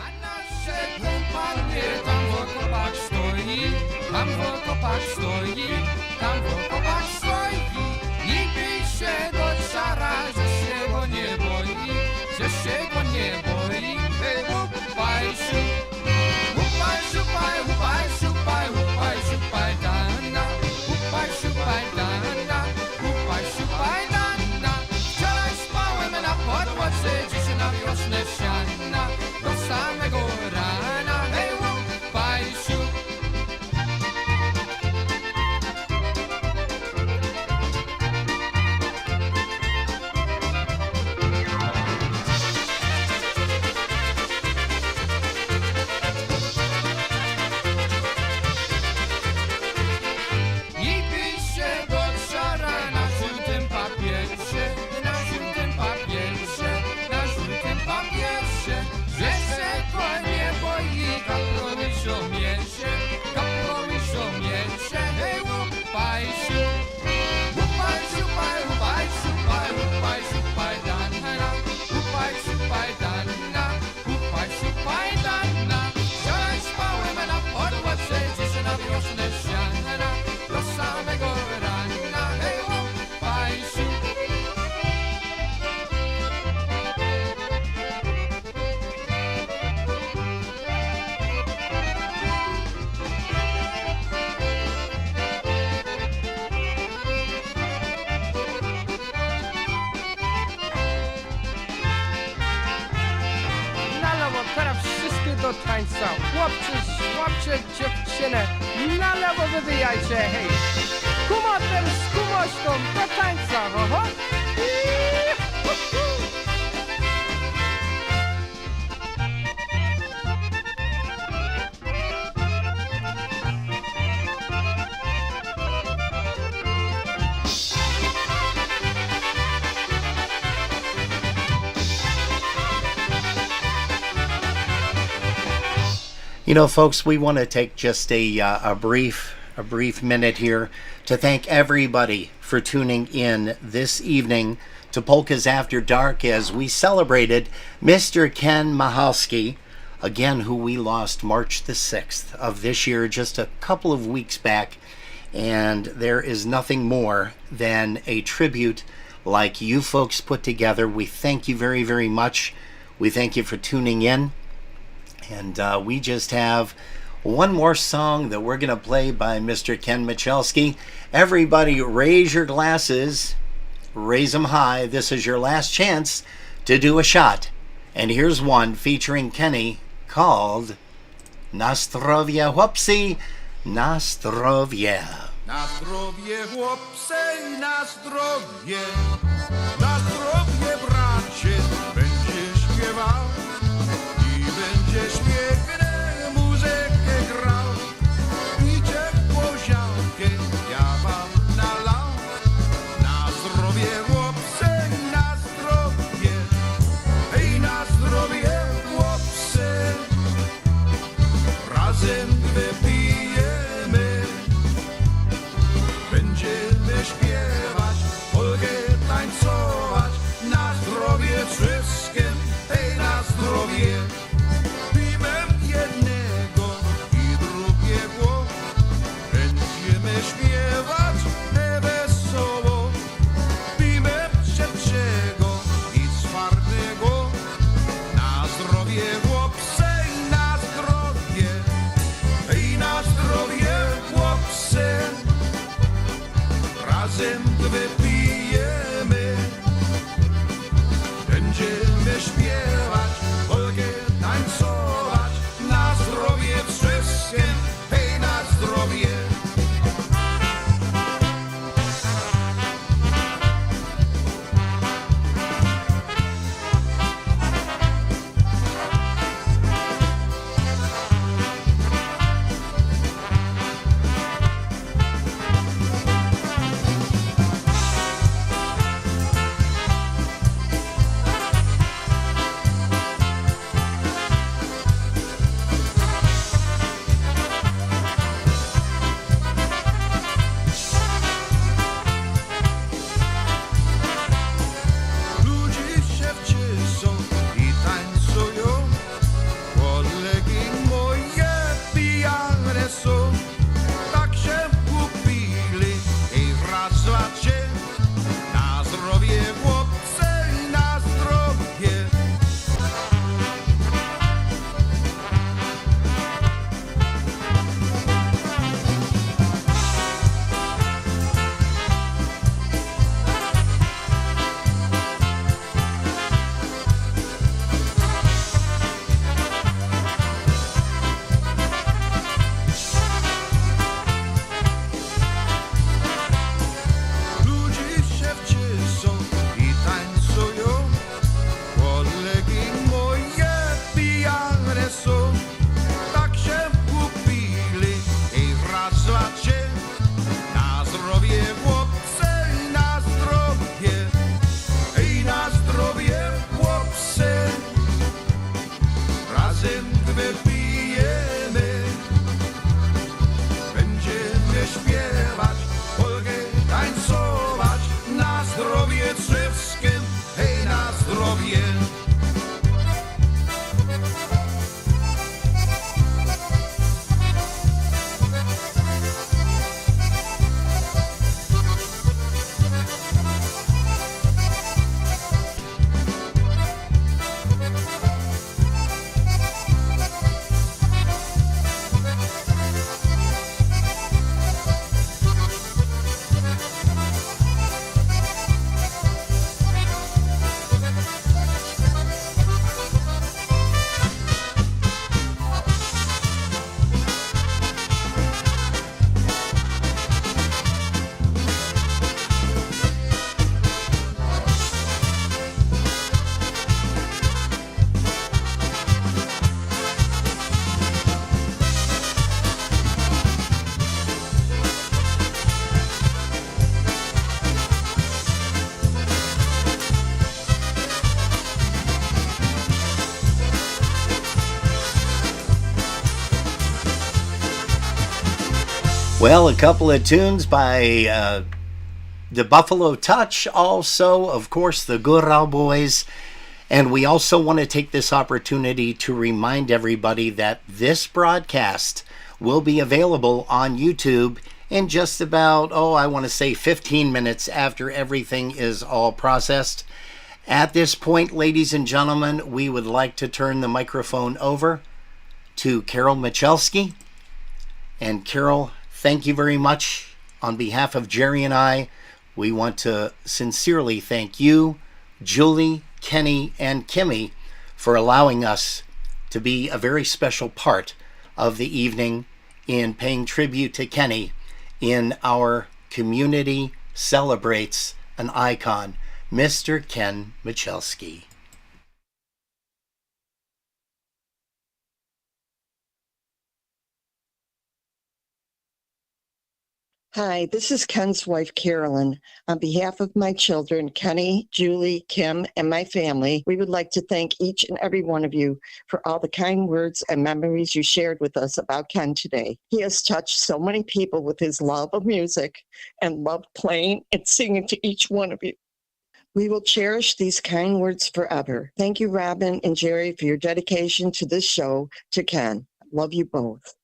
do tańca. Chłopcze, dziewczynę, na lewo wywijajcie, hej. Kumoter z kumośką do tańca, oho. You know, folks, we want to take just a brief minute here to thank everybody for tuning in this evening to Polkas After Dark as we celebrated Mr. Ken Machelski, again, who we lost March the 6th of this year, just a couple of weeks back. And there is nothing more than a tribute like you folks put together. We thank you very, very much. We thank you for tuning in. And we just have one more song that we're going to play by Mr. Ken Machelski. Everybody raise your glasses, raise them high. This is your last chance to do a shot. And here's one featuring Kenny called Na zdrowie, chłopcy, na zdrowie. Na zdrowie, chłopcy, na zdrowie, na zdrowie, bracie, będziesz śpiewał i będziesz pięknie muzykę grał. Idzie w poziomkę, ja wam nalał. Na zdrowie, chłopcy, na zdrowie, hej, na zdrowie, chłopcy, razem wypijemy. Będziemy śpiewać, Polkę tańcować, na zdrowie wszystkim, hej, na zdrowie. Piwem jednego i drugiego będziemy śpiewać wesoło. Piwem trzeciego i czwartego, na zdrowie, chłopcy, na zdrowie, hej, na zdrowie, chłopcy. Razem wypijemy, będziemy śpiewać, Polkę tańcować, na zdrowie wszystkim, hej, na zdrowie. Well, a couple of tunes by the Buffalo Touch, also, of course, the Gurau Boys. And we also want to take this opportunity to remind everybody that this broadcast will be available on YouTube in just about, I want to say 15 minutes after everything is all processed. At this point, ladies and gentlemen, we would like to turn the microphone over to Carol Machelski. And Carol, thank you very much. On behalf of Jerry and I, we want to sincerely thank you, Julie, Kenny, and Kimmy for allowing us to be a very special part of the evening in paying tribute to Kenny in our Community Celebrates an Icon, Mr. Ken Machelski. Hi, this is Ken's wife, Carolyn. On behalf of my children, Kenny, Julie, Kim, and my family, we would like to thank each and every one of you for all the kind words and memories you shared with us about Ken today. He has touched so many people with his love of music and loved playing and singing to each one of you. We will cherish these kind words forever. Thank you, Robin and Jerry, for your dedication to this show to Ken. Love you both.